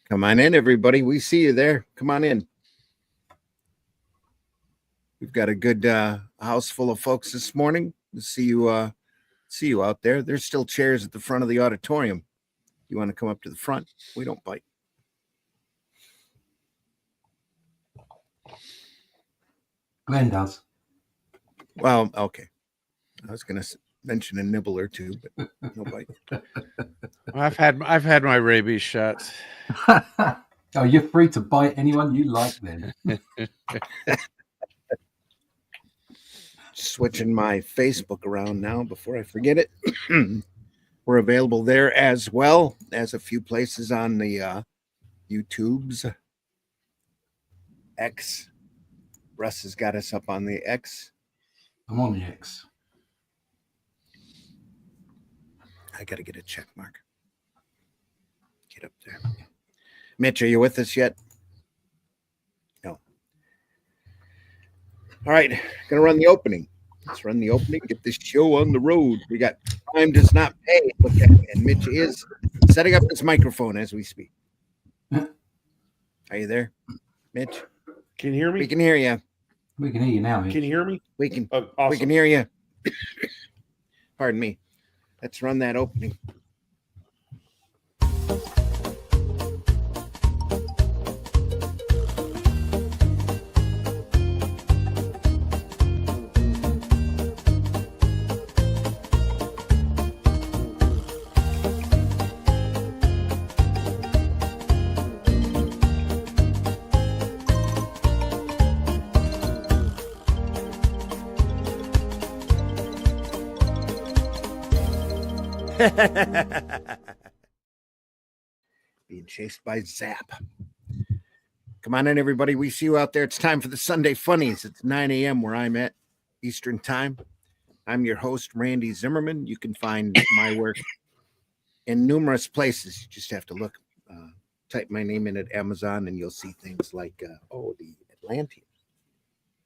Come on in, everybody. We see you there. Come on in. We've got a good house full of folks this morning. We'll see you out there. There's still chairs at the front of the auditorium. You want to come up to the front? We don't bite. Glenn does. Well, okay. I was going to mention a nibble or two, but no bite. I've had my rabies shots. Oh, you're free to bite anyone you like then. Switching my Facebook around now before I forget it. We're available there as well as a few places on the YouTube's X. Russ has got us up on the X. I'm on the X. I got to get a check mark. Get up there. Mitch, are you with us yet? No. All right. Going to run the opening. Let's run the opening. Get this show on the road. We got Time Does Not Pay. Look at it. And Mitch is setting up his microphone as we speak. Are you there, Mitch? Can you hear me? We can hear you. We can hear you now. Mitch. Can you hear me? We can. Oh, awesome. We can hear you. Pardon me. Let's run that opening. Being chased by Zap. Come on in, everybody. We see you out there. It's time for the Sunday Funnies. It's 9 a.m. where I'm at Eastern Time. I'm your host, Randy Zimmerman. You can find my work in numerous places. You just have to look. Type my name in at Amazon, and you'll see things like, the Atlantean,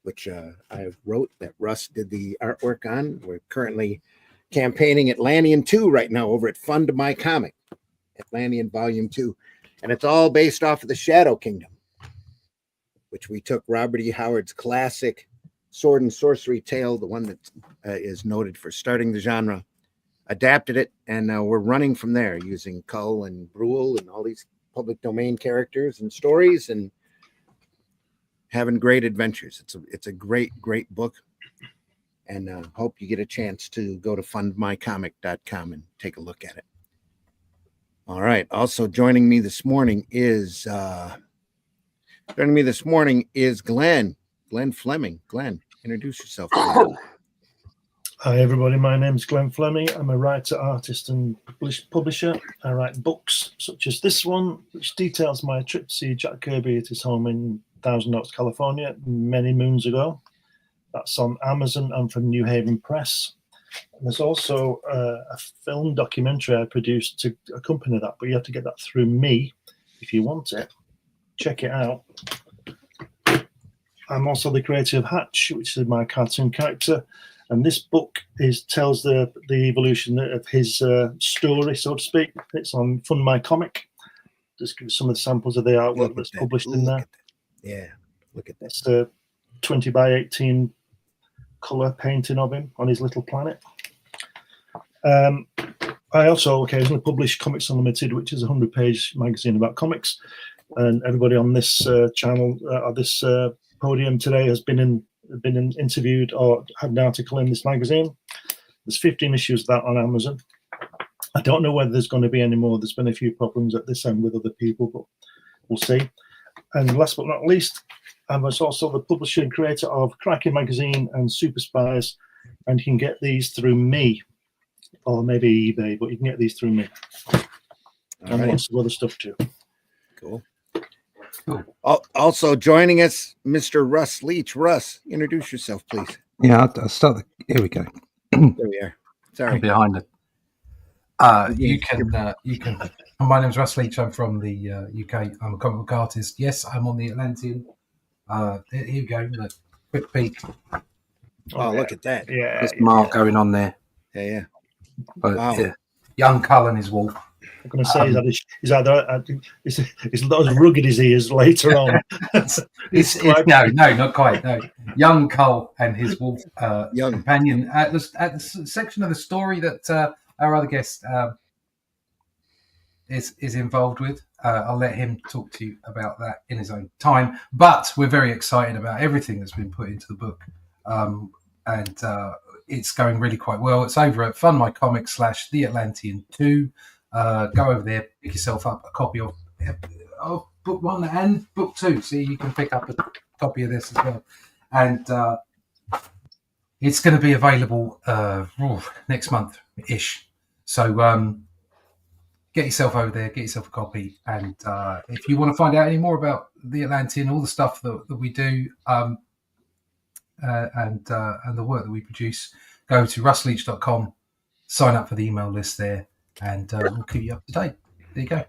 which I wrote that Russ did the artwork on. We're currently campaigning Atlantean 2 right now over at Fund My Comic, Atlantean Volume 2. And it's all based off of the Shadow Kingdom, which we took Robert E. Howard's classic sword and sorcery tale, the one that is noted for starting the genre, adapted it, and we're running from there using Cull and Brule and all these public domain characters and stories and having great adventures. It's a great book. And hope you get a chance to go to fundmycomic.com and take a look at it. All right. Also joining me this morning is Glenn Fleming. Glenn, introduce yourself, please. Hi, everybody. My name's Glenn Fleming. I'm a writer, artist, and publisher. I write books such as this one, which details my trip to see Jack Kirby at his home in Thousand Oaks, California, many moons ago. That's on Amazon and from New Haven Press. And there's also a film documentary I produced to accompany that, but you have to get that through me if you want it. Check it out. I'm also the creator of Hatch, which is my cartoon character. And this book tells the evolution of his story, so to speak. It's on Fund My Comic. Just give you some of the samples of the artwork that's published in there. Yeah, look at that. It's a 20 by 18 color painting of him on his little planet. I also occasionally publish Comics Unlimited, which is a 100-page magazine about comics. And everybody on this channel, this podium today, has been interviewed or had an article in this magazine. There's 15 issues of that on Amazon. I don't know whether there's going to be any more. There's been a few problems at this end with other people, but we'll see. And last but not least, I was also the publisher and creator of Cracking Magazine and Super Spies, and you can get these through me, or maybe eBay, but you can get these through me. And lots of other stuff too. Cool. Also joining us, Mr. Russ Leach. Russ, introduce yourself, please. Yeah, I'll start. Here we go. There we are. Sorry. I'm behind it. You can. My name's Russ Leach. I'm from the UK. I'm a comic book artist. Yes, I'm on the Atlantean. Here you go. Look, quick peek. Oh, look at that. Yeah. There's Mark going on there. Yeah. But Wow. young Cullen is Wolf. I'm going to say that he's either he's not as rugged as he is later on. No, not quite. No, young Cole and his wolf Young companion at the section of the story that our other guest is involved with. I'll let him talk to you about that in his own time. But we're very excited about everything that's been put into the book, and it's going really quite well. It's over at FundMyComics/The Atlantean 2. Go over there, pick yourself up a copy of book 1 and book 2. So you can pick up a copy of this as well. And it's going to be available next month-ish. So get yourself over there, get yourself a copy. And if you want to find out any more about The Atlantean, all the stuff that we do, and the work that we produce, go to russleach.com, sign up for the email list there, and we'll keep you up to date. There you go.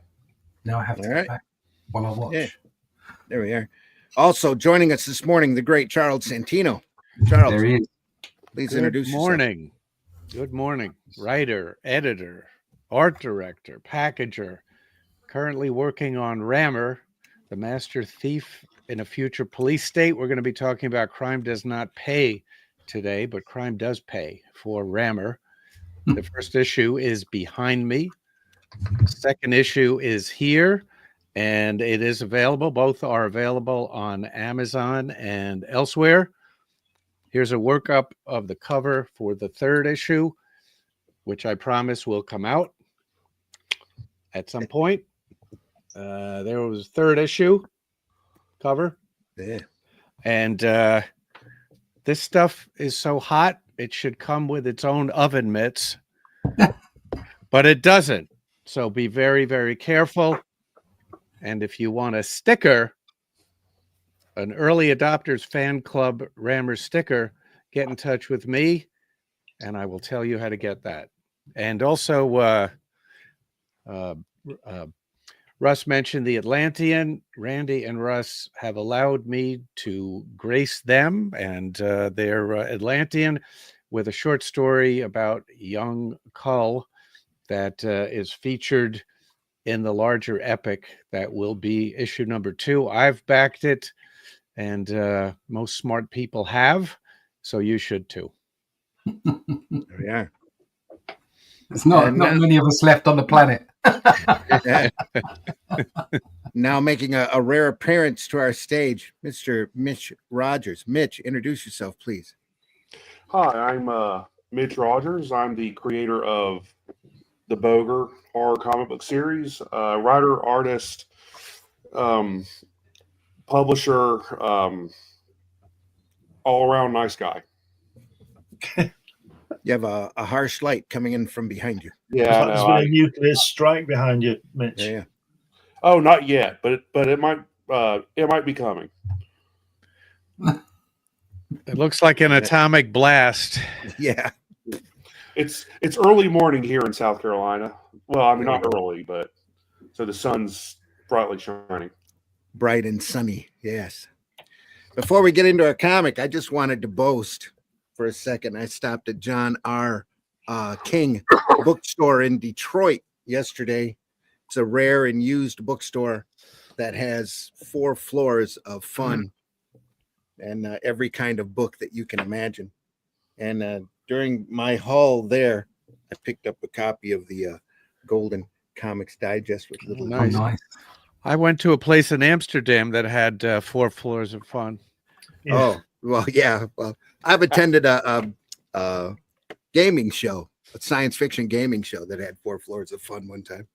Now I have to get back while I watch. Yeah. There we are. Also joining us this morning, the great Charles Santino. Charles, There he is. please introduce yourself. Good morning. Writer, editor, art director, packager. Currently working on Rammer, the master thief in a future police state. We're going to be talking about Crime Does Not Pay today, but crime does pay for Rammer. The first issue is behind me. The second issue is here, and it is available. Both are available on Amazon and elsewhere. Here's a workup of the cover for the third issue, which I promise will come out at some point. There was a third issue cover. Yeah. And this stuff is so hot, it should come with its own oven mitts, but it doesn't. So be very, very careful. And if you want a sticker, an early adopters fan club Rammer sticker, get in touch with me and I will tell you how to get that. And also, Russ mentioned the Atlantean. Randy and Russ have allowed me to grace them and their Atlantean with a short story about young Cull that is featured in the larger epic that will be issue number 2. I've backed it, and most smart people have, so you should too. There we are. There's not many of us left on the planet. Now making a rare appearance to our stage, Mr. Mitch Rogers. Mitch, introduce yourself, please. Hi, I'm Mitch Rogers. I'm the creator of the Boger horror comic book series, writer, artist, publisher, all-around nice guy. You have a harsh light coming in from behind you. Yeah, There's been a nuclear strike behind you, Mitch. Yeah. Oh, not yet, but it might be coming. It looks like an atomic blast. Yeah. It's early morning here in South Carolina. Well, I mean, not early, but so the sun's brightly shining. Bright and sunny. Yes. Before we get into our comic, I just wanted to boast for a second. I stopped at John R. King bookstore in Detroit yesterday. It's a rare and used bookstore that has 4 floors of fun and every kind of book that you can imagine. And during my haul there, I picked up a copy of the Golden Comics Digest with little. Nice. I went to a place in Amsterdam that had 4 floors of fun. Yeah. Oh, well, yeah. Well, I've attended a gaming show, a science fiction gaming show that had 4 floors of fun one time.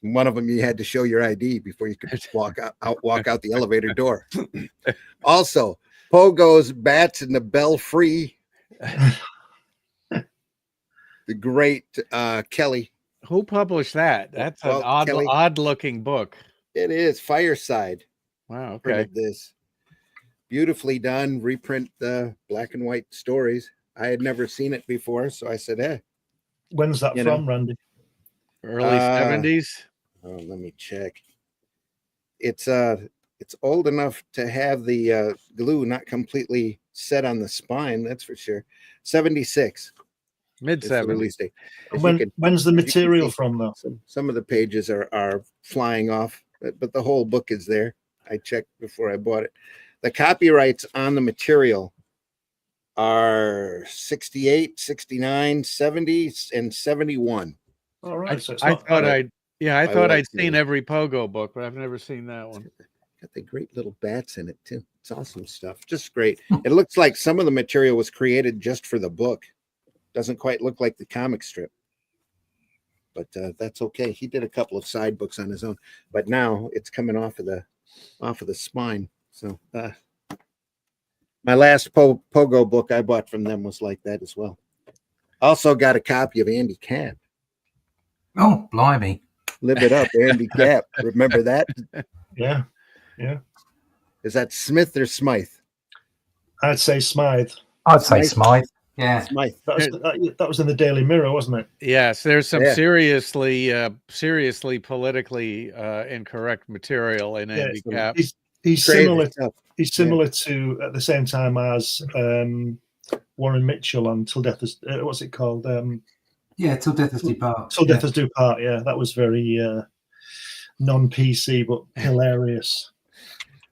One of them, you had to show your ID before you could walk out the elevator door. Also, Pogo's Bats and the Belfry. The great Kelly. Who published that? That's an Kelly. odd-looking book. It is Fireside. Wow. Okay. Printed this. Beautifully done. Reprint the black and white stories. I had never seen it before, so I said, "Hey." When's that from, Randy? Early 70s. Oh, let me check. It's old enough to have the glue not completely set on the spine. That's for sure. 76. Mid It's the 70s. release date. As you When can- when's the as you can material see, from though? some of the pages are flying off, but the whole book is there. I checked before I bought it. The copyrights on the material are 68, 69, 70, and 71. All right, so it's I not. thought by- I by thought I'd Walter. seen every Pogo book, but I've never seen that one. Got the great little bats in it too. It's awesome stuff. Just great. It looks like some of the material was created just for the book. Doesn't quite look like the comic strip, but that's okay. He did a couple of side books on his own, but now it's coming off of the spine. So my last Pogo book I bought from them was like that as well. Also got a copy of Andy Cap. Oh, blimey. Live It Up, Andy Cap. Remember that? Yeah, Is that Smith or Smythe? I'd say Smythe. I'd say Smythe. Smythe. Yeah. Smythe. That was in the Daily Mirror, wasn't it? Yes, there's some Yeah. seriously politically incorrect material in Yeah, Andy Cap. He's Crazy similar. stuff. He's similar to at the same time as Warren Mitchell on Till Death Is what's it called? Yeah, Till Death Us Do Part. Till Death Us Do Part. Yeah, that was very non-PC but hilarious.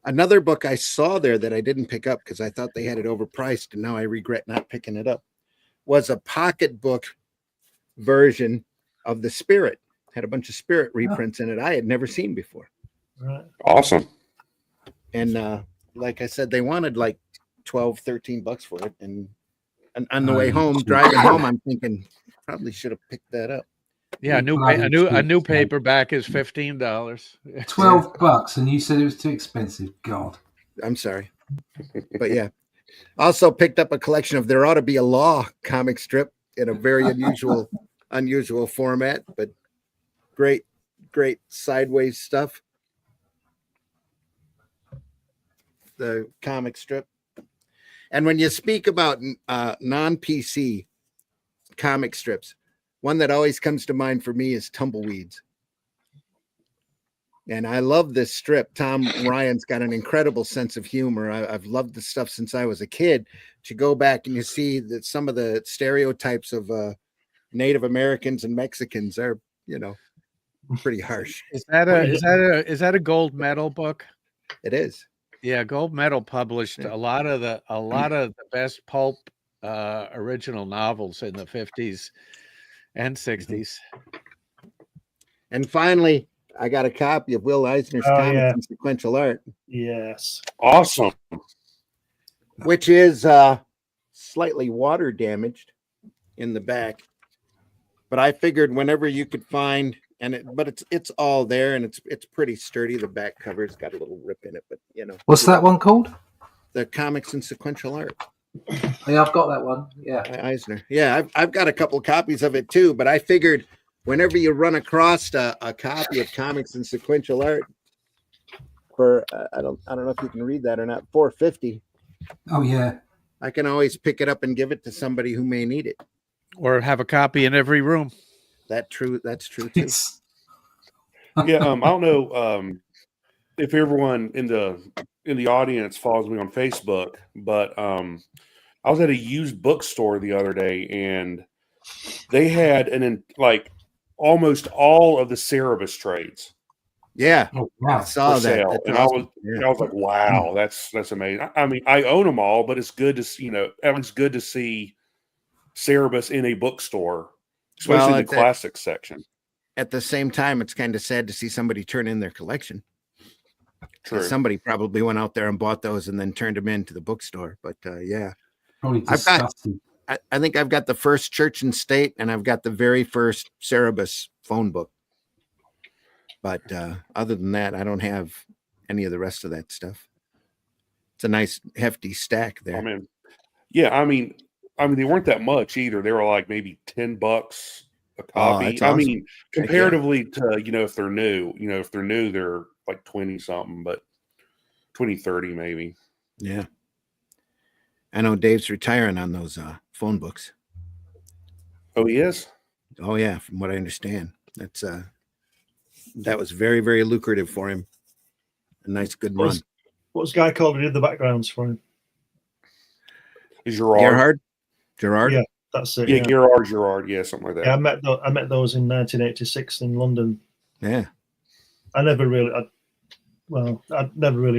Another book I saw there that I didn't pick up because I thought they had it overpriced, and now I regret not picking it up, was a pocketbook version of The Spirit. Had a bunch of Spirit reprints in it I had never seen before. Right. Awesome. And like I said, they wanted like 12, 13 bucks for it. And on the way home, driving home, I'm thinking probably should have picked that up. Yeah, a new paperback is $15. $12, and you said it was too expensive. God. I'm sorry. But yeah. Also picked up a collection of There Ought to Be a Law comic strip in a very unusual format, but great sideways stuff. The comic strip. And when you speak about non-PC comic strips, one that always comes to mind for me is Tumbleweeds. And I love this strip. Tom Ryan's got an incredible sense of humor. I've loved this stuff since I was a kid. To go back and you see that some of the stereotypes of Native Americans and Mexicans are, pretty harsh. Is that a gold medal book? It is. Yeah, Gold Medal published a lot of the best pulp original novels in the 50s and 60s. And finally, I got a copy of Will Eisner's Comics and Sequential Art. Yes. Awesome. Which is slightly water damaged in the back. But I figured whenever you could find, but it's all there, and it's pretty sturdy. The back cover's got a little rip in it, but What's that one called? The Comics and Sequential Art. Yeah, I've got that one. Yeah. By Eisner. Yeah, I've got a couple copies of it too, but I figured whenever you run across a copy of Comics and Sequential Art for I don't know if you can read that or not, $4.50. Oh yeah. I can always pick it up and give it to somebody who may need it. Or have a copy in every room. That's true too. Yeah, I don't know if everyone in the audience follows me on Facebook, but I was at a used bookstore the other day, and they had almost all of the Cerebus trades. Yeah, Oh, wow. I saw for that. sale. That's And awesome. I was like, wow, that's amazing. I mean, I own them all, but it's good to it's good to see Cerebus in a bookstore, especially in the classics section. At the same time, it's kind of sad to see somebody turn in their collection. True. Somebody probably went out there and bought those and then turned them into the bookstore. But yeah, Probably disgusting. I think I've got the first Church and State, and I've got the very first Cerebus phone book. But other than that, I don't have any of the rest of that stuff. It's a nice hefty stack there. I mean, they weren't that much either. They were like maybe $10 a copy. that's awesome. I mean, comparatively to, if they're new, they're like 20 something, but 20, 30 maybe. Yeah. I know Dave's retiring on those phone books. Oh, he is? Oh yeah, from what I understand. That was very, very lucrative for him. A nice, good run. What was the guy called who did the backgrounds for him? Is Gerard? Gerard? Yeah. That's it. Yeah, Yeah. Gerard, yeah, something like that. Yeah, I met those in 1986 in London. Yeah. I've never really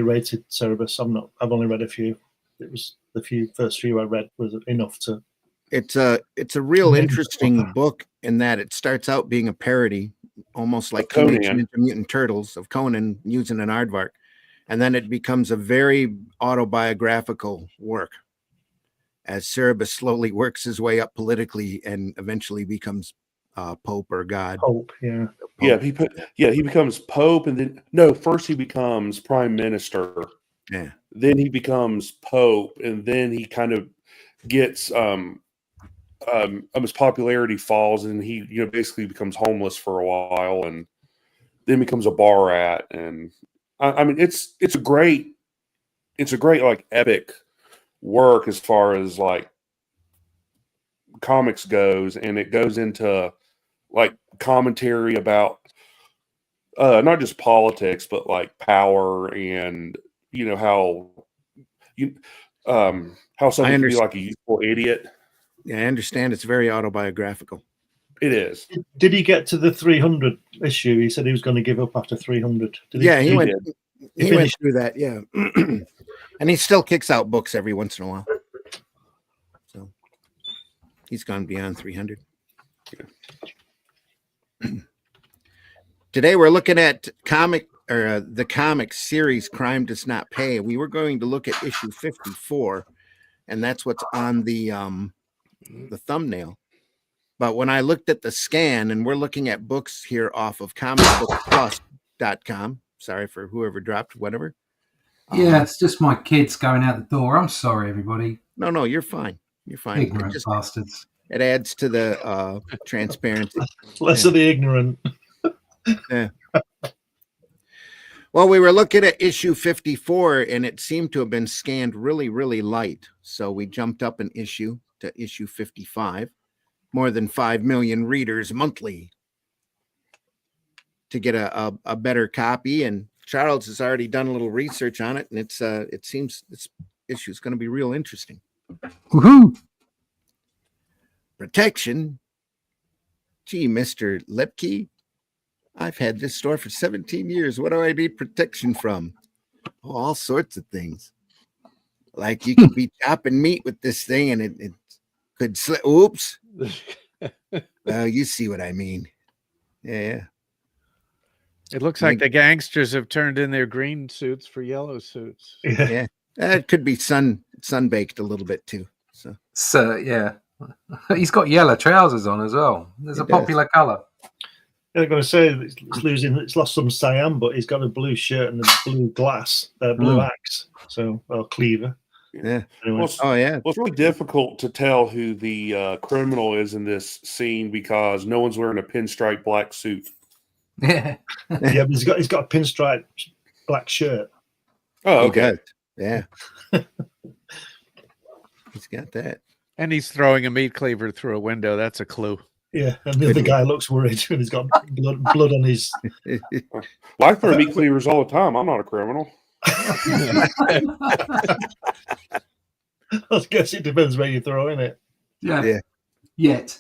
rated Cerebus. I've only read a few. It was the first few I read was enough to. It's a real Maybe interesting book in that it starts out being a parody, almost like Conan. Teenage Ninja Mutant Turtles of Conan using an aardvark, and then it becomes a very autobiographical work as Cerebus slowly works his way up politically and eventually becomes Pope or God. Pope, yeah. Yeah, he becomes Pope, and then first he becomes Prime Minister. Yeah. Then he becomes Pope, and then he kind of gets his popularity falls, and he basically becomes homeless for a while, and then becomes a bar rat. And I mean, it's a great like epic work as far as like comics goes, and it goes into like commentary about not just politics but like power and how somebody can be like a youthful idiot. Yeah, I understand it's very autobiographical. It is. Did he get to the 300 issue? He said he was going to give up after 300. He went finished through that, yeah. And he still kicks out books every once in a while. So he's gone beyond 300. Today we're looking at the comic series Crime Does Not Pay. We were going to look at issue 54, and that's what's on the thumbnail. But when I looked at the scan, and we're looking at books here off of comicbookplus.com. Sorry for whoever dropped whatever. Yeah, it's just my kids going out the door. I'm sorry, everybody. No, you're fine. You're fine. Ignorant bastards. It adds to the transparency. Less of the ignorant. Yeah. Well, we were looking at issue 54, and it seemed to have been scanned really, really light. So we jumped up an issue to issue 55. More than 5 million readers monthly to get a better copy. And Charles has already done a little research on it, and it seems this issue is going to be real interesting. Woohoo! Protection. Gee, Mr. Lepke, I've had this store for 17 years. What do I need protection from? Oh, all sorts of things. Like you could be chopping meat with this thing and it could slip. Oops. Well, you see what I mean. Yeah. It looks like the gangsters have turned in their green suits for yellow suits. Yeah. It could be sun-baked a little bit too. So yeah. He's got yellow trousers on as well. There's a popular colour. I'm going to say it's lost some cyan, but he's got a blue shirt and a blue blue axe. So, cleaver. Yeah. Anyway. Well, it's really difficult to tell who the criminal is in this scene because no one's wearing a pinstripe black suit. Yeah. Yeah, but he's got a pinstripe black shirt. Oh, okay. Yeah. He's got that. And he's throwing a meat cleaver through a window. That's a clue. Yeah, and the other guy looks worried and he's got blood on his. Well, I throw meat cleavers all the time. I'm not a criminal. I guess it depends where you throw in it. Yeah. Yet.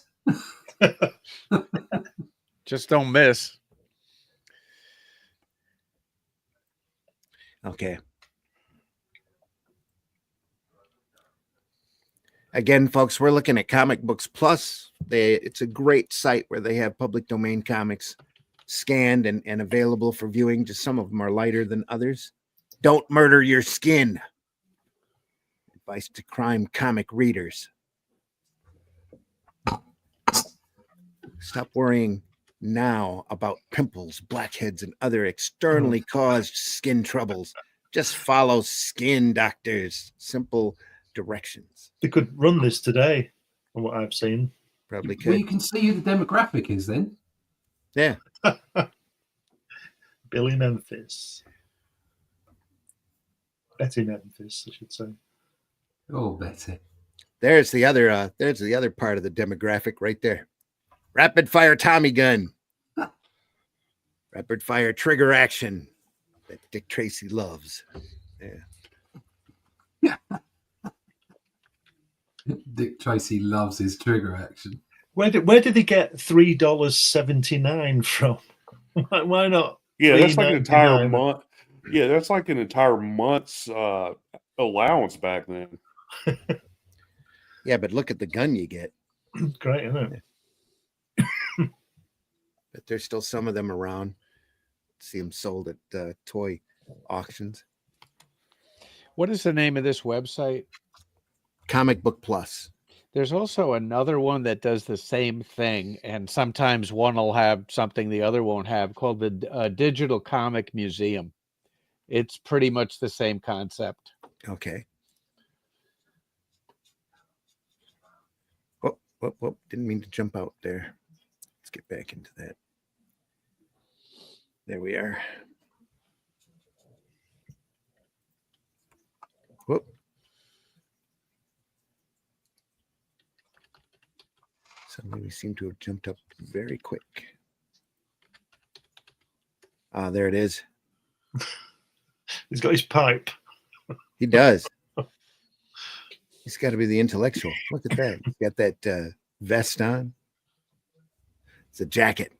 Just don't miss. Okay. Again, folks, we're looking at Comic Books Plus. It's a great site where they have public domain comics scanned and available for viewing. Just some of them are lighter than others. Don't murder your skin. Advice to crime comic readers. Stop worrying now about pimples, blackheads, and other externally caused skin troubles. Just follow skin doctors. Simple directions. They could run this today, from what I've seen. Probably could. Well, you can see who the demographic is then. Yeah. Billy Memphis. Betty Memphis, I should say. Oh, Betty. There's the other part of the demographic right there. Rapid fire Tommy gun. Rapid fire trigger action that Dick Tracy loves. Yeah. Dick Tracy loves his trigger action. Where did they get $3.79 from? Why not? Yeah, that's like an entire $3.99? month. Yeah, that's like an entire month's allowance back then. Yeah, but look at the gun you get. Great, isn't it? But there's still some of them around. See them sold at toy auctions. What is the name of this website? Comic Book Plus. There's also another one that does the same thing, and sometimes one will have something the other won't have, called the Digital Comic Museum. It's pretty much the same concept. Okay. Whoop. Didn't mean to jump out there. Let's get back into that. There we are. Whoop. Suddenly we seem to have jumped up very quick. Ah, there it is. He's got his pipe. He does. He's got to be the intellectual. Look at that. He's got that vest on. It's a jacket.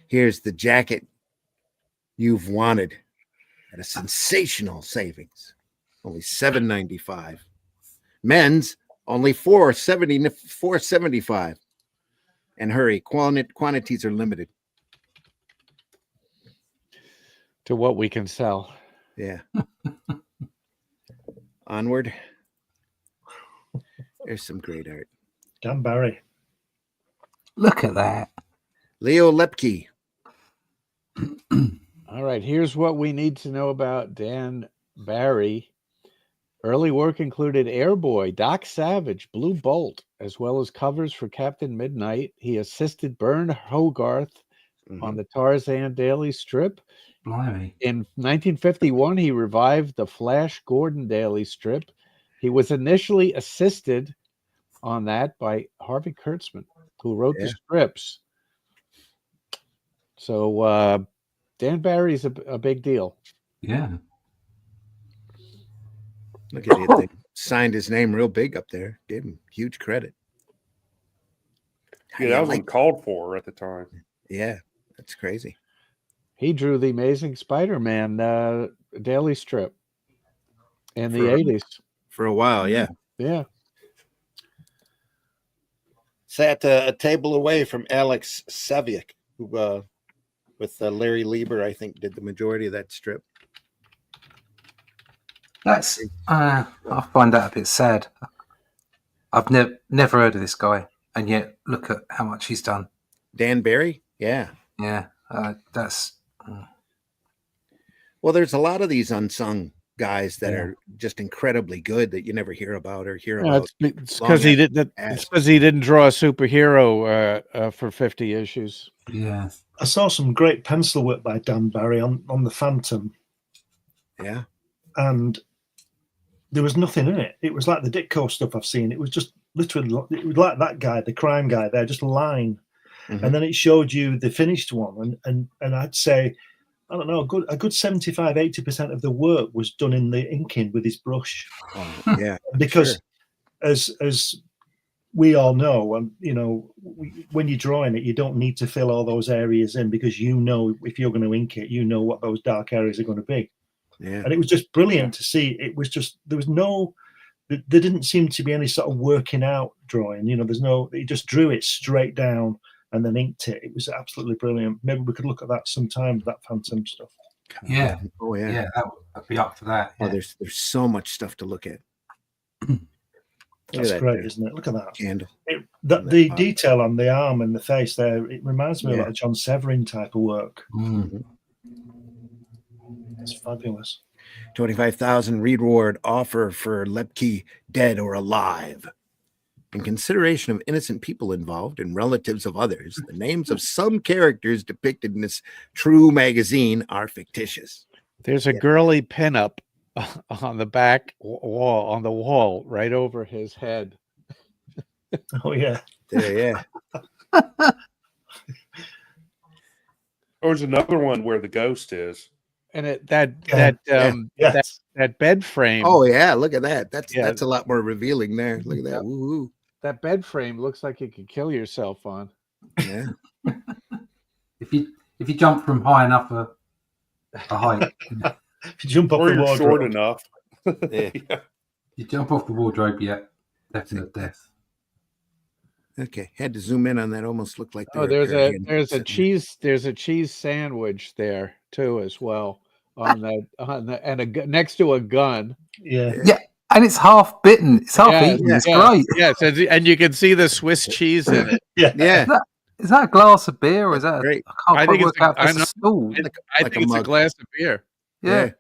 Here's the jacket you've wanted at a sensational savings. Only $7.95. Men's only $4.75. And hurry, quantities are limited. To what we can sell. Yeah. Onward. There's some great art. Dan Barry. Look at that. Leo Lepke. All right, here's what we need to know about Dan Barry. Early work included Airboy, Doc Savage, Blue Bolt, as well as covers for Captain Midnight. He assisted Bern Hogarth on the Tarzan Daily Strip. Blimey. In 1951, he revived the Flash Gordon Daily Strip. He was initially assisted on that by Harvey Kurtzman, who wrote the strips. So Dan Barry's a big deal. Yeah. Look at it. They signed his name real big up there. Gave him huge credit. Yeah, that was uncalled for at the time. Yeah, that's crazy. He drew the Amazing Spider-Man daily strip in the 80s. For a while, yeah. Yeah. Sat a table away from Alex Saviuk, who with Larry Lieber, I think, did the majority of that strip. That's I find that a bit sad. I've never heard of this guy, and yet look at how much he's done. Dan Barry, yeah. That's well. There's a lot of these unsung guys that are just incredibly good that you never hear about or hear about. It's because he did. It's because he didn't draw a superhero for 50 issues. Yeah. I saw some great pencil work by Dan Barry on the Phantom. Yeah. And there was nothing in it. It was like the Ditko stuff I've seen. It was just literally, it was like that guy, the crime guy there, just a line. And then it showed you the finished one. And I'd say, I don't know, a good 75, 80% of the work was done in the inking with his brush. Oh, yeah. Because as we all know, when you're drawing it, you don't need to fill all those areas in because if you're going to ink it, you know what those dark areas are going to be. Yeah. And it was just brilliant to see. It was just, there didn't seem to be any sort of working out drawing. He just drew it straight down and then inked it. It was absolutely brilliant. Maybe we could look at that sometime, that Phantom stuff. Yeah. Oh, yeah. Yeah, I'd be up for that. Oh, there's so much stuff to look at. That's great, isn't it? Look at that candle. The detail on the arm and the face there, it reminds me a lot of John Severin type of work. It's fabulous. 25,000 reward offer for Lepke, dead or alive. In consideration of innocent people involved and relatives of others, the names of some characters depicted in this true magazine are fictitious. There's a girly pinup on the back wall, on the wall, right over his head. Oh, yeah. Yeah. There's another one where the ghost is. And Yeah. Yes. that bed frame. Oh yeah, look at that. Yeah. That's a lot more revealing there. Look at that. Yep. Woo-hoo. That bed frame looks like you could kill yourself on. Yeah. If you jump from high enough a height, If you jump off Or the you're short wardrobe. enough. Yeah. you jump off the wardrobe, yeah, definite death. Okay. Had to zoom in on that. Almost looked like Oh, there's a cheese sandwich there too as well on the and next to a gun. Yeah. Yeah, and it's half bitten. It's half eaten. It's great. Yes, and you can see the Swiss cheese in it. Yeah. Yeah. Is that a glass of beer or is that? Great. I can't I quite think work it's out. If it's a stool. I Like think a it's a mug. glass of beer. Yeah.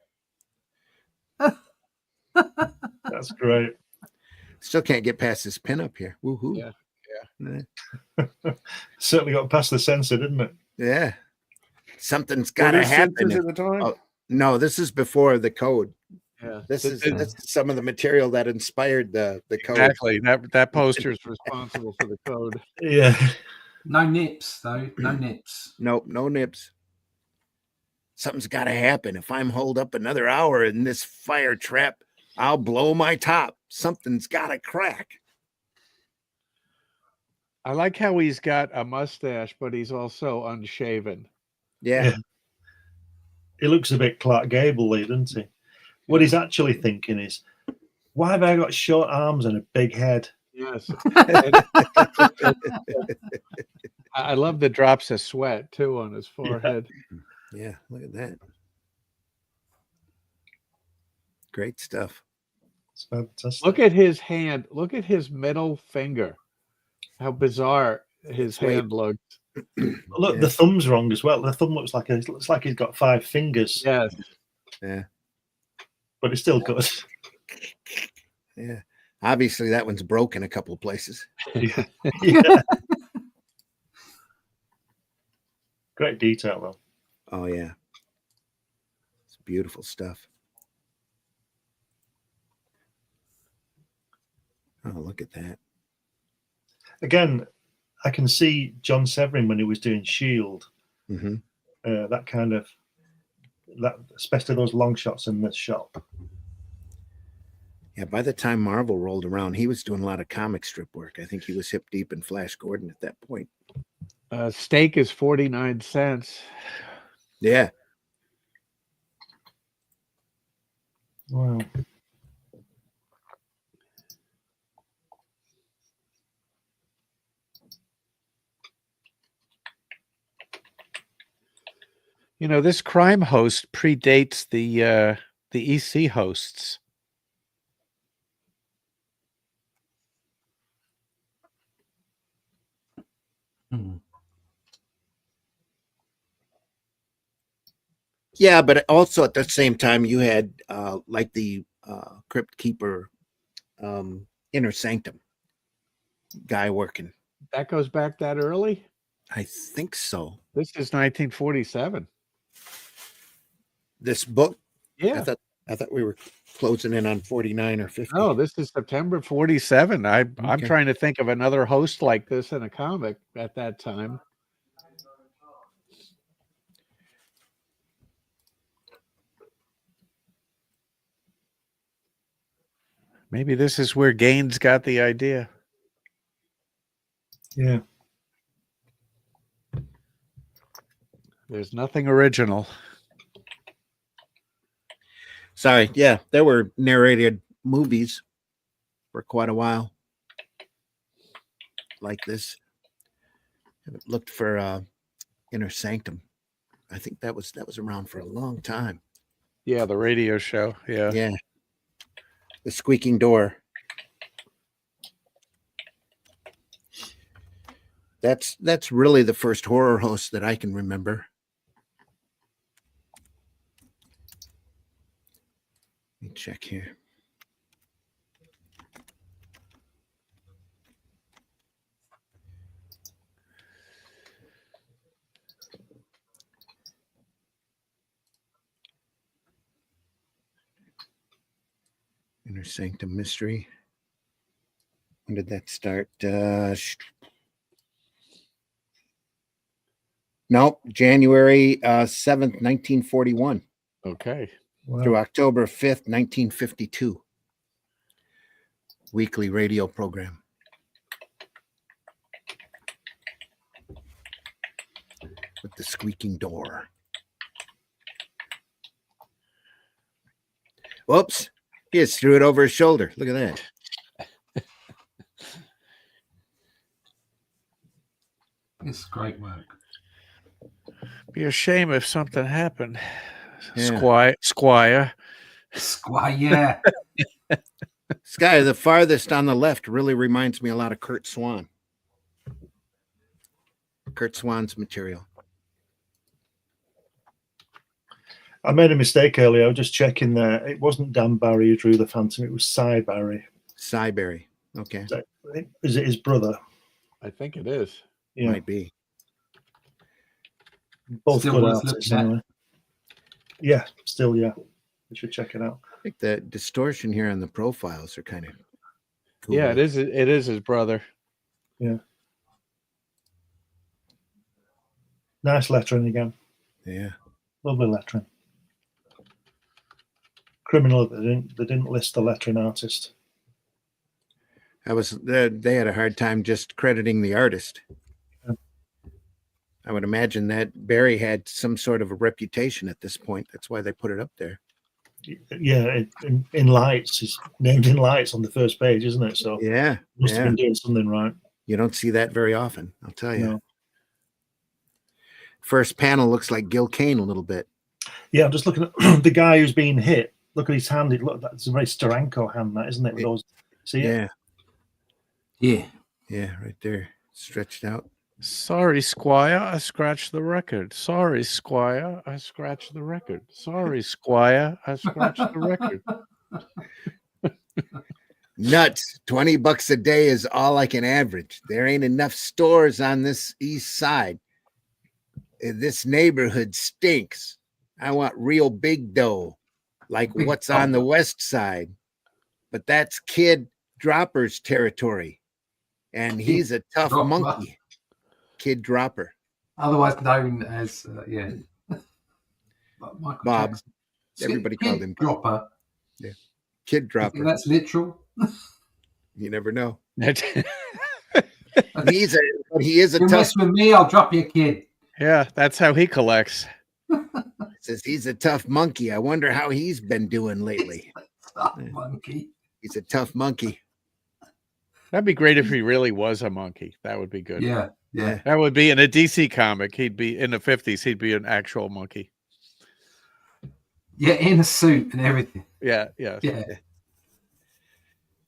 That's great. Still can't get past this pin up here. Woohoo. Yeah. Certainly got past the censor, didn't it? Yeah. Something's Were got to there happen. censors at the time? Oh, no, this is before the code. Yeah, This is some of the material that inspired the code. exactly. That poster is responsible for the code. Yeah. No nips though. No nips. Nope, no nips. Something's got to happen. If I'm holed up another hour in this fire trap, I'll blow my top. Something's got to crack. I like how he's got a mustache, but he's also unshaven. Yeah. He looks a bit Clark Gable-y, doesn't he? What he's actually thinking is, why have I got short arms and a big head? Yes. I love the drops of sweat too on his forehead. Yeah, look at that. Great stuff. It's fantastic. Look at his hand. Look at his middle finger. How bizarre his Wait. hand looks. Look, Yeah. the thumb's wrong as well. The thumb looks like he's got 5 fingers. Yes. Yeah. But it's still good. Yeah. Obviously, that one's broken a couple of places. Yeah. Great detail, though. Oh, yeah. It's beautiful stuff. Oh, look at that. Again, I can see John Severin when he was doing Shield. Mm-hmm. That kind of especially those long shots in the shop. Yeah, by the time Marvel rolled around, he was doing a lot of comic strip work. I think he was hip deep in Flash Gordon at that point. Steak is 49 cents. Yeah. Wow. You know, this crime host predates the EC hosts. Hmm. Yeah, but also at the same time, you had like the Crypt Keeper Inner Sanctum guy working. That goes back that early? I think so. This is 1947. This book, Yeah. I thought we were closing in on 49 or 50. No, this is September 47. I'm Okay. trying to think of another host like this in a comic at that time. Maybe this is where Gaines got the idea. Yeah. There's nothing original. Sorry. Yeah, there were narrated movies for quite a while like this. Haven't looked for Inner Sanctum. I think that was around for a long time. Yeah, the radio show. Yeah. Yeah. The Squeaking Door. That's really the first horror host that I can remember. Let me check here. Inner Sanctum Mystery. When did that start? Nope, January 7th, 1941. Okay. Wow. through October 5th, 1952. Weekly radio program. With the squeaking door. Whoops. He just threw it over his shoulder. Look at that. It's great work. Be a shame if something happened. Yeah. Squire. Yeah. This guy, the farthest on the left, really reminds me a lot of Kurt Swan. Kurt Swan's material. I made a mistake earlier. I was just checking there. It wasn't Dan Barry who drew the Phantom. It was Cy Barry. Cyberry. Okay. Is it his brother? I think it is. Yeah, Might be. both Still good worth artists looking at. anyway. Yeah, still, yeah. We should check it out. I think the distortion here on the profiles are kind of cool. Yeah, it is. It is his brother. Nice lettering again. Yeah. Lovely lettering. Criminal that they didn't list the lettering artist. They had a hard time just crediting the artist. Yeah. I would imagine that Barry had some sort of a reputation at this point. That's why they put it up there. Yeah, in lights. It's named in lights on the first page, isn't it? So Yeah. must have been doing something right. You don't see that very often, I'll tell you. No. First panel looks like Gil Kane a little bit. Yeah, I'm just looking at the guy who's being hit. Look at his hand. That's a very Steranko hand, that, isn't it? With those, see it? Yeah. Yeah. Yeah, right there. Stretched out. Sorry, Squire, I scratched the record. Sorry, Squire, I scratched the record. Sorry, Squire, I scratched the record. Nuts. $20 a day is all I can average. There ain't enough stores on this east side. This neighborhood stinks. I want real big dough, like Big what's dough. on the west side. But that's Kid Dropper's territory. And he's a tough Dropper. monkey. Kid Dropper. Otherwise known as Michael Bob. Jackson. Everybody Kid called him Dropper. Kid I think Dropper. that's literal. You never know. Yeah, He is a You tough. mess with me, I'll drop you, kid. that's how he collects. Says he's a tough monkey. I wonder how he's been doing lately. Stop, monkey. He's a tough monkey. That'd be great if he really was a monkey. That would be good. Yeah. That would be in a DC comic. He'd be in the 50s. He'd be an actual monkey. Yeah, in a suit and everything. Yeah. Yeah.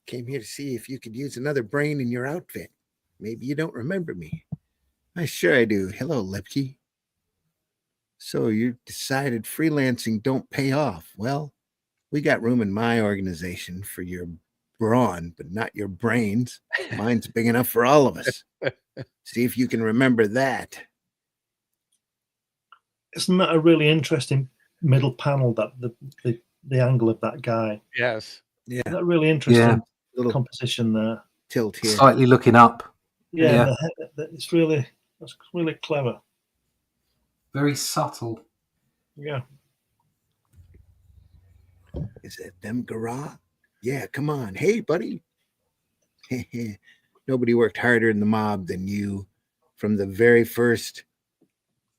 Came here to see if you could use another brain in your outfit. Maybe you don't remember me. I sure I do. Hello, Lepke. So you decided freelancing don't pay off. Well, we got room in my organization for your brawn, but not your brains. Mine's big enough for all of us. See if you can remember that. Isn't that a really interesting middle panel? That the angle of that guy. Yes. Yeah, Isn't that really interesting? Yeah. little Composition there. tilt here. Slightly looking up. Yeah, that's really clever. Very subtle. Yeah. Is that them, Garage? Yeah, come on. Hey, buddy. Nobody worked harder in the mob than you. From the very first,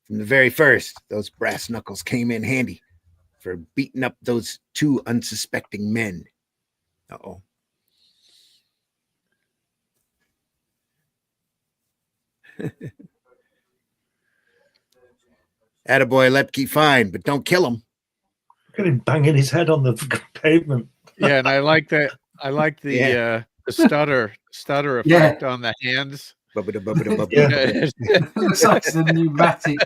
those brass knuckles came in handy for beating up those two unsuspecting men. Uh-oh. Attaboy, Lepke, fine, but don't kill him. Look at him banging his head on the pavement. Yeah, and I like that. I like the Yeah. the stutter effect on the hands. Bubba-da, bubba-da, bubba-da. Yeah. It looks like it's a pneumatic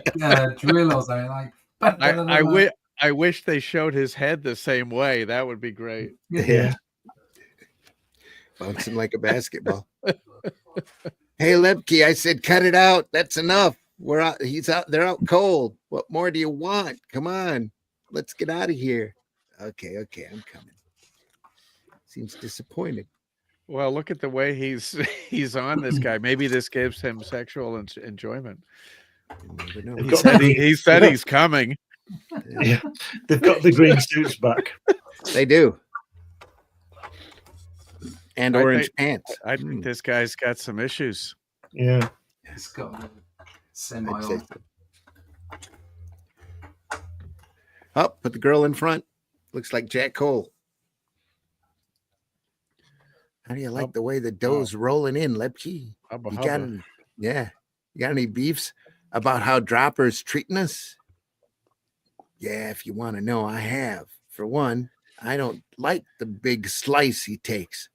drill or something. Like, I wish they showed his head the same way. That would be great. Yeah. Bouncing like a basketball. Hey, Lepke, I said cut it out. That's enough. We're out. He's out. They're out cold. What more do you want? Come on. Let's get out of here. Okay, I'm coming. Seems disappointed. Well, look at the way he's on this guy. Maybe this gives him sexual enjoyment. You never know. He said he's coming. Yeah, they've got the green suits back. They do. And I orange think- pants. I think this guy's got some issues. Yeah, It's got a semi I'd say on. so. Oh, put the girl in front. Looks like Jack Cole. How do you like Oh, the way the dough's rolling in, Lepke? Hubba, You got hubba. any, yeah. You got any beefs about how Dropper's treating us? Yeah, if you want to know, I have. For one, I don't like the big slice he takes.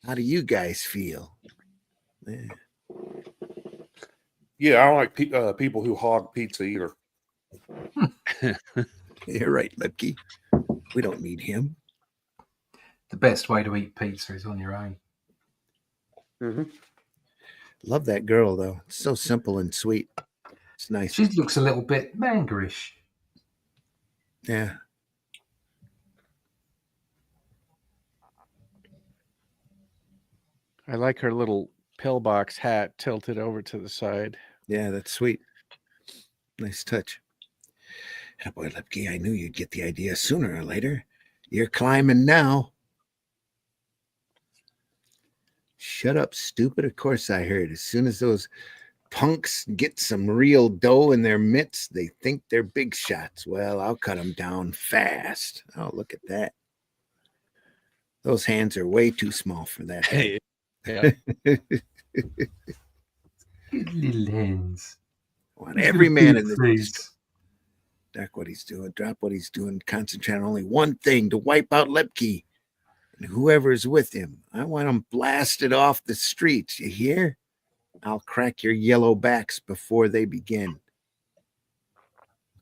How do you guys feel? Yeah. Yeah, I don't like people who hog pizza either. You're right, Lepke. We don't need him. The best way to eat pizza is on your own. Love that girl, though. It's so simple and sweet. It's nice. She looks a little bit mangerish. Yeah. I like her little pillbox hat tilted over to the side. Yeah, that's sweet. Nice touch. Oh, boy, Lepke, I knew you'd get the idea sooner or later. You're climbing now. Shut up, stupid. Of course I heard. As soon as those punks get some real dough in their mitts, they think they're big shots. Well, I'll cut them down fast. Oh, look at that. Those hands are way too small for that. Hey, yeah. Little hands. Want every man in the face. Duck what he's doing, drop what he's doing, concentrate on only one thing, to wipe out Lepke and whoever's with him. I want him blasted off the streets. You hear? I'll crack your yellow backs before they begin.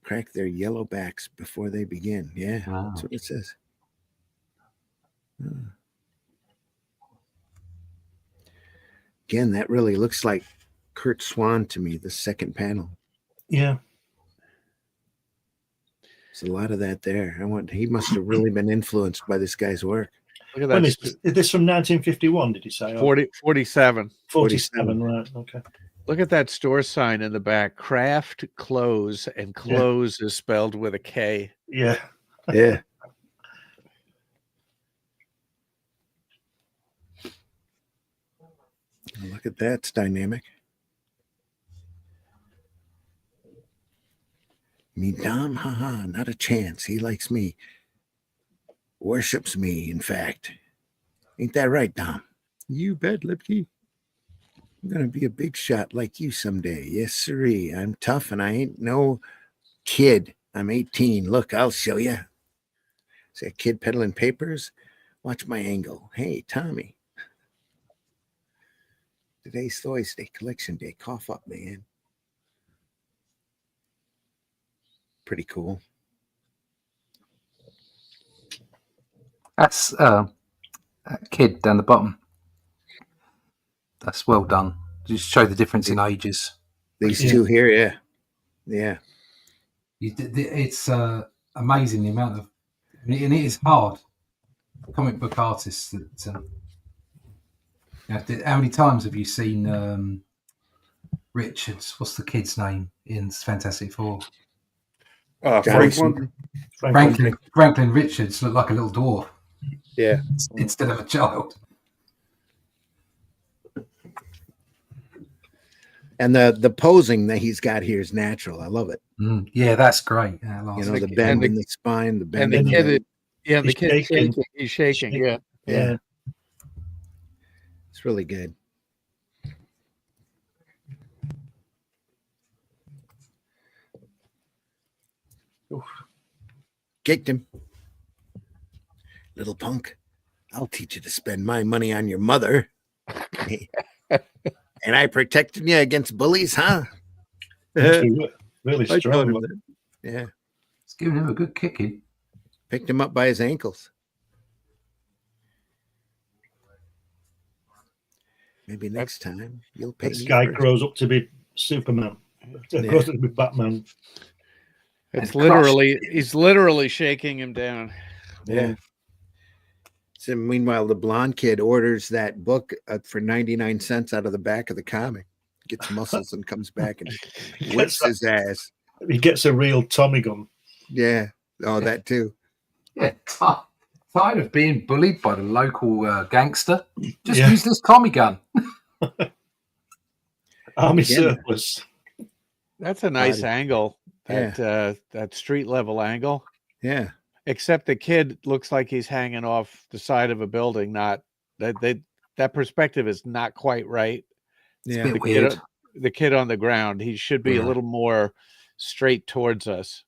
Crack their yellow backs before they begin. Yeah, Wow. that's what it says. Again, that really looks like Kurt Swan to me, the second panel. yeah. There's a lot of that there. He must have really been influenced by this guy's work. Look at When that. is this from 1951? Did you say? 47. 47, right? Okay. Look at that store sign in the back. Craft Clothes, and clothes is spelled with a K. Yeah. Yeah. Look at that. It's dynamic. Me, Dom? Haha, not a chance. He likes me. Worships me, in fact. Ain't that right, Dom? You bet, Lipke. I'm going to be a big shot like you someday. Yes, sirree. I'm tough and I ain't no kid. I'm 18. Look, I'll show you. See a kid peddling papers? Watch my angle. Hey, Tommy. Today's Thursday collection day. Cough up, man. Pretty cool. That's that kid down the bottom. That's well done. Just show the difference in ages. These two here, yeah. Yeah. It's amazing the amount of, and it is hard. Comic book artists that. How many times have you seen Richards? What's the kid's name in Fantastic Four? Franklin. Franklin Richards looked like a little dwarf. Yeah. Instead of a child. And the posing that he's got here is natural. I love it. Yeah, that's great. Yeah, You know, the bend in the spine, the bend And the in kid, the kid's shaking. He's shaking. Yeah. Yeah. It's really good. Oof. Kicked him. Little punk. I'll teach you to spend my money on your mother. And I protected you against bullies, huh? Really strong. Yeah. It's giving him a good kicking. Picked him up by his ankles. Maybe next time you'll pay This me guy first. grows up to be Superman. Grows up to be Batman. It's literally, he's literally shaking him down. Yeah. So meanwhile, the blonde kid orders that book for 99 cents out of the back of the comic, gets muscles and comes back and whips his ass. He gets a real Tommy gun. Yeah. Oh, that too. Yeah, tired of being bullied by the local gangster. Just Yeah. use this Tommy gun. Army Again. surplus. That's a nice Body. angle. Yeah. That street level angle. Yeah. Except the kid looks like he's hanging off the side of a building. Not that perspective is not quite right. It's a Yeah. bit The weird. kid, the kid on the ground, he should be a Yeah. little more straight towards us.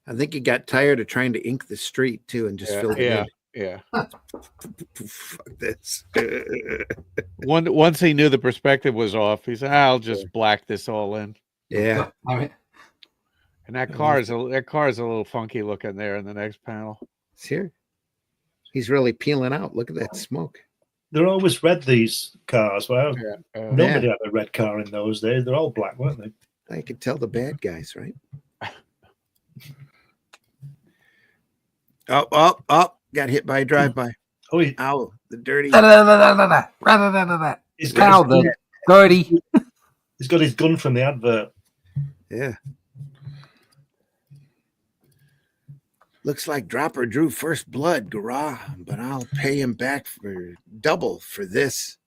I think he got tired of trying to ink the street too and just filled it Yeah. in. Fuck this. Once he knew the perspective was off, he said, "I'll just black this all in." Yeah. I mean, And that car is a little funky looking there in the next panel. It's here. He's really peeling out. Look at that smoke. They're always red, these cars. Well, Yeah. nobody had a red car in those days. They're all black, weren't they? I could tell the bad guys, right? Oh, got hit by a drive-by. Oh, Ow, the dirty. he's How got, the dirty. he's got his gun from the advert. Yeah. Looks like Dropper drew first blood, Garah, but I'll pay him back for double for this.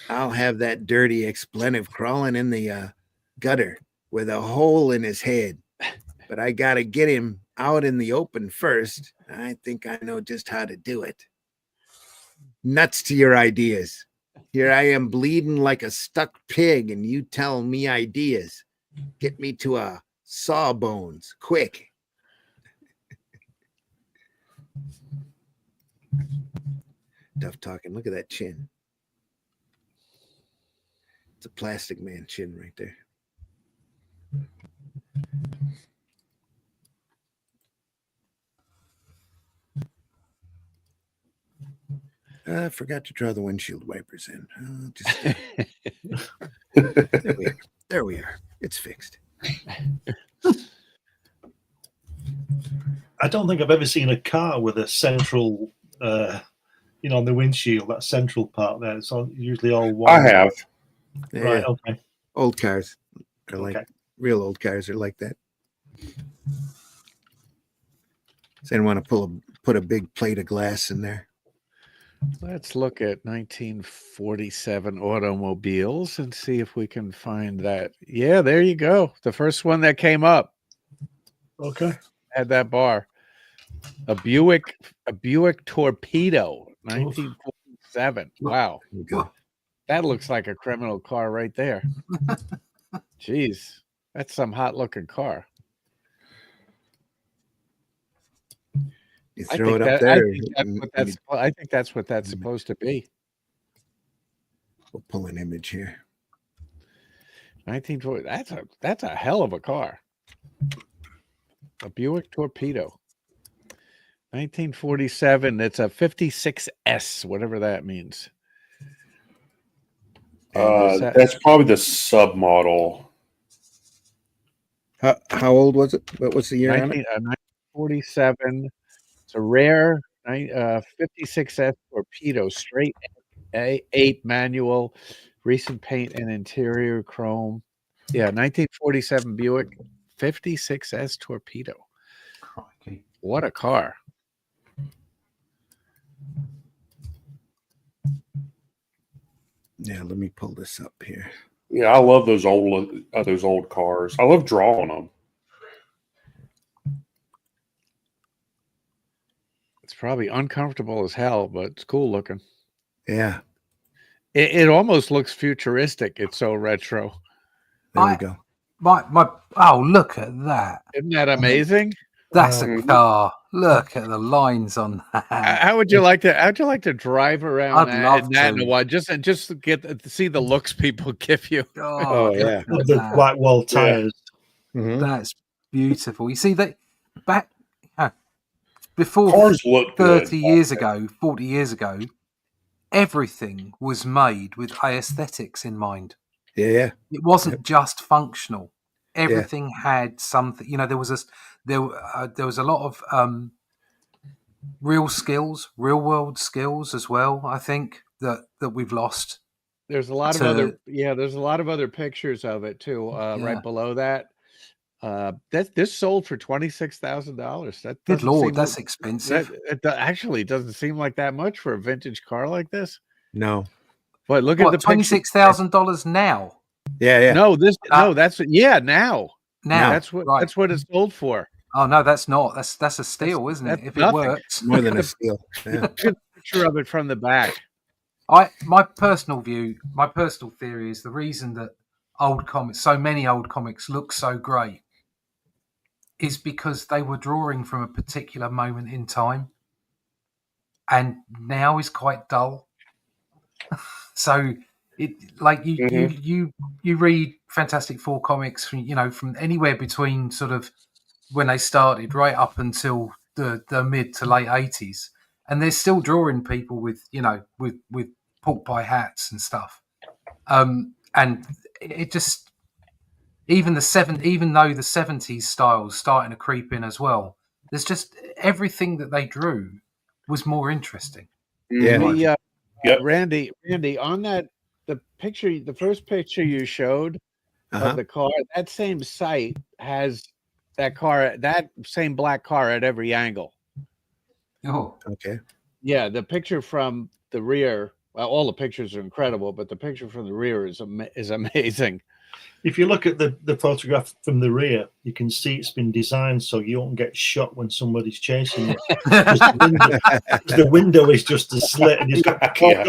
I'll have that dirty expletive crawling in the gutter with a hole in his head. But I got to get him out in the open first. I think I know just how to do it. Nuts to your ideas. Here I am bleeding like a stuck pig, and you tell me ideas. Get me to a sawbones, quick. Tough talking. Look at that chin. It's a plastic man chin right there. I forgot to draw the windshield wipers in. There we are. It's fixed. I don't think I've ever seen a car with a central, on the windshield, that central part there. It's usually all one. I have. Yeah. Right, okay. Old cars are like Okay. real old cars are like that. So they want to put a big plate of glass in there. Let's look at 1947 automobiles and see if we can find that. Yeah, there you go. The first one that came up Okay. had that bar. A Buick Torpedo, 1947. Wow. There you go. That looks like a criminal car right there. Jeez, that's some hot looking car. You throw it up there. I think that's what that's supposed to be. We'll pull an image here. 1940. That's a hell of a car. A Buick Torpedo. 1947. It's a 56S, whatever that means. That's probably the submodel. How old was it? What was the year on it? 1947. It's a rare 56S Torpedo, straight 8 manual, recent paint and interior chrome. Yeah, 1947 Buick 56S Torpedo. Crikey. What a car. Yeah, let me pull this up here. Yeah, I love those old cars. I love drawing them. It's probably uncomfortable as hell, but it's cool looking. Yeah, It almost looks futuristic. It's so retro. there we go. Look at that. Isn't that amazing? That's a car. Look at the lines on that. How'd you like to drive around I'd love that in to. a while? Just to get to see the looks people give you. Oh, yeah. look at The that. black wall tires. Mhm. That's beautiful. You see that back before Cars look 30 good. years ago, 40 years ago, everything was made with aesthetics in mind. Yeah, It wasn't just functional. Everything had something. There was a lot of real world skills as well. I think that we've lost. There's a lot of other pictures of it too, right below that. This sold for $26,000. That Good doesn't lord, seem that's like- expensive. It actually doesn't seem like that much for a vintage car like this. No. But look at What, the picture. $26,000 now? Yeah. No, this Uh, no, that's now. Now, That's what right. that's what it's sold for. Oh no, that's not. That's a steal, isn't it? That's If nothing. it works. More than a steal. Yeah. Look at the picture of it from the back. My personal theory is the reason that so many old comics look so great is because they were drawing from a particular moment in time, and now is quite dull. So it like you read Fantastic Four comics from anywhere between sort of when they started right up until the mid to late 80s, and they're still drawing people with pork pie hats and stuff. And it just even though the 70s styles starting to creep in as well, there's just everything that they drew was more interesting. Yeah. The, Yep. Randy, on the first picture you showed Uh-huh. of the car, that same site has that same black car at every angle. Oh, Okay. Yeah, the picture from the rear, well, all the pictures are incredible, but the picture from the rear is amazing. If you look at the photograph from the rear, you can see it's been designed so you won't get shot when somebody's chasing you. Because the window is just a slit, and it's got the curve,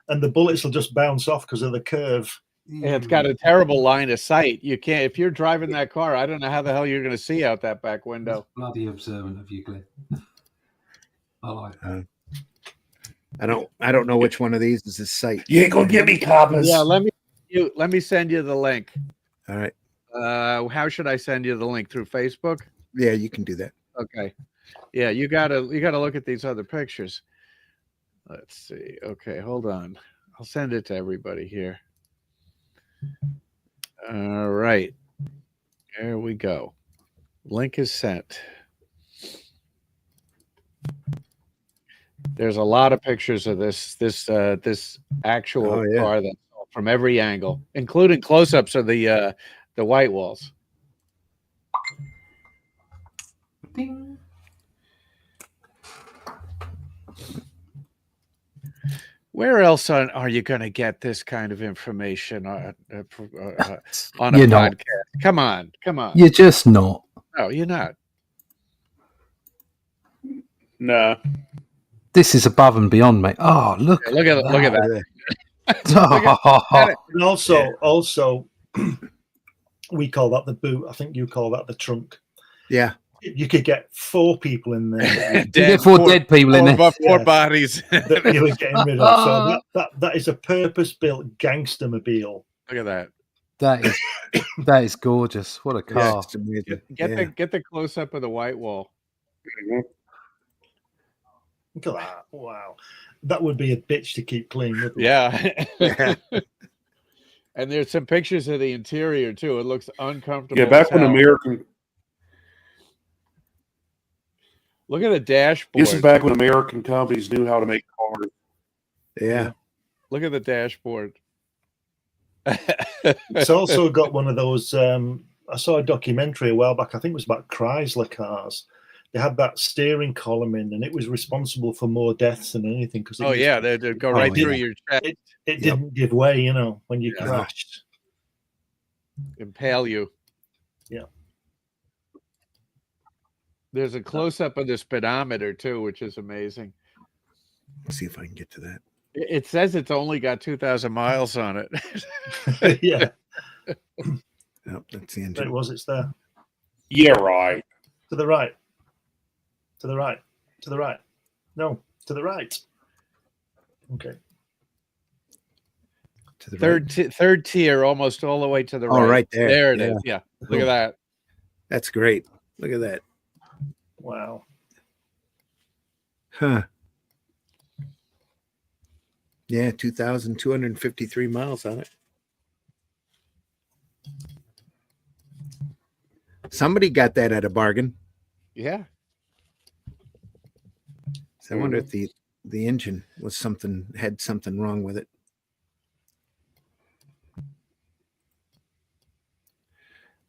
and the bullets will just bounce off because of the curve. And it's got a terrible line of sight. You can't, if you're driving that car, I don't know how the hell you're going to see out that back window. bloody observant of you, Glenn. I like that. I don't know which one of these is this site. You ain't gonna get me, coppers. Yeah, let me send you the link. All right. How should I send you the link? Through Facebook? Yeah, you can do that. Okay. Yeah, you gotta look at these other pictures. Let's see. Okay, hold on. I'll send it to everybody here. All right. There we go. Link is sent. There's a lot of pictures of this actual car that's from every angle, including close-ups of the white walls. Ding. Where else are you going to get this kind of information on a You're not. podcast? Come on. You're just not. No, you're not. No. This is above and beyond, mate. Oh, look! Look at that. And also, we call that the boot. I think you call that the trunk. Yeah. You could get 4 people in there. Dead people in there. Four bodies. That you were getting rid of. So that is a purpose-built gangster-mobile. Look at that. That is gorgeous. What a car! Yeah, it's amazing. Get the close up of the white wall. Look at that! Wow, that would be a bitch to keep clean. Wouldn't it? Yeah. And there's some pictures of the interior too. It looks uncomfortable. Yeah, back when American. Look at the dashboard. This is back when American companies knew how to make cars. Yeah. Look at the dashboard. It's also got one of those. I saw a documentary a while back. I think it was about Chrysler cars. They had that steering column in, and it was responsible for more deaths than anything. Because they'd go right through your chest. It didn't give way, when you crashed. Impale you. Yeah. There's a close up of the speedometer too, which is amazing. Let's see if I can get to that. It says it's only got 2,000 miles on it. Yeah. Nope, that's the There engine. it was. It's there. Yeah, right. To the right. To the right. To the right. No, to the right. Okay. To the right. Third tier, almost all the way to the right. Oh, right there. There it is. Yeah. Look at that. That's great. Look at that. Wow. Huh. Yeah, 2,253 miles on it. Somebody got that at a bargain. Yeah. So I wonder if the engine was had something wrong with it.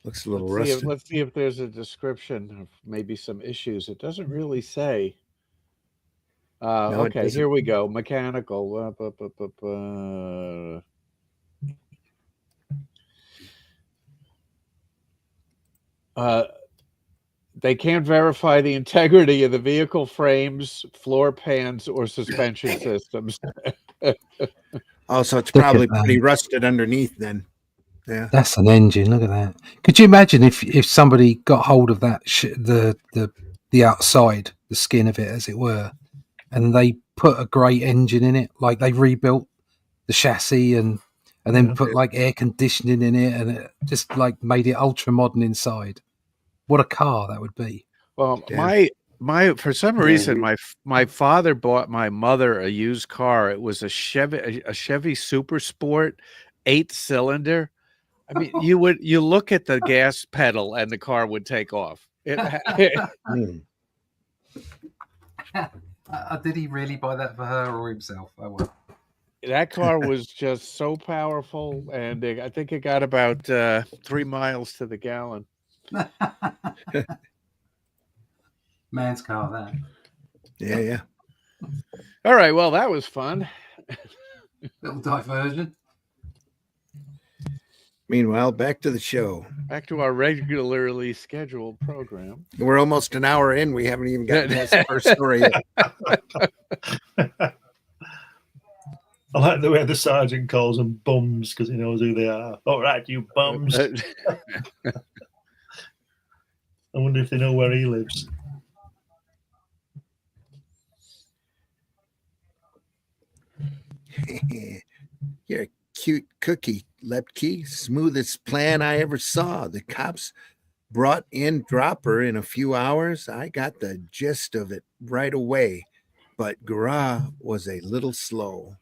Looks a little Let's see if, rusted. let's see if there's a description of maybe some issues. It doesn't really say. No, it Okay, doesn't. here we go. Mechanical. They can't verify the integrity of the vehicle frames, floor pans, or suspension systems. Oh, so it's Look at probably that. pretty rusted underneath then. Yeah. That's an engine. Look at that. Could you imagine if somebody got hold of that the outside, the skin of it, as it were, and they put a great engine in it, like they rebuilt the chassis and then Yeah. put like air conditioning in it, and it just like made it ultra modern inside. What a car that would be! Well, Yeah. my for some reason my father bought my mother a used car. It was a Chevy Super Sport 8-cylinder. I mean, you look at the gas pedal and the car would take off. Hmm. Did he really buy that for her or himself? Oh well. That car was just so powerful, and I think it got about 3 miles to the gallon. Man's car, that. Yeah, yeah. All right, well, that was fun. Little diversion. Meanwhile, back to the show. Back to our regularly scheduled program. We're almost an hour in. We haven't even gotten past the first story yet. I like the way the sergeant calls them bums because he knows who they are. All right, you bums. I wonder if they know where he lives. You're a cute cookie, Lepke. Smoothest plan I ever saw. The cops brought in Dropper in a few hours. I got the gist of it right away, but Gras was a little slow.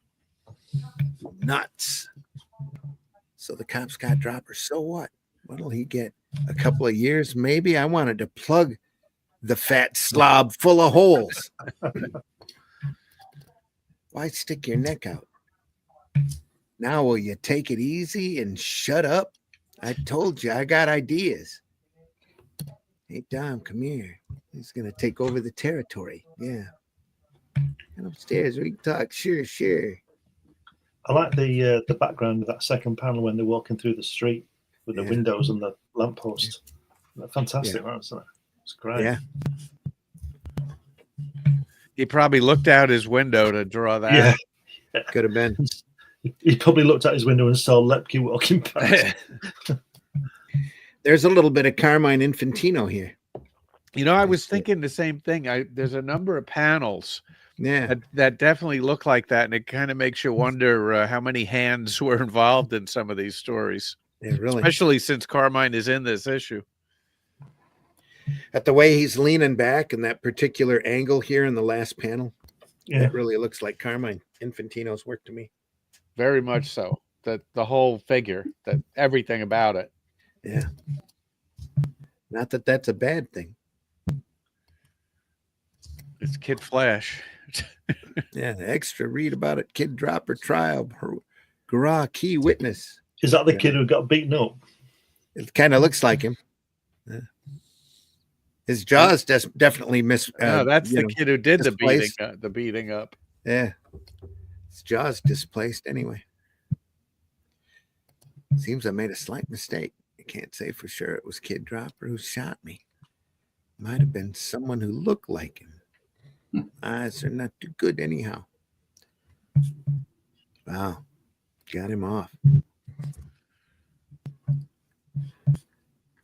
Nuts. So the cops got Dropper. So what? What'll he get? A couple of years, maybe? I wanted to plug the fat slob full of holes. Why stick your neck out? Now will you take it easy and shut up? I told you I got ideas. Hey, Dom, come here. He's going to take over the territory. Yeah. Come upstairs. We can talk. Sure, sure. I like the background of that second panel when they're walking through the street with the windows and the lamppost. Fantastic, wasn't it? It's great. Yeah. He probably looked out his window to draw that. Yeah. Could have been. He probably looked out his window and saw Lepke walking past. There's a little bit of Carmine Infantino here. You know, I was thinking the same thing. There's a number of panels that definitely look like that, and it kind of makes you wonder how many hands were involved in some of these stories. Yeah, really. Especially since Carmine is in this issue. At the way he's leaning back and that particular angle here in the last panel, it really looks like Carmine Infantino's work to me. Very much so. That the whole figure, that everything about it. Yeah. Not that that's a bad thing. It's Kid Flash. Yeah, extra read about it. Kid Dropper trial. Gras key witness. Is that the kid who got beaten up? It kind of looks like him. Yeah. His jaws definitely miss. No, that's the kid who did the displaced. beating up. Yeah. His jaw's displaced anyway. Seems I made a slight mistake. I can't say for sure it was Kid Dropper who shot me. Might have been someone who looked like him. Eyes are not too good anyhow. Wow. Got him off.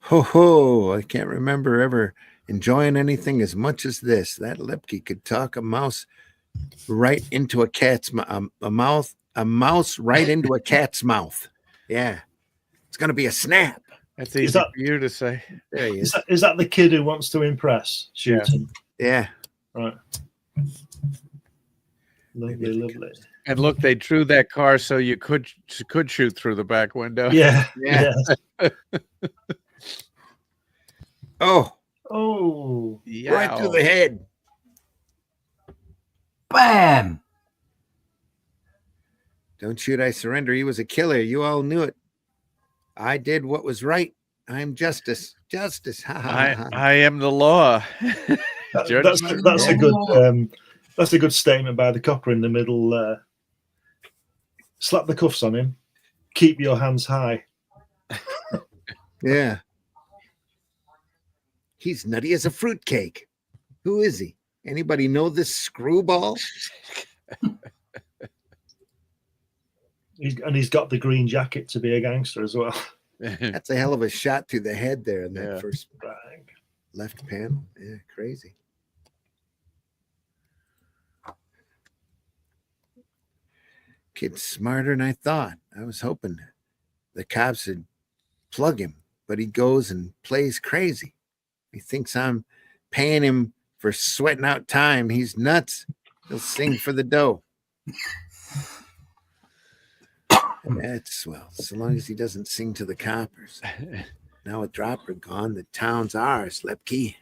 Ho ho. I can't remember ever enjoying anything as much as this. That Lepke could talk a mouse right into a cat's a mouse right into a cat's mouth. Yeah. It's going to be a snap. That's easy for you to say. There he is. Is that the kid who wants to impress shooting? Yeah. Right. Lovely, lovely. And look, they drew that car so you could shoot through the back window. Yeah. Yeah. Oh. Yeah. Right through the head. Bam! Don't shoot, I surrender. He was a killer. You all knew it. I did what was right. I'm justice. Justice. Ha ha ha. ha. I am the law. Judge That's my a good that's a good statement by the copper in the middle. Slap the cuffs on him. Keep your hands high. Yeah. He's nutty as a fruitcake. Who is he? Anybody know this screwball? He's got the green jacket to be a gangster as well. That's a hell of a shot to the head there in that Yeah. first Bang. left panel. Yeah, crazy. Kid's smarter than I thought. I was hoping the cops would plug him, but he goes and plays crazy. He thinks I'm paying him for sweating out time. He's nuts. He'll sing for the dough. That's swell. So long as he doesn't sing to the coppers. Now with Dropper gone, the town's ours, Lepke.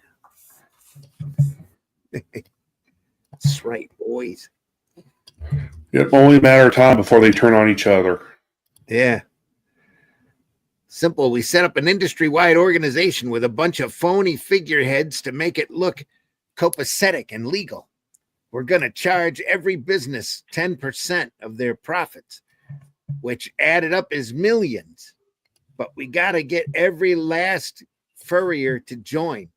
That's right, boys. Yep, only a matter of time before they turn on each other. Yeah. Simple. We set up an industry-wide organization with a bunch of phony figureheads to make it look copacetic and legal. We're going to charge every business 10% of their profits, which added up is millions. But we got to get every last furrier to join.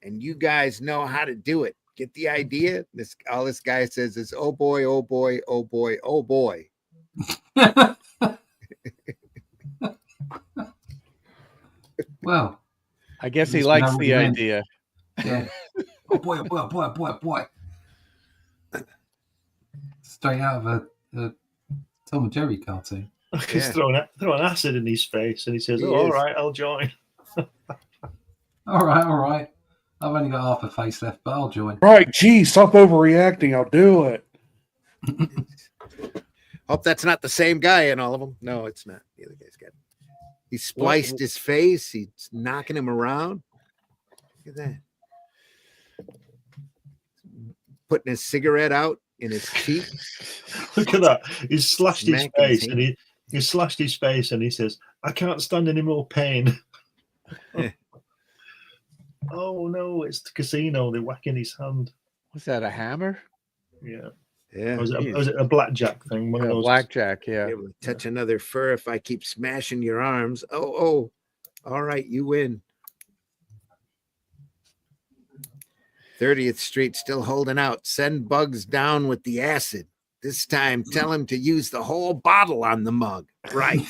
And you guys know how to do it. Get the idea? All this guy says is, oh boy, oh boy, oh boy, oh boy. Well, I guess he Just likes know the what you mean. idea. yeah. Oh boy, oh boy, oh boy, oh boy, oh boy. Straight out of a Tom and Jerry cartoon. He's throwing acid in his face, and he says, He "Oh, all is. right, I'll join." All right. I've only got half a face left, but I'll join. Right, geez, stop overreacting. I'll do it. Hope that's not the same guy in all of them. No, it's not. The other guy's got it. He spliced his face. He's knocking him around. Look at that. Putting his cigarette out in his cheek. Look at that. He's slashed his Smacking his face, and he slashed his face, and he says, "I can't stand any more pain." Oh no, it's the casino. They're whacking his hand. Was that a hammer? Yeah. Yeah. Was it a blackjack thing? One of Yeah, those. blackjack, yeah. Be able to touch another fur if I keep smashing your arms. Oh. All right, you win. 30th Street still holding out. Send Bugs down with the acid. This time, tell him to use the whole bottle on the mug. Right.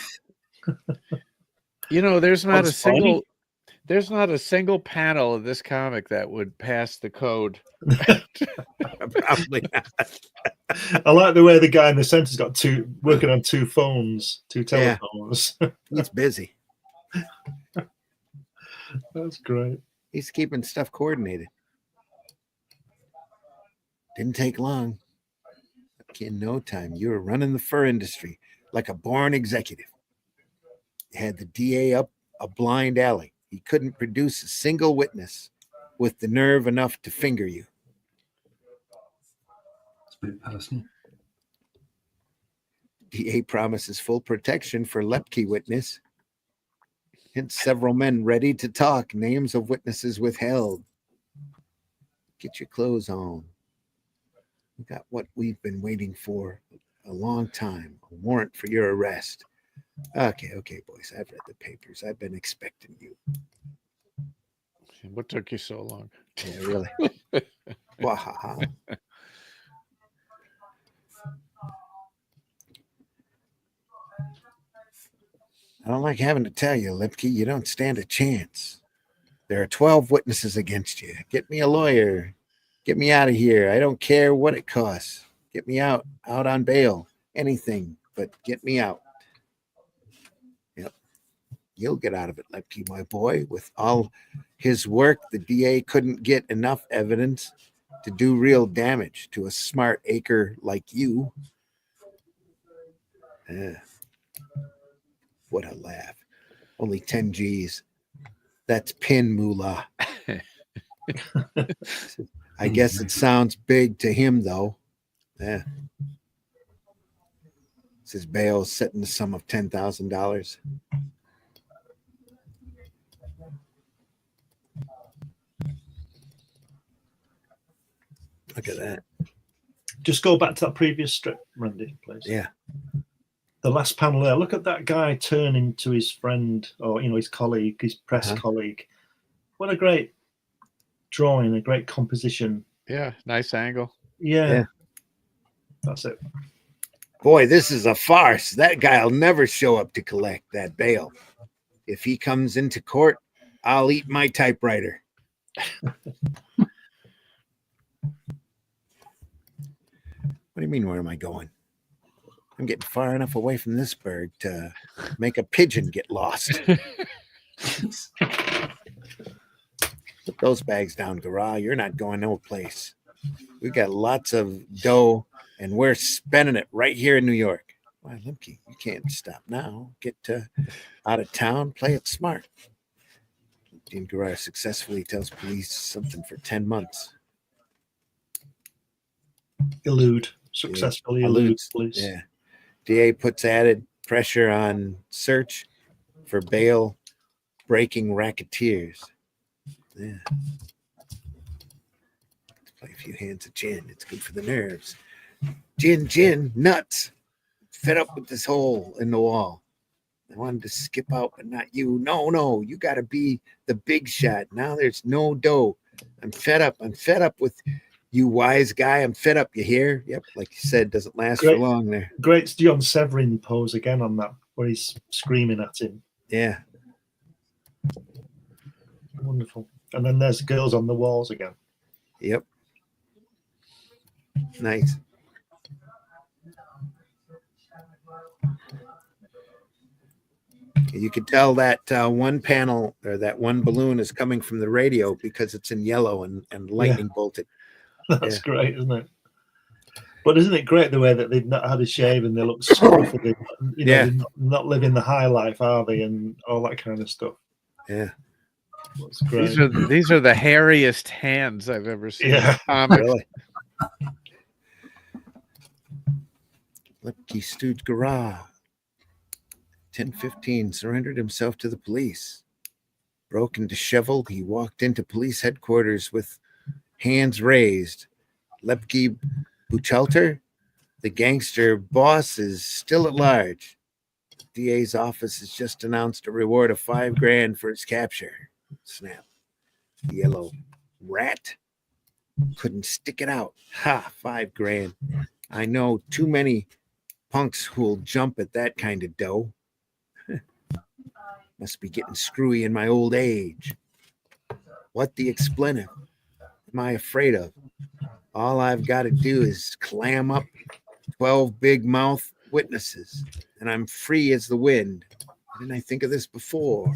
You know, there's not Bugs Bunny? there's not a single panel of this comic that would pass the code. Probably not. I like the way the guy in the center's got working on two phones, two Yeah. telephones. He's busy. That's great. He's keeping stuff coordinated. Didn't take long. In no time, you were running the fur industry like a born executive. You had the DA up a blind alley. He couldn't produce a single witness with the nerve enough to finger you. It's a bit personal. DA promises full protection for Lepke witness. Hence several men ready to talk. Names of witnesses withheld. Get your clothes on. We got what we've been waiting for a long time. A warrant for your arrest. Okay, boys. I've read the papers. I've been expecting you. What took you so long? Yeah, really. Wahaha. I don't like having to tell you, Lipke, you don't stand a chance. There are 12 witnesses against you. Get me a lawyer. Get me out of here. I don't care what it costs. Get me out on bail, anything, but get me out. Yep. You'll get out of it, Lepke, my boy. With all his work, the DA couldn't get enough evidence to do real damage to a smart acre like you. What a laugh. Only 10 G's. That's pin moolah. I guess it sounds big to him, though. Yeah. Says bail setting the sum of $10,000. Look at that. Just go back to that previous strip, Randy, please. Yeah. The last panel there. Look at that guy turning to his friend, or his colleague, his press colleague. What a great drawing, a great composition. Yeah, nice angle. Yeah. That's it. Boy, this is a farce. That guy'll never show up to collect that bail. If he comes into court, I'll eat my typewriter. What do you mean, where am I going? I'm getting far enough away from this bird to make a pigeon get lost. Put those bags down, Garah. You're not going no place. We got lots of dough, and we're spending it right here in New York. Why, Limke, you can't stop now. Get out of town, play it smart. Dean Garah successfully tells police something for 10 months. Successfully eludes police. Yeah. DA puts added pressure on search for bail breaking racketeers. Yeah. Play a few hands of gin. It's good for the nerves. Gin, nuts. Fed up with this hole in the wall. I wanted to skip out, but not you. No, you got to be the big shot. Now there's no dough. I'm fed up. I'm fed up with you, wise guy. I'm fed up. You hear? Yep. Like you said, doesn't last for long there. Great John Severin pose again on that, where he's screaming at him. Yeah. Wonderful. And then there's girls on the walls again. Yep. Nice. You could tell that one panel or that one balloon is coming from the radio because it's in yellow and lightning bolted. That's great, isn't it? But isn't it great the way that they've not had a shave and they look scruffy? They're not living the high life, are they? And all that kind of stuff. Yeah. That's great. These are the hairiest hands I've ever seen. Yeah. Really. Lepke stood Garah. 10:15 surrendered himself to the police. Broke and disheveled, he walked into police headquarters with hands raised. Lepke Buchalter, the gangster boss, is still at large. The DA's office has just announced a reward of $5,000 for his capture. Snap. The yellow rat couldn't stick it out. Ha, $5,000. I know too many punks who'll jump at that kind of dough. Must be getting screwy in my old age. What the explainer am I afraid of? All I've got to do is clam up 12 big mouth witnesses, and I'm free as the wind. Why didn't I think of this before?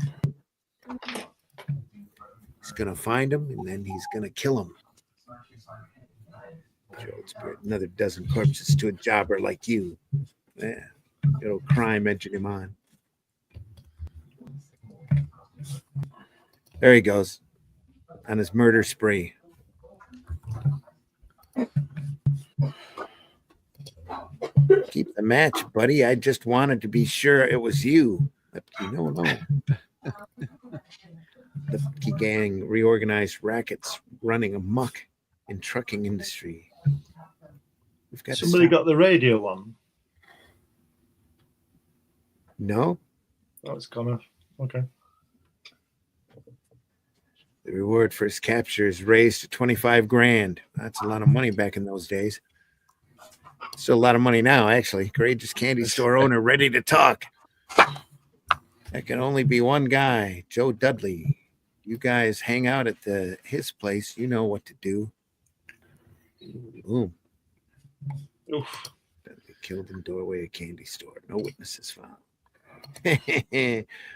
He's going to find him, and then he's going to kill him. Old spirit, another dozen corpses to a jobber like you. Yeah, good old crime edging him on. There he goes on his murder spree. Keep the match, buddy. I just wanted to be sure it was you. No. The Lepke gang reorganized rackets running amok in trucking industry. We've got somebody got the radio on. No. Oh, it's gone off. Okay. The reward for his capture is raised to $25,000. That's a lot of money back in those days. Still a lot of money now, actually. Courageous candy store owner ready to talk. There can only be one guy, Joe Dudley. You guys hang out at his place. You know what to do. Boom. Oof. Dudley killed in doorway of candy store. No witnesses found.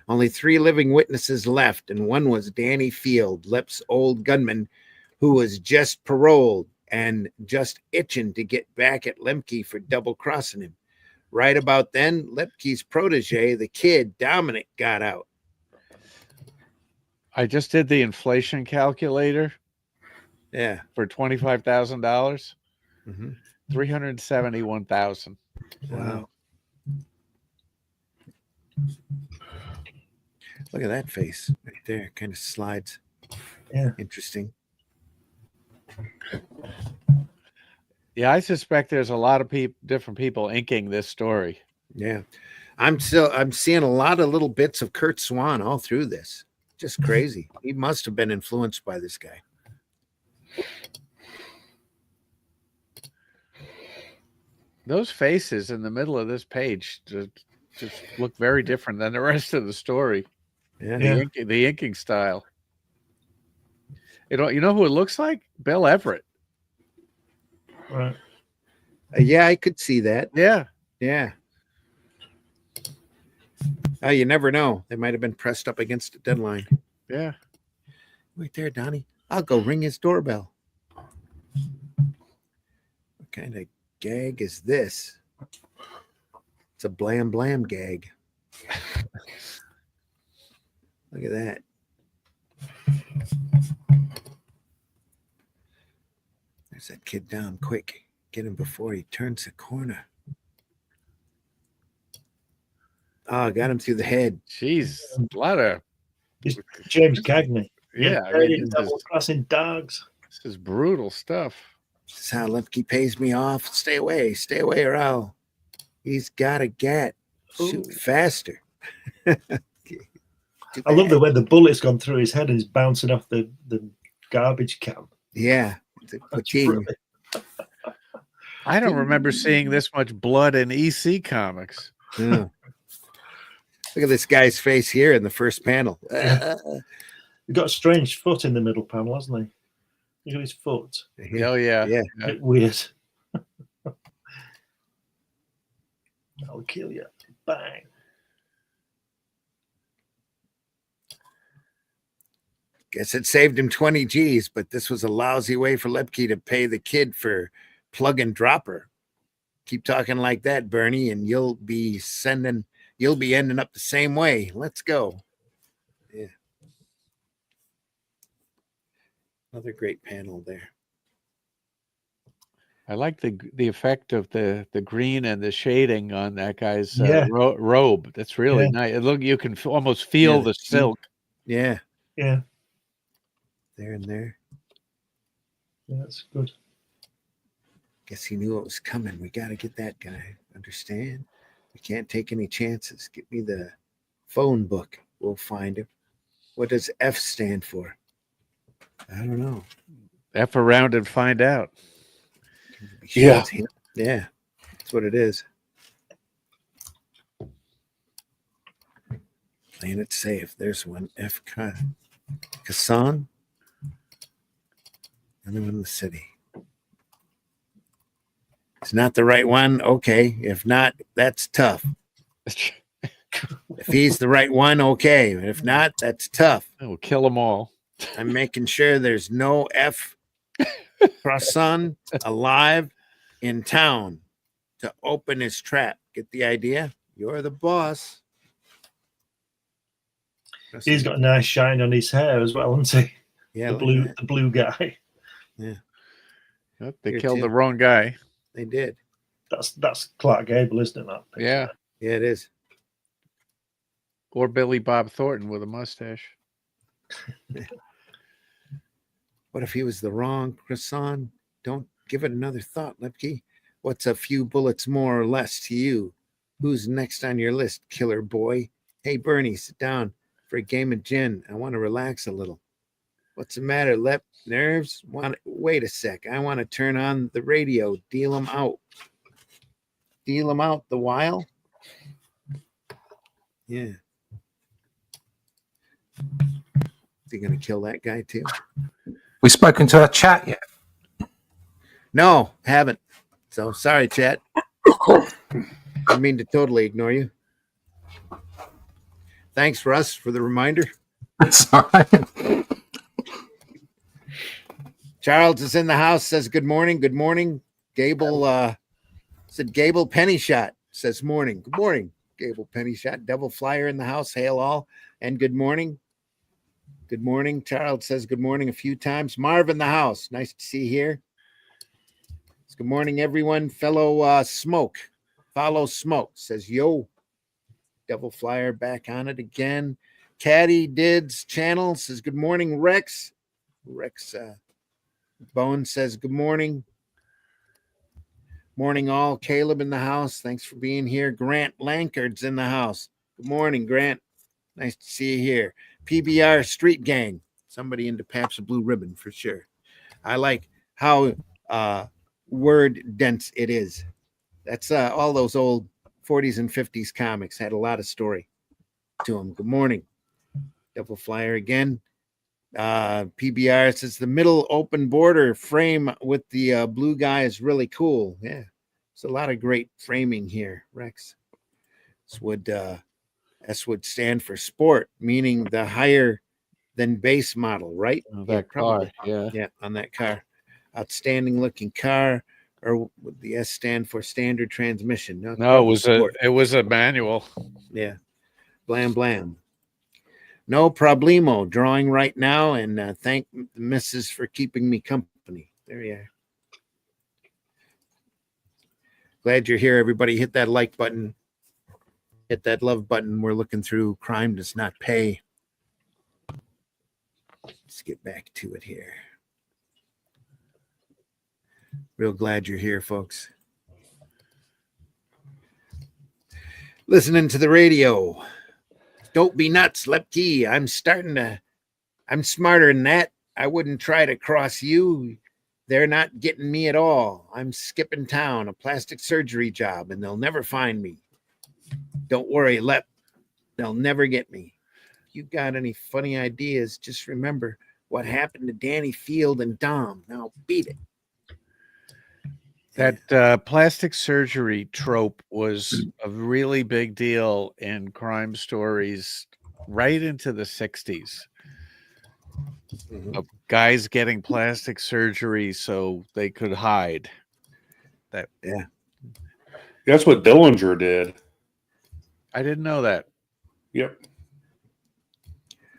Only 3 living witnesses left, and one was Danny Field, Lep's old gunman, who was just paroled and just itching to get back at Lemke for double-crossing him. Right about then, Lepke's protege, the kid, Dominic, got out. I just did the inflation calculator. Yeah. For $25,000. Mm-hmm. 371,000. Wow. Look at that face right there. Kind of slides. Yeah. Interesting. Yeah, I suspect there's a lot of different people inking this story. Yeah. I'm seeing a lot of little bits of Kurt Swan all through this. Just crazy. He must have been influenced by this guy. Those faces in the middle of this page just look very different than the rest of the story. Yeah. The inking style. You know who it looks like? Bill Everett. Right. Yeah, I could see that. Yeah. Yeah. Oh, you never know. They might have been pressed up against a deadline. Yeah. Wait there, Donnie. I'll go ring his doorbell. What kind of gag is this? It's a blam blam gag. Look at that. There's that kid down quick. Get him before he turns the corner. Oh, got him through the head. Jeez. A lot of It's James Cagney. yeah. I mean, Double crossing dogs. this is brutal stuff. This is how Lefke pays me off. Stay away, or I'll. He's got a gat. Shoot faster. I love the way the bullet's gone through his head and he's bouncing off the garbage can. Yeah. That's brilliant. I don't remember seeing this much blood in EC comics. Yeah. Look at this guy's face here in the first panel. He's got a strange foot in the middle panel, hasn't he? Look at his foot. Oh yeah. Yeah. A bit weird. I'll kill you. Bang. Guess it saved him 20 G's, but this was a lousy way for Lepke to pay the kid for plug and dropper. Keep talking like that, Bernie, and you'll be ending up the same way. Let's go. Yeah. Another great panel there. I like the effect of the green and the shading on that guy's Yeah. robe. That's really Yeah. nice. Look, you can almost feel Yeah, the silk. Yeah. Yeah. There and there. Yeah, that's good. Guess he knew it was coming. We got to get that guy. Understand? We can't take any chances. Get me the phone book. We'll find him. What does F stand for? I don't know. F around and find out. Yeah. Yeah. That's what it is. Playing it safe. There's one. F. Kassan. And then in the city. It's not the right one. Okay. If not, that's tough. If he's the right one, okay. If not, that's tough. We'll kill them all. I'm making sure there's no F. Kassan alive in town to open his trap. Get the idea? You're the boss. He's got a nice shine on his hair as well, hasn't he? Yeah, The blue guy. Yeah. Yep, they Here killed too. the wrong guy. They did. That's Clark Gable, isn't it? That picture? Yeah. Yeah, it is. Or Billy Bob Thornton with a mustache. What if he was the wrong croissant? Don't give it another thought, Lepke. What's a few bullets more or less to you? Who's next on your list, killer boy? Hey, Bernie, sit down for a game of gin. I want to relax a little. What's the matter, Lep? Nerves? Wait a sec. I want to turn on the radio. Deal them out. Deal them out the while? Yeah. Is he going to kill that guy too? We spoken to our chat yet? No, haven't. So sorry, chat. I mean to totally ignore you. Thanks for us for the reminder. It's all right. Charles is in the house, says good morning. Good morning. Gable said Gable Penny Shot says morning. Good morning, Gable Penny Shot. Devil Flyer in the house. Hail all. And good morning. Good morning. Charles says good morning a few times. Marv in the house. Nice to see you here. Good morning, everyone. Fellow Smoke. Follow Smoke says yo. Devil Flyer back on it again. Caddy Dids channel says good morning, Rex. Rex Bone says good morning. Morning, all. Caleb in the house. Thanks for being here. Grant Lankard's in the house. Good morning, Grant. Nice to see you here. PBR Street Gang. Somebody into Pabst Blue Ribbon for sure. I like how word dense it is. That's all those old 40s and 50s comics had a lot of story to them. Good morning. Devil Flyer again. PBR says the middle open border frame with the blue guy is really cool. Yeah, it's a lot of great framing here, Rex. This would stand for sport, meaning the higher than base model, right? Oh, Yeah, that car, yeah. Yeah, on that car. Outstanding looking car, or would the S stand for standard transmission? No, probably sport. it was a manual. Yeah. Blam blam. No problemo. Drawing right now, and thank the missus for keeping me company. There you are. Glad you're here, everybody. Hit that like button. Hit that love button. We're looking through Crime Does Not Pay. Let's get back to it here. Real glad you're here, folks. Listening to the radio. Don't be nuts, Lepke. I'm smarter than that. I wouldn't try to cross you. They're not getting me at all. I'm skipping town, a plastic surgery job, and they'll never find me. Don't worry, Lep. They'll never get me. If you got any funny ideas, just remember what happened to Danny Field and Dom. Now beat it. That plastic surgery trope was a really big deal in crime stories right into the 60s. Of guys getting plastic surgery so they could hide. Yeah. That's what Dillinger did. I didn't know that. Yep.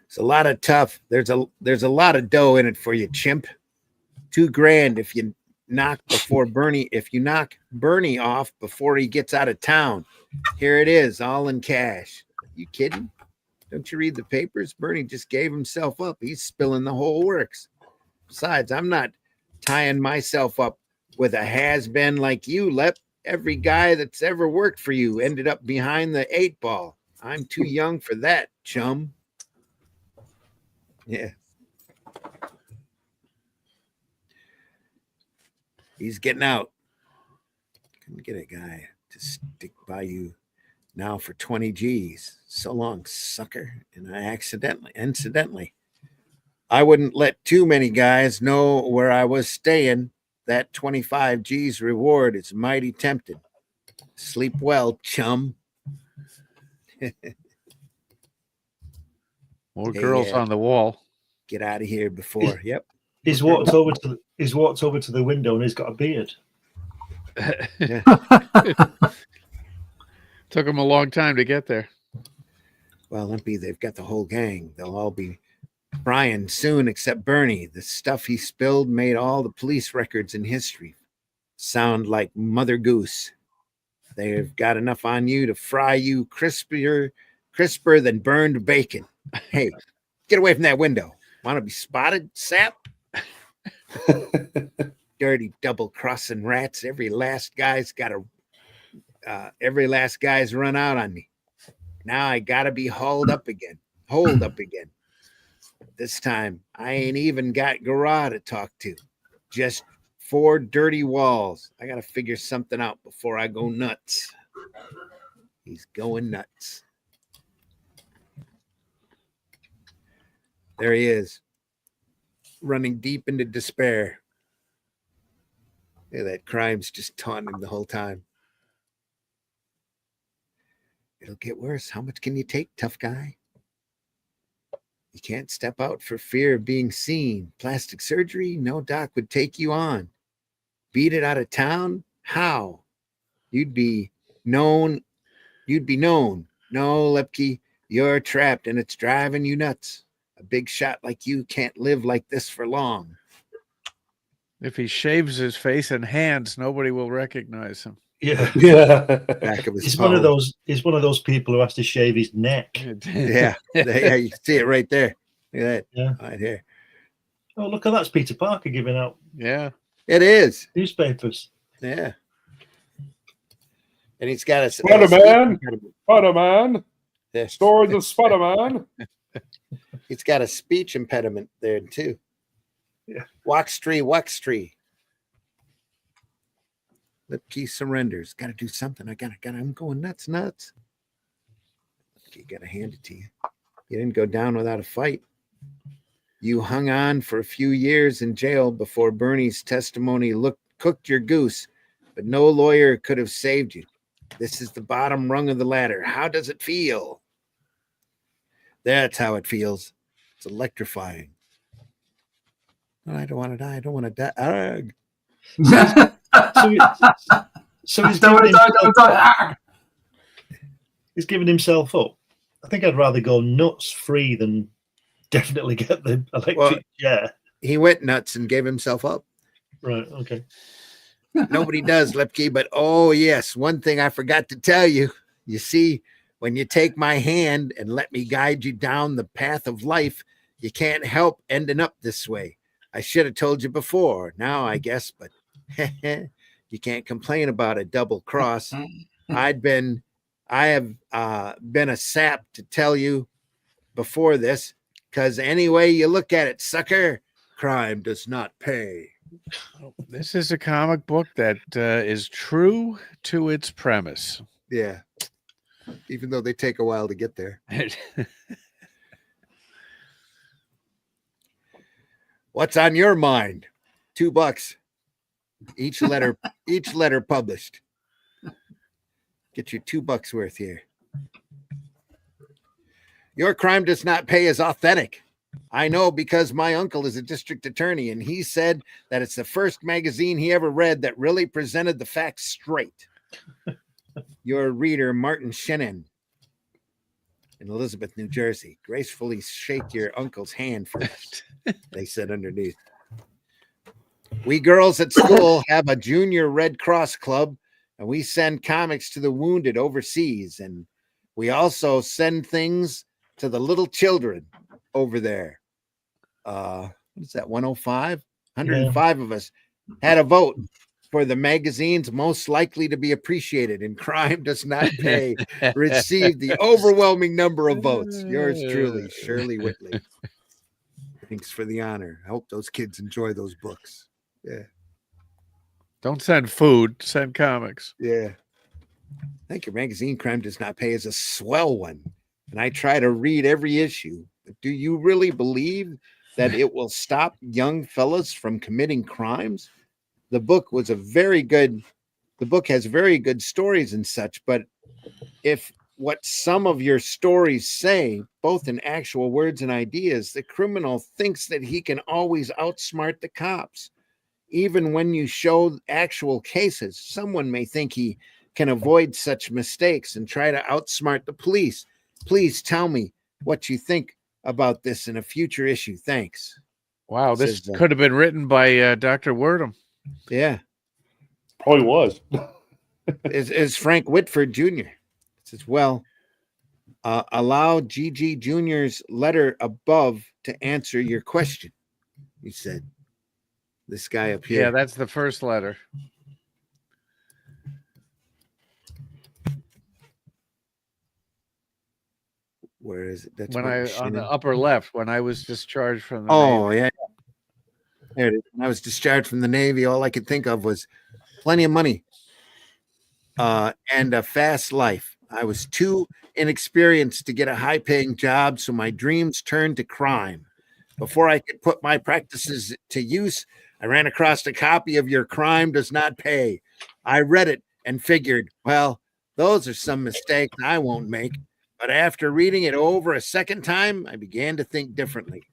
It's a lot of tough. There's a lot of dough in it for you, chimp. $2,000 if you knock Bernie off before he gets out of town. Here it is, all in cash. You kidding? Don't you read the papers? Bernie just gave himself up. He's spilling the whole works. Besides, I'm not tying myself up with a has-been like you, Lep. Every guy that's ever worked for you ended up behind the 8 ball. I'm too young for that, chum. Yeah. He's getting out. Couldn't get a guy to stick by you now for 20 G's. So long, sucker. And incidentally, I wouldn't let too many guys know where I was staying. That 25 G's reward is mighty tempting. Sleep well, chum. More girls on the wall. Get out of here before. Yep. He's walked over to the window and he's got a beard. Yeah. Took him a long time to get there. Well, Limpy, they've got the whole gang. They'll all be Brian soon, except Bernie. The stuff he spilled made all the police records in history sound like Mother Goose. They've got enough on you to fry you crisper than burned bacon. Hey, get away from that window. Want to be spotted, sap? Dirty double-crossing rats. Every last guy's run out on me. Now I gotta be holed up again. This time I ain't even got Garah to talk to. Just 4 dirty walls. I gotta figure something out before I go nuts. He's going nuts. There he is, running deep into despair. Yeah, that crime's just taunting him the whole time. It'll get worse. How much can you take, tough guy? You can't step out for fear of being seen. Plastic surgery? No doc would take you on. Beat it out of town? How? You'd be known. No, Lepke, you're trapped and it's driving you nuts. A big shot like you can't live like this for long. If he shaves his face and hands, nobody will recognize him. Yeah. Back of his He's phone. one of those people who has to shave his neck. Yeah, you see it right there. Look at that. Yeah. Right here. Oh, look at that's Peter Parker giving out Yeah. It is. newspapers. Yeah. And he's got a Spider-Man, Spider-Man, Yeah. stories of Spider-Man. He's got a speech impediment there too. Yeah. Walkstree. Lipke surrenders. Got to do something. I'm going nuts. You got to hand it to you. You didn't go down without a fight. You hung on for a few years in jail before Bernie's testimony cooked your goose, but no lawyer could have saved you. This is the bottom rung of the ladder. How does it feel? That's how it feels. It's electrifying. No, I don't want to die. I don't want to die. So he's Don't giving die. he's giving himself up. I think I'd rather go nuts free than definitely get the electric chair. He went nuts and gave himself up. Right. Okay. Nobody does, Lipke, but oh yes, one thing I forgot to tell you. You see, when you take my hand and let me guide you down the path of life, you can't help ending up this way. I should have told you before, now I guess, but you can't complain about a double cross. I have been a sap to tell you before this, because any way you look at it, sucker, crime does not pay. This is a comic book that is true to its premise. Yeah. Even though they take a while to get there. What's on your mind? $2. Each letter published. Get you $2 worth here. Your crime does not pay is authentic. I know because my uncle is a district attorney, and he said that it's the first magazine he ever read that really presented the facts straight. Your reader, Martin Shannon, in Elizabeth, New Jersey. Gracefully shake your uncle's hand first, they said underneath. We girls at school have a junior Red Cross club, and we send comics to the wounded overseas, and we also send things to the little children over there. What is that, 105? 105 of us had a vote for the magazines most likely to be appreciated, and Crime Does Not Pay received the overwhelming number of votes. Yours truly, Shirley Whitley. Thanks for the honor. I hope those kids enjoy those books. Yeah. Don't send food, send comics. Yeah. I think your magazine, Crime Does Not Pay, is a swell one. And I try to read every issue. Do you really believe that it will stop young fellas from committing crimes? The book has very good stories and such, but if what some of your stories say, both in actual words and ideas, the criminal thinks that he can always outsmart the cops. Even when you show actual cases, someone may think he can avoid such mistakes and try to outsmart the police. Please tell me what you think about this in a future issue. Thanks. Wow, this could have been written by Dr. Wordham. Yeah. Probably was. is Frank Whitford Jr. It says, well, allow GG Jr.'s letter above to answer your question. He said, this guy up here. Yeah, that's the first letter. Where is it? That's when on the upper left, when I was discharged from the Navy. Yeah. There it is. When I was discharged from the Navy, all I could think of was plenty of money and a fast life. I was too inexperienced to get a high-paying job, so my dreams turned to crime. Before I could put my practices to use, I ran across a copy of Your Crime Does Not Pay. I read it and figured, well, those are some mistakes I won't make. But after reading it over a second time, I began to think differently.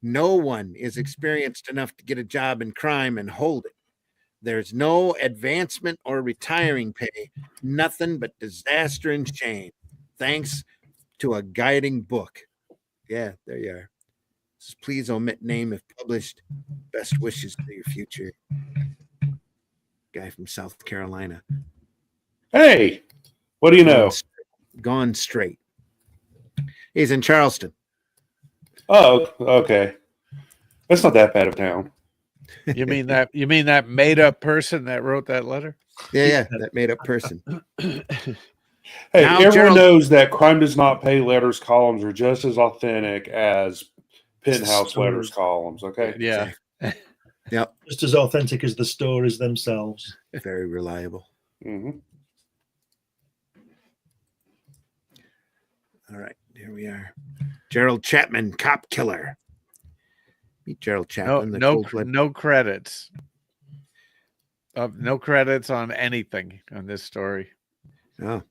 No one is experienced enough to get a job in crime and hold it. There's no advancement or retiring pay, nothing but disaster and shame. Thanks to a guiding book. Yeah, there you are. Please omit name if published. Best wishes for your future. Guy from South Carolina. Hey, what do you know? Gone straight. He's in Charleston. Oh, okay. That's not that bad of a town. You mean that made up person that wrote that letter? Yeah, that made up person. Hey, Now, everyone Gerald- knows that Crime Does Not Pay letters columns are just as authentic as Penthouse letters columns. Okay. Yeah. Yep, Just as authentic as the stories themselves. very reliable. Mm-hmm. All right, here we are. Gerald Chapman, cop killer. Meet Gerald Chapman. the cold-blooded- No credits. No credits on anything on this story. Oh,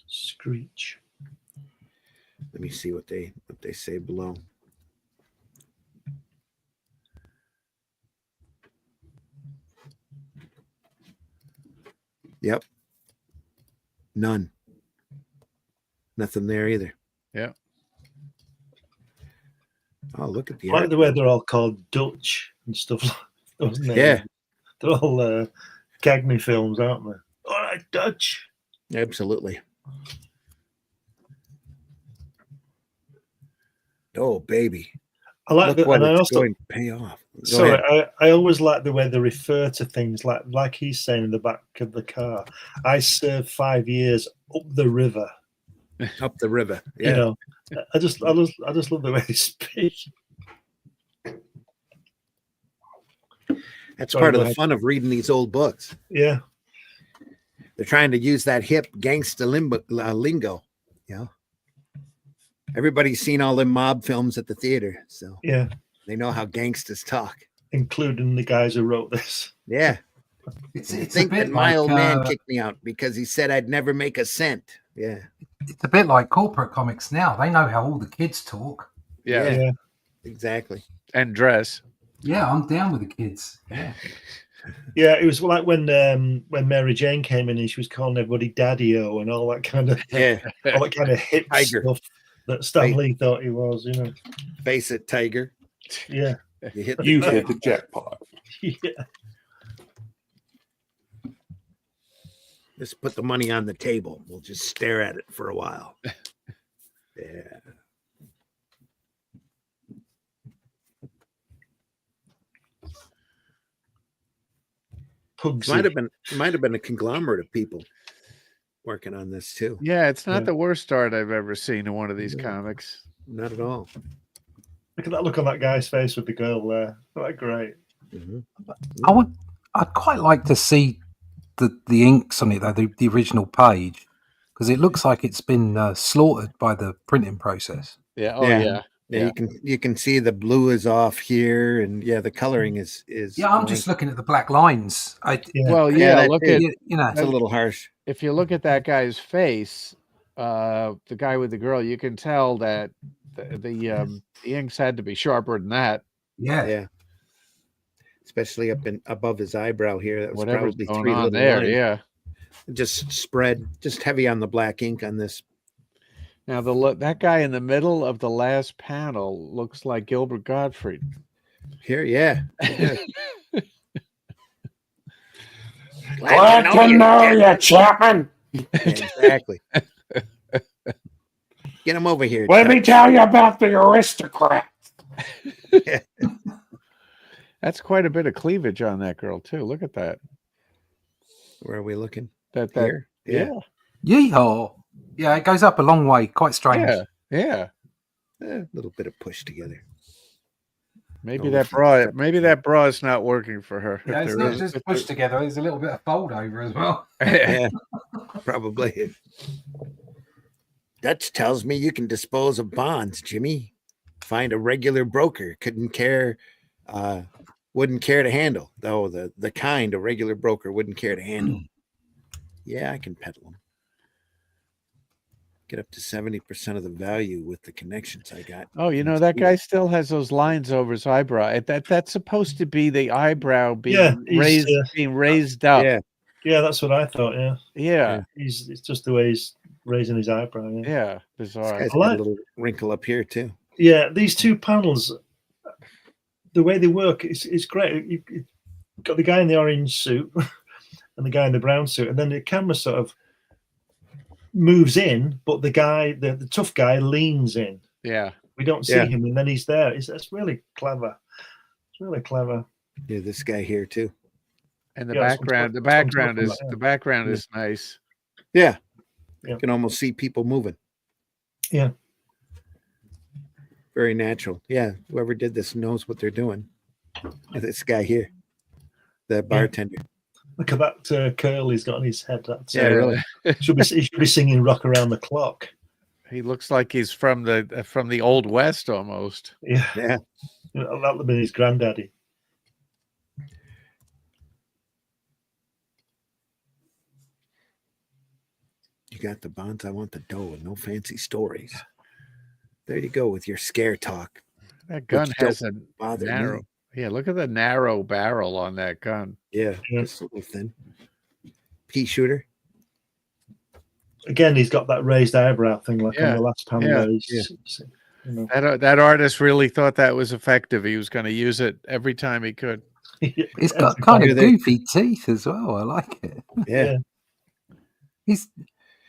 Screech. let me see what they say below. Yep. None. Nothing there either. Yeah. Oh, look at the I like art. the way they're all called Dutch and stuff like those names. Yeah. They're all Cagney films, aren't they? All right, Dutch. Absolutely. Oh, baby. I like Look that, what and I it's also going to pay off. Go sorry, ahead. I always like the way they refer to things like he's saying in the back of the car. I served 5 years up the river. Up the river. Yeah. You know, I just love the way they speak. That's Sorry, part of go the ahead. fun of reading these old books. Yeah, They're trying to use that hip gangsta lingo. You know, everybody's seen all them mob films at the theater, so yeah, they know how gangsters talk. including the guys who wrote this. Yeah. It's I a think bit that my like old man kicked me out because he said I'd never make a cent. Yeah. it's a bit like corporate comics now. They know how all the kids talk. Yeah. Yeah. Exactly. And dress. Yeah, I'm down with the kids. Yeah. Yeah, it was like when Mary Jane came in and she was calling everybody Daddy-O and all that kind of Yeah. hip Tiger. stuff that Stan Lee thought he was, you know. Face it, Tiger. Yeah. You hit You hit the jackpot. Yeah. Just put the money on the table. We'll just stare at it for a while. Yeah. Pugsy. Might have been a conglomerate of people working on this too. Yeah, it's not Yeah. the worst start I've ever seen in one of these Yeah. comics. Not at all. Look at that look on that guy's face with the girl there. That great. Mhm. I'd quite like to see the inks on it though, the original page, because it looks like it's been slaughtered by the printing process. Yeah. Oh Yeah. yeah. Yeah, you can see the blue is off here, and yeah, the coloring is. Yeah, I'm just looking at the black lines. Yeah. Well, Yeah, yeah. that Look too. at You know, It's a little harsh. if you look at that guy's face, the guy with the girl, you can tell that the inks had to be sharper than that. yeah. Yeah. Especially above his eyebrow here. That was Whatever's probably going 3 on little there. lines. Yeah. Just spread, just heavy on the black ink on this. Now that guy in the middle of the last panel looks like Gilbert Gottfried. Here, yeah. Glad to know you, Chapman. Exactly. Get him over here. Let Chuck. me tell you about the aristocrat. That's quite a bit of cleavage on that girl too. Look at that. Where are we looking? That Here? yeah. Yeehaw. Yeah, it goes up a long way. Quite strange. Yeah. Yeah. A little bit of push together. Maybe Oh, that bra is not working for her. Yeah, If it's there not is- just if pushed together. There's a little bit of fold over as well. there- Yeah, probably. Dutch tells me you can dispose of bonds, Jimmy. Find a regular broker. Wouldn't care to handle, though the kind a regular broker wouldn't care to handle. Yeah, I can peddle them. Get up to 70% of the value with the connections I got. Oh, you know, that guy still has those lines over his eyebrow. That's supposed to be the eyebrow being raised up. Yeah, Yeah, that's what I thought. Yeah. Yeah. It's just the way he's raising his eyebrow. Yeah. Yeah. this Bizarre. guy's I got like- a little wrinkle up here too. Yeah, these two panels, the way they work, it's great. You've got the guy in the orange suit and the guy in the brown suit, and then the camera sort of moves in, but the guy, the tough guy, leans in. Yeah. We don't see him, and then he's there. It's really clever. It's really clever. Yeah, this guy here too. And the Yeah, that's what I'm background talking is about, yeah. the background Yeah. is nice. Yeah. Yeah. You can almost see people moving. Yeah. Very natural. Yeah. Whoever did this knows what they're doing. And this guy here, the bartender. Look at that curl he's got on his head. That's, Yeah, really. he should be singing "Rock Around the Clock." He looks like he's from the Old West almost. Yeah, Yeah. that would have been his granddaddy. You got the bonds, I want the dough, and no fancy stories. There you go with your scare talk. That gun Which has a don't bother narrow. me. Yeah, look at the narrow barrel on that gun. Yeah, Yeah. just a little thin. Pea shooter. Again, he's got that raised eyebrow thing, like on Yeah, the last panel. yeah, There. You know. That artist really thought that was effective. He was going to use it every time he could. It's got kind of goofy teeth as well. I like it. Yeah.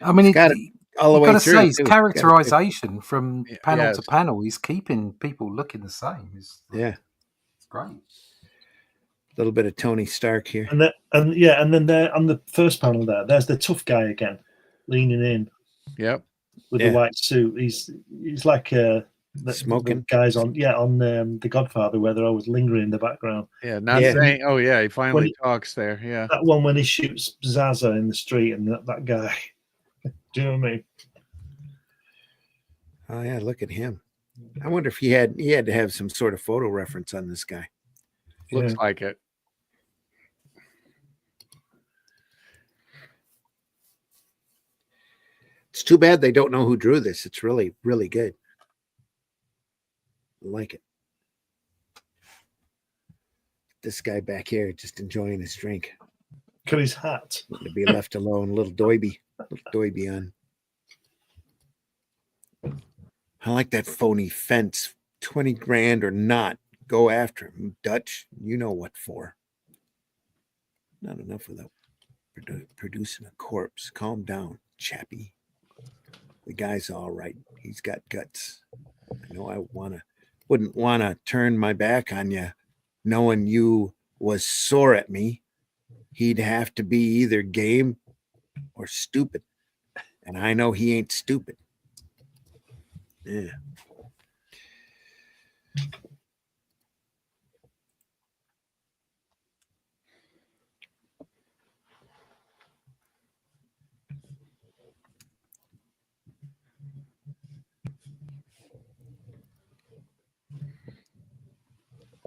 I mean, He's got it all the you've way got to through. say his too. characterization from panel Yes. to panel, he's keeping people looking the same. It's great. A little bit of Tony Stark here. And then there on the first panel there's the tough guy again, leaning in Yep. with the white suit. He's like Smoking. the guys on The Godfather, where they're always lingering in the background. Yeah, not saying. Oh yeah, he finally talks there. Yeah. That one when he shoots Zaza in the street, and that guy. Do you know what I mean? Oh yeah, look at him. I wonder if he had to have some sort of photo reference on this guy. Looks like it. It's too bad they don't know who drew this. It's really, really good. I like it. This guy back here just enjoying his drink. Look at his hat. To be left alone, little doiby on. I like that phony fence. 20 grand or not, go after him. Dutch, you know what for. Not enough without producing a corpse. Calm down, chappie. The guy's all right. He's got guts. I know I wouldn't want to turn my back on you knowing you was sore at me. He'd have to be either game or stupid. And I know he ain't stupid. Yeah.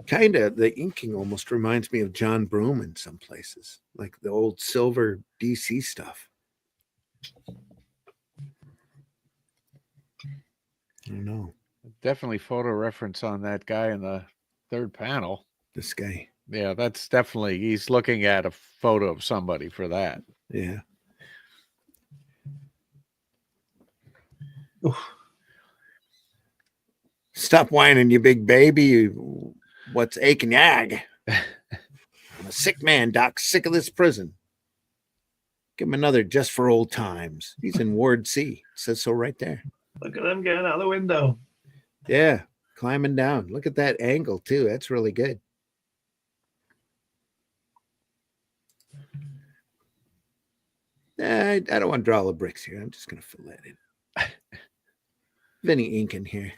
Kind of, the inking almost reminds me of John Broome in some places, like the old silver DC stuff. I don't know. Definitely photo reference on that guy in the third panel. This guy. Yeah, that's definitely, he's looking at a photo of somebody for that. Yeah. Oof. Stop whining, you big baby. What's aching yag? I'm a sick man, Doc. Sick of this prison. Give him another just for old times. He's in Ward C. It says so right there. Look at them getting out the window. Yeah, climbing down. Look at that angle, too. That's really good. I don't want to draw all the bricks here. I'm just going to fill that in. Any ink in here.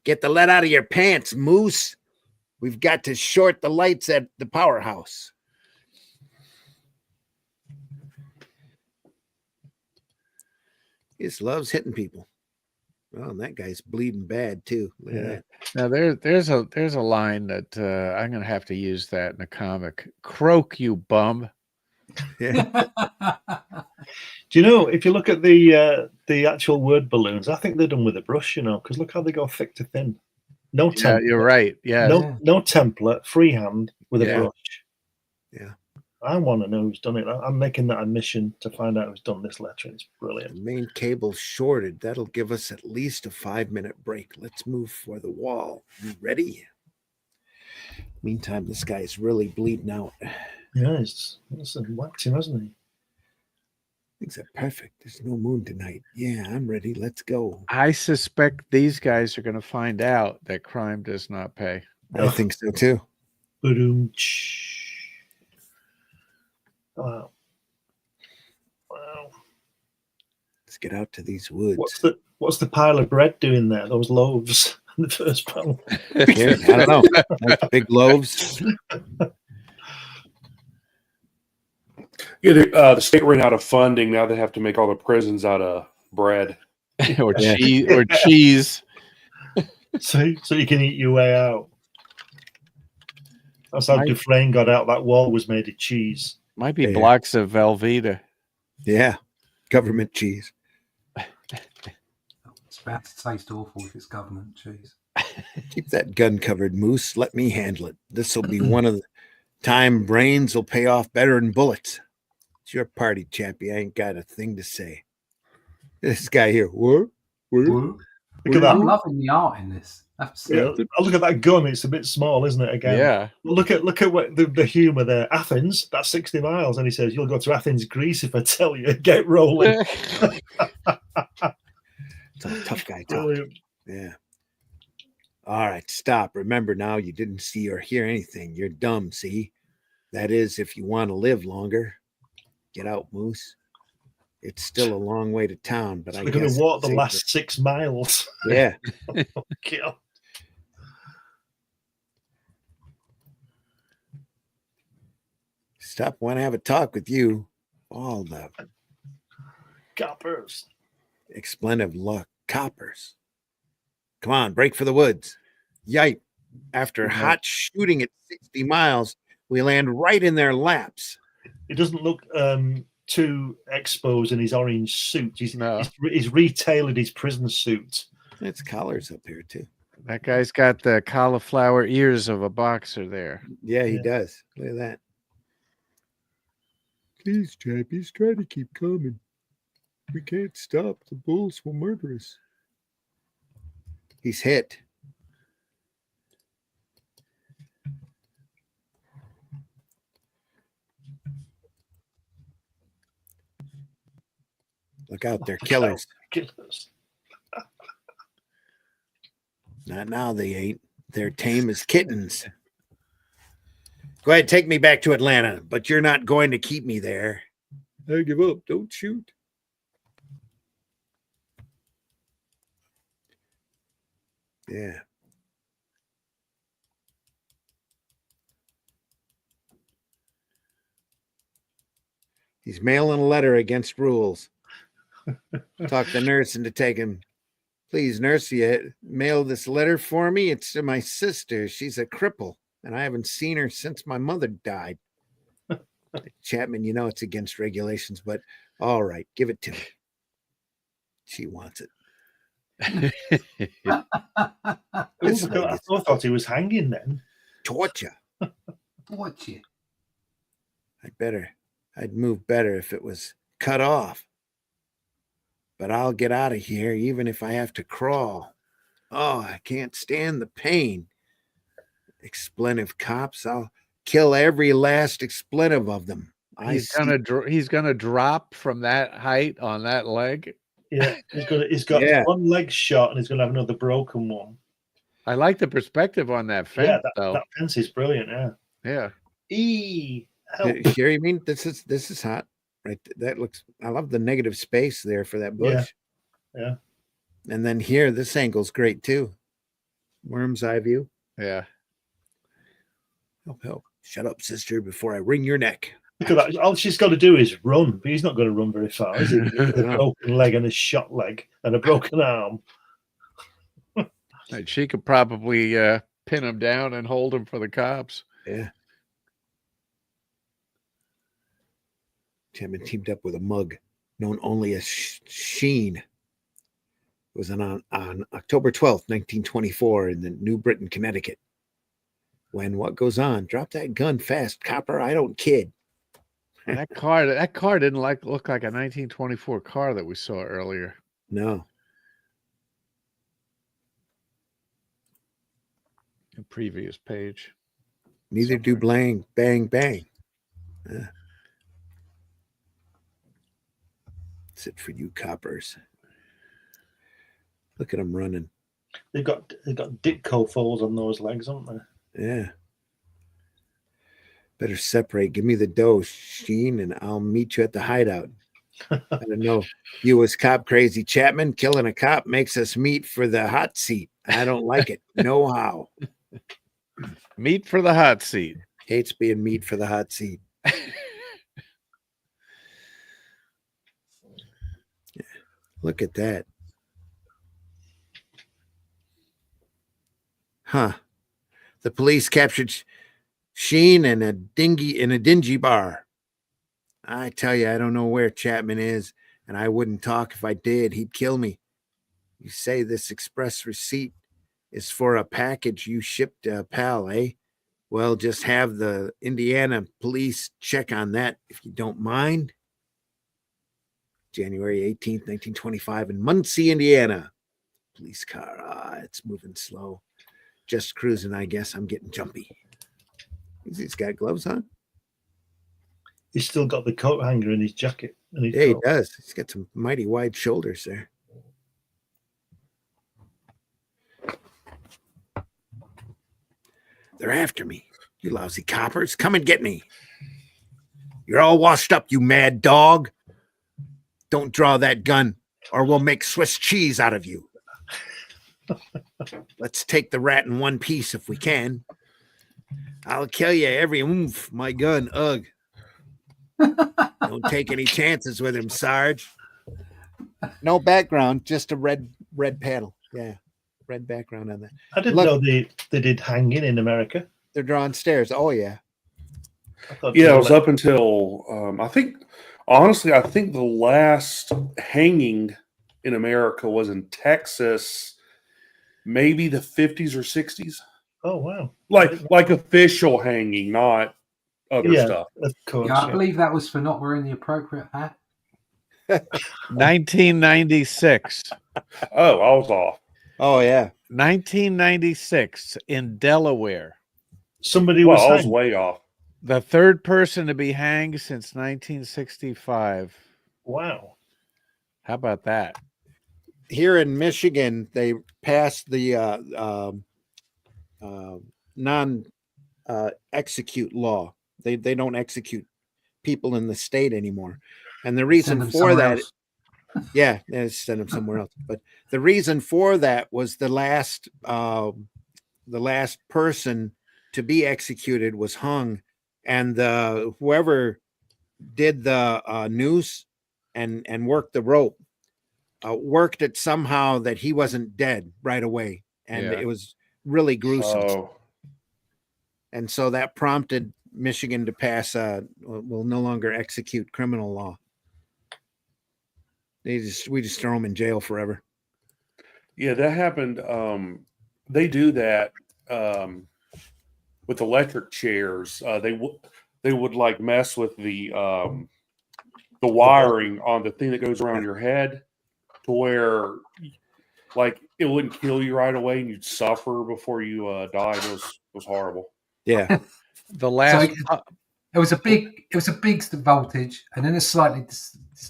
Get the lead out of your pants, Moose. We've got to short the lights at the powerhouse. He just loves hitting people. Oh, and that guy's bleeding bad too. Look at that. Now there's a line that I'm gonna have to use that in a comic. Croak, you bum. Yeah. Do you know, if you look at the actual word balloons, I think they're done with a brush, you know, because look how they go thick to thin. No template. Yeah, you're right. Yeah. No template, freehand with a brush. Yeah. I want to know who's done it. I'm making that a mission to find out who's done this letter. It's brilliant. The main cable's shorted. That'll give us at least a 5-minute break. Let's move for the wall. You ready? Meantime, this guy is really bleeding out. Yeah, he's whacked him, hasn't he? Things are perfect. There's no moon tonight. Yeah, I'm ready. Let's go. I suspect these guys are going to find out that crime does not pay. I think so too. Boom. Wow. Wow. Let's get out to these woods. What's the pile of bread doing there? Those loaves in the first panel. Yeah, I don't know. Like big loaves. Yeah, the state ran out of funding. Now they have to make all the prisons out of bread. or Yeah. cheese. Or cheese. So you can eat your way out. That's how Dufresne got out. That wall was made of cheese. Might be Yeah. blocks of Velveeta. Yeah, government cheese. It's about to taste awful if it's government cheese. Keep that gun covered, Moose. Let me handle it. This will be one of the time brains will pay off better than bullets. It's your party, chappie. I ain't got a thing to say. This guy here. What? Look at that. I'm loving the art in this. Yeah, look at that gun. It's a bit small, isn't it? Again. Yeah. Look at what the humour there. Athens, that's 60 miles, and he says you'll go to Athens, Greece if I tell you. Get rolling. It's a tough guy talk. Brilliant. Yeah. All right, stop. Remember now, you didn't see or hear anything. You're dumb, see? That is, if you want to live longer. Get out, Moose. It's still a long way to town, but I We're guess going to walk the it's last 6 miles. Yeah. Oh, God. Stop. Want to have a talk with you. All the Coppers. expletive luck coppers. Come on, break for the woods. Yipe. After hot shooting at 60 miles, we land right in their laps. He doesn't look too exposed in his orange suit. He's retailored his prison suit. It's collars up here, too. That guy's got the cauliflower ears of a boxer there. Yeah, he does. Look at that. Please, chappies, try to keep coming. We can't stop. The bulls will murder us. He's hit. Look out, they're killers. Not now, they ain't. They're tame as kittens. Go ahead, take me back to Atlanta, but you're not going to keep me there. I give up. Don't shoot. Yeah. He's mailing a letter against rules. Talk the nurse into taking. Please, nurse, you mail this letter for me. It's to my sister. She's a cripple, and I haven't seen her since my mother died. Chapman, you know it's against regulations, but all right, give it to me. She wants it. I thought he was hanging then. Torture. Torture. I'd move better if it was cut off. But I'll get out of here even if I have to crawl. Oh, I can't stand the pain. Expletive cops, I'll kill every last expletive of them. He's gonna drop from that height on that leg. Yeah, he's got one leg shot and he's gonna have another broken one. I like the perspective on that fence, though. That fence is brilliant. Yeah. Help. Here, you mean this is hot, right? That looks. I love the negative space there for that bush. Yeah. And then here, this angle's great too. Worm's eye view. Yeah. Help! Shut up, sister, before I wring your neck. Look at that. All she's got to do is run, but he's not going to run very far, is he? With a broken leg and a shot leg and a broken arm. And she could probably pin him down and hold him for the cops. Yeah. Chapman teamed up with a mug known only as Sheen. It was on October 12th, 1924 in the New Britain, Connecticut. When what goes on? Drop that gun fast, copper. I don't kid. That car didn't look like a 1924 car that we saw earlier. No. The previous page. Neither do bang, bang, bang. That's it for you coppers. Look at them running. They've got Ditko folds on those legs, haven't they? Yeah. Better separate. Give me the dough, Sheen, and I'll meet you at the hideout. I don't know. You was cop crazy Chapman. Killing a cop makes us meet for the hot seat. I don't like it. No how. Meet for the hot seat. Hates being meat for the hot seat. Look at that. Huh. The police captured Sheen in a dingy bar. I tell you, I don't know where Chapman is, and I wouldn't talk if I did. He'd kill me. You say this express receipt is for a package you shipped a pal, eh? Well, just have the Indiana police check on that if you don't mind. January 18th, 1925 in Muncie, Indiana. Police car. It's moving slow. Just cruising, I guess. I'm getting jumpy. He's got gloves on. He's still got the coat hanger in his jacket. And his Yeah, he coat. does. He's got some mighty wide shoulders there. They're after me. You lousy coppers. Come and get me. You're all washed up, you mad dog. Don't draw that gun, or we'll make Swiss cheese out of you. Let's take the rat in one piece if we can. I'll kill you every oomph, my gun. Ugh. Don't take any chances with him, Sarge. No background, just a red panel. Yeah, red background on that. I didn't know they did hanging in America. They're drawing stairs. Oh, yeah. Yeah, it was up until I think the last hanging in America was in Texas, maybe the 50s or 60s. Oh wow! Like official hanging, not other stuff. Of course. Yeah, I believe that was for not wearing the appropriate hat. 1996. Oh, I was off. Oh, yeah. 1996 in Delaware. Somebody I was hanged. way off. The third person to be hanged since 1965. Wow. How about that? Here in Michigan, they passed the non-execute law. They don't execute people in the state anymore. And the reason for that, they send them somewhere else. But the reason for that was the last person to be executed was hung, and whoever did the noose and worked the rope worked it somehow that he wasn't dead right away, and it was really gruesome. Oh. And so that prompted Michigan to pass will no longer execute criminal law. We just throw them in jail forever. Yeah, that happened. They do that with electric chairs. They would like mess with the wiring on the thing that goes around your head, to where like it wouldn't kill you right away and you'd suffer before you died. It was horrible. Yeah. The last It was a big voltage, and then a slightly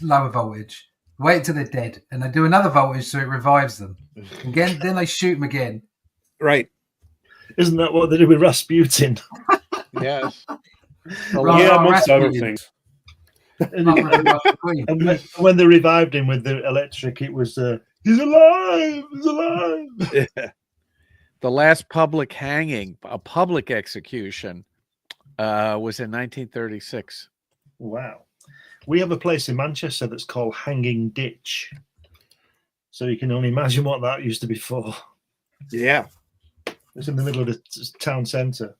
lower voltage. Wait till they're dead, and they do another voltage so it revives them. Again, then they shoot them again. Right. Isn't that what they did with Rasputin? yes. Yeah, amongst other things. And when they revived him with the electric, it was he's alive, he's alive. Yeah. The last public hanging, a public execution, was in 1936. Wow. We have a place in Manchester that's called Hanging Ditch. So you can only imagine what that used to be for. Yeah. It's in the middle of the town centre.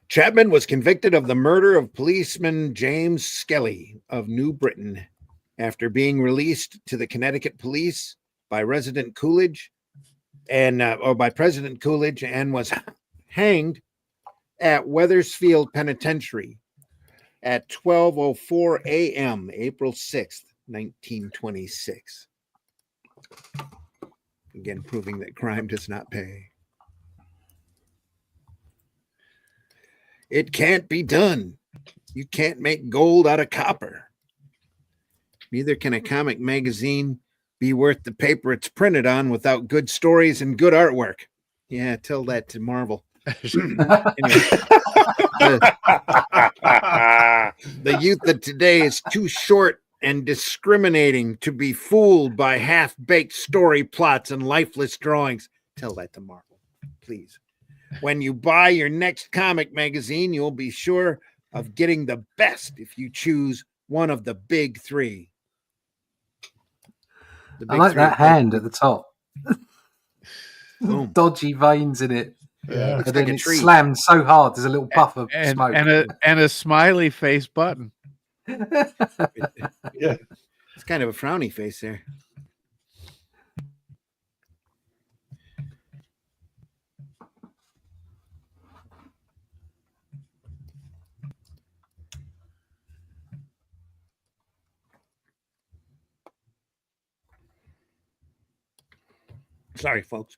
Chapman was convicted of the murder of policeman James Skelly of New Britain after being released to the Connecticut police by President Coolidge and was hanged at Wethersfield Penitentiary at 12:04 a.m. April 6th, 1926. Again, proving that crime does not pay. It can't be done. You can't make gold out of copper. Neither can a comic magazine be worth the paper it's printed on without good stories and good artwork. Yeah, tell that to Marvel. Anyway, the youth of today is too short and discriminating to be fooled by half-baked story plots and lifeless drawings. Tell that to Marvel, please. When you buy your next comic magazine, you'll be sure of getting the best if you choose one of the big three. The I big like three. that hand at the top. Boom. Dodgy veins in it. Yeah. Looks And like then a it's tree. slammed so hard there's a little puff of and smoke. and a smiley face button. Yeah. It's kind of a frowny face there. Sorry, folks.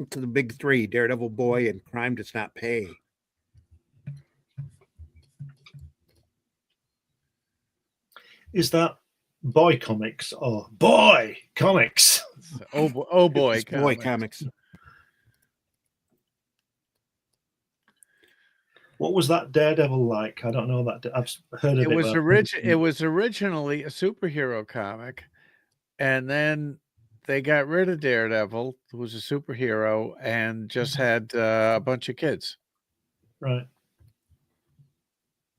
To the big three: Daredevil Boy and Crime Does Not Pay. Is that Boy Comics or Boy Comics? Oh boy, It's Boy Comics. What was that Daredevil like? I don't know that. I've heard of it. It was but- it was originally a superhero comic, and then they got rid of Daredevil, who was a superhero, and just had a bunch of kids. Right.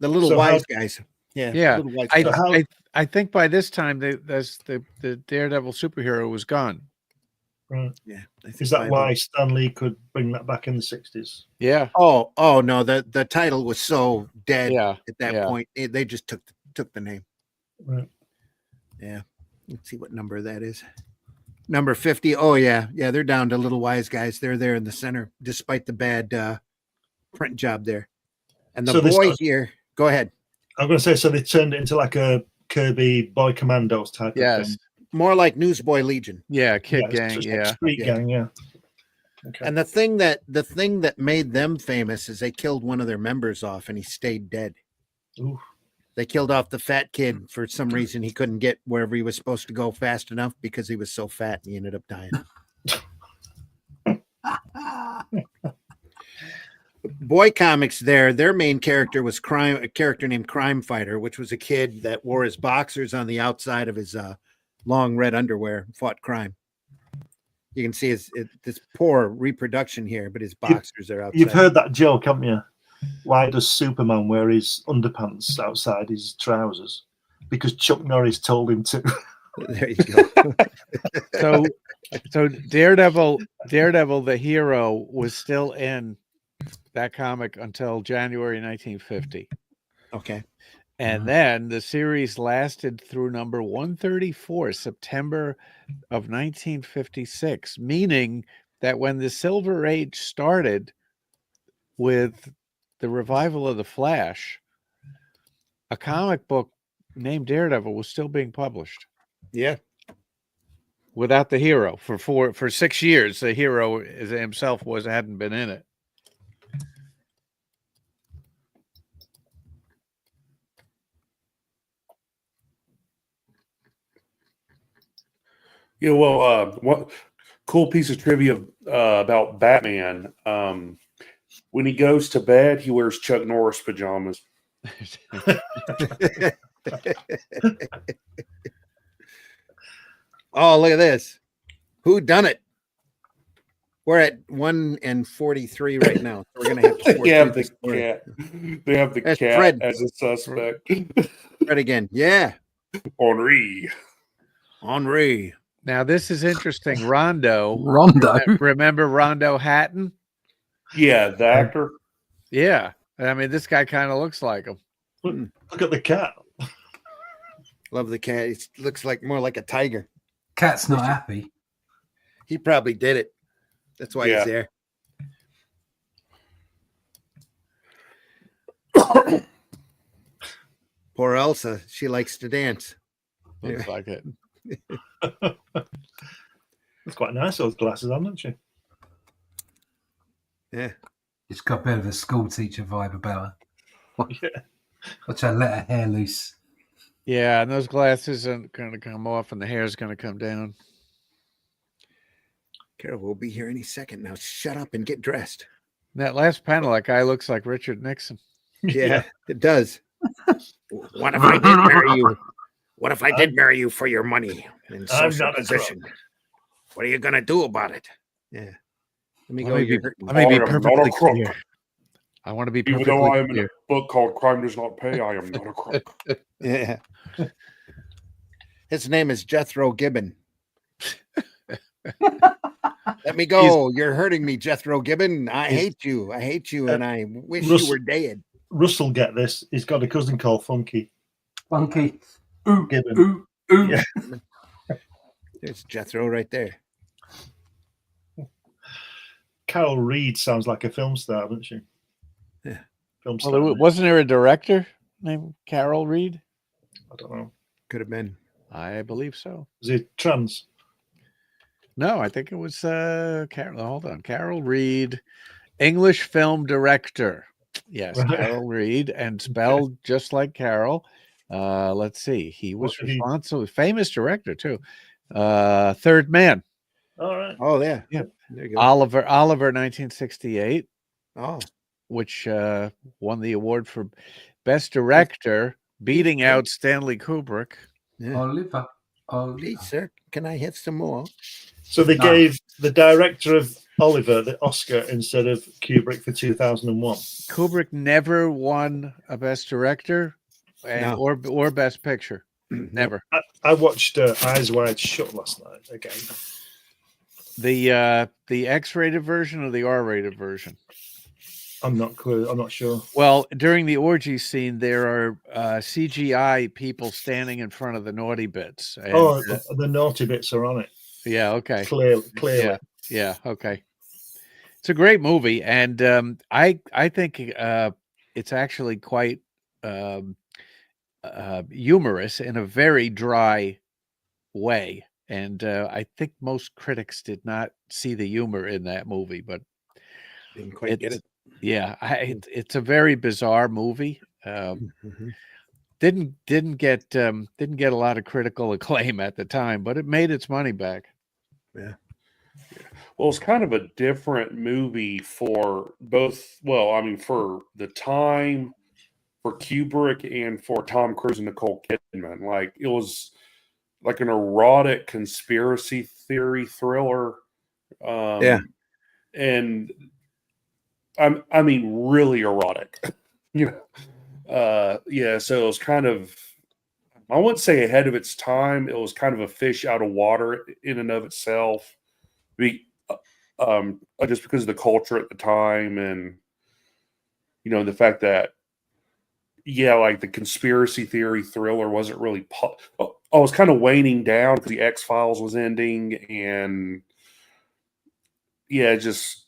The little So wise guys. Yeah. Yeah, Little wise I, guys. how- I think by this time the Daredevil superhero was gone. Right. Yeah. I think Is that by why Stan Lee could bring that back in the 60s? Yeah, Oh no, the title was so dead yeah, at that yeah. point. They just took the name. Right. Yeah. Let's see what number that is. Number 50. Oh yeah. Yeah, they're down to little wise guys. They're there in the center, despite the bad print job there. And the So this boy does- here, go ahead. I'm going to say, so they turned it into like a Kirby Boy Commandos type of Yes, thing. More like Newsboy Legion. yeah, Kid it's Gang, just like yeah. Street Yeah. Gang, yeah. Okay. And the thing that made them famous is they killed one of their members off and he stayed dead. Ooh. They killed off the fat kid for some reason. He couldn't get wherever he was supposed to go fast enough because he was so fat and he ended up dying. Boy Comics their main character was a character named Crime Fighter, which was a kid that wore his boxers on the outside of his long red underwear, fought crime. You can see this poor reproduction here, but his boxers are outside. You've heard that joke, haven't you? Why does Superman wear his underpants outside his trousers? Because Chuck Norris told him to. There you go. So Daredevil the hero was still in that comic until January 1950. Okay. And then the series lasted through number 134, September of 1956, meaning that when the Silver Age started with the revival of the Flash, a comic book named Daredevil was still being published Yeah. without the hero for 6 years. The hero himself hadn't been in it. Yeah, well, what cool piece of trivia about Batman? When he goes to bed, he wears Chuck Norris pajamas. Oh, look at this. Who done it? We're at 1:43 right now. So we're gonna have to They have through the this story. cat. They have the That's cat Fred. as a suspect. Fred again. Yeah. Henri. Henri. Now this is interesting. Rondo. Remember Rondo Hatton? Yeah, the actor. Yeah. I mean, this guy kind of looks like him. Look at the cat. Love the cat. He looks like more like a tiger. Cat's not happy. He probably did it. That's why Yeah. he's there. Poor Elsa. She likes to dance. Looks like it. It's quite nice, those glasses, haven't she? Yeah. It's got a bit of a school teacher vibe about her. Watch her let her hair loose. Yeah, and those glasses are going to come off, and the hair is going to come down. Carol will be here any second. Now shut up and get dressed. That last panel, that guy looks like Richard Nixon. Yeah, it does. What if I did marry you? What if I did marry you for your money and social not a position? What are you gonna do about it? Yeah. Let me Let go. me You're be- hurting. Let me I be am not a perfectly crook. clear. I want to be Even perfectly though I am in a clear. book called Crime Does Not Pay, I am not a crook. Yeah. His name is Jethro Gibbon. Let me go. You're hurting me, Jethro Gibbon. I hate you. I hate you, and I wish you were dead. Russell, get this. He's got a cousin called Funky. Funky. Ooh, Gibbon. ooh, ooh. Yeah. There's Jethro right there. Carol Reed sounds like a film star, doesn't she? Yeah. Film star. Well, wasn't there a director named Carol Reed? I don't know. Could have been. I believe so. Is he trans? No, I think it was Carol. Hold on, Carol Reed, English film director. Yes, Right. Carol Reed, and spelled just like Carol. Let's see. He was What did he- responsible, famous director too. Third Man, All right. Oh, yeah. Yeah. There you go. Oliver, 1968, Oh, which won the award for best director, beating out Stanley Kubrick. yeah. Oliver. Please, sir, can I have some more? So they No. gave the director of Oliver the Oscar instead of Kubrick for 2001. Kubrick never won a best director and No. or best picture. Never. I watched Eyes Wide Shut last night again. The X-rated version or the R-rated version? I'm not clear. I'm not sure. Well, during the orgy scene, there are CGI people standing in front of the naughty bits. And, The naughty bits are on it. yeah. Okay. Clearly. Yeah. Okay. It's a great movie, and I think it's actually quite humorous in a very dry way. And I think most critics did not see the humor in that movie, but Didn't quite get it. yeah, it's a very bizarre movie. Mhm. Didn't get a lot of critical acclaim at the time, but it made its money back. Yeah. Well, it's kind of a different movie for both. Well, I mean, for the time, for Kubrick, and for Tom Cruise and Nicole Kidman. Like, it was like an erotic conspiracy theory thriller. Yeah. And I mean, really erotic. Yeah. So it was kind of, I wouldn't say ahead of its time. It was kind of a fish out of water in and of itself. Just because of the culture at the time, and the fact that like the conspiracy theory thriller wasn't really I was kind of waning down because the X-Files was ending, and it just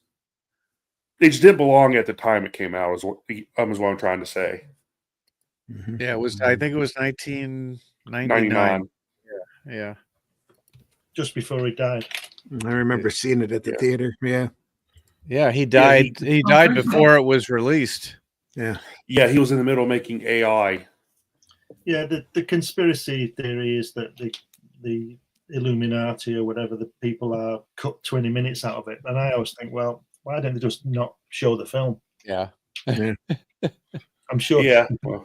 didn't belong at the time it came out, is what I'm trying to say. Mhm. Yeah, I think it was 1999. 99. Yeah. Just before he died. I remember seeing it at the theater. Yeah. Yeah, he died. He died before it was released. Yeah. Yeah, he was in the middle of making AI. Yeah, the conspiracy theory is that the Illuminati or whatever the people are cut 20 minutes out of it. And I always think, well, why don't they just not show the film? Yeah. I'm sure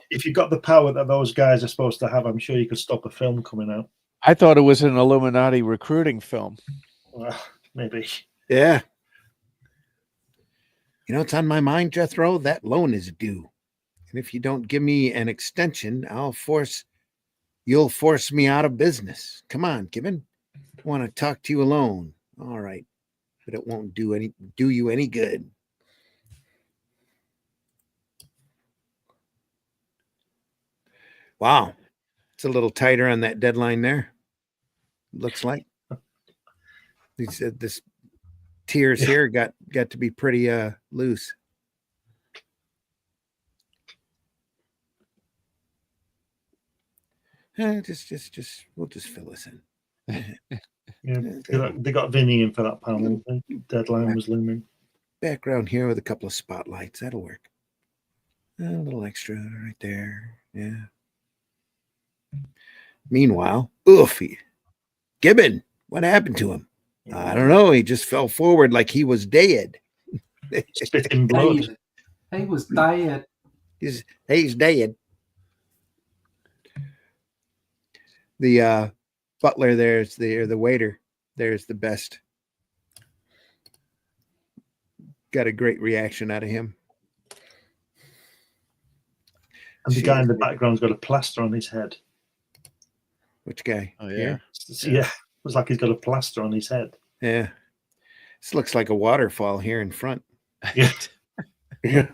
if you got the power that those guys are supposed to have, I'm sure you could stop a film coming out. I thought it was an Illuminati recruiting film. Well, maybe. Yeah. It's on my mind, Jethro. That loan is due. And if you don't give me an extension, you'll force me out of business. Come on, Gibbon. I want to talk to you alone. All right. But it won't do you any good. Wow. It's a little tighter on that deadline there. Looks like. He said this tears here got to be pretty loose. Just we'll just fill this in. Yeah, they got Vinny in for that panel. The deadline was looming. Background here with a couple of spotlights. That'll work. A little extra right there. Yeah. Meanwhile, Gibbon, what happened to him? I don't know. He just fell forward like he was dead. Spitting blood. David. He was dead. He's dead. The butler there's the waiter there's the best. Got a great reaction out of him. And the guy in the background's got a plaster on his head. Which guy? Oh yeah. Here? Yeah. It was like he's got a plaster on his head. Yeah. This looks like a waterfall here in front. Yeah. Yeah.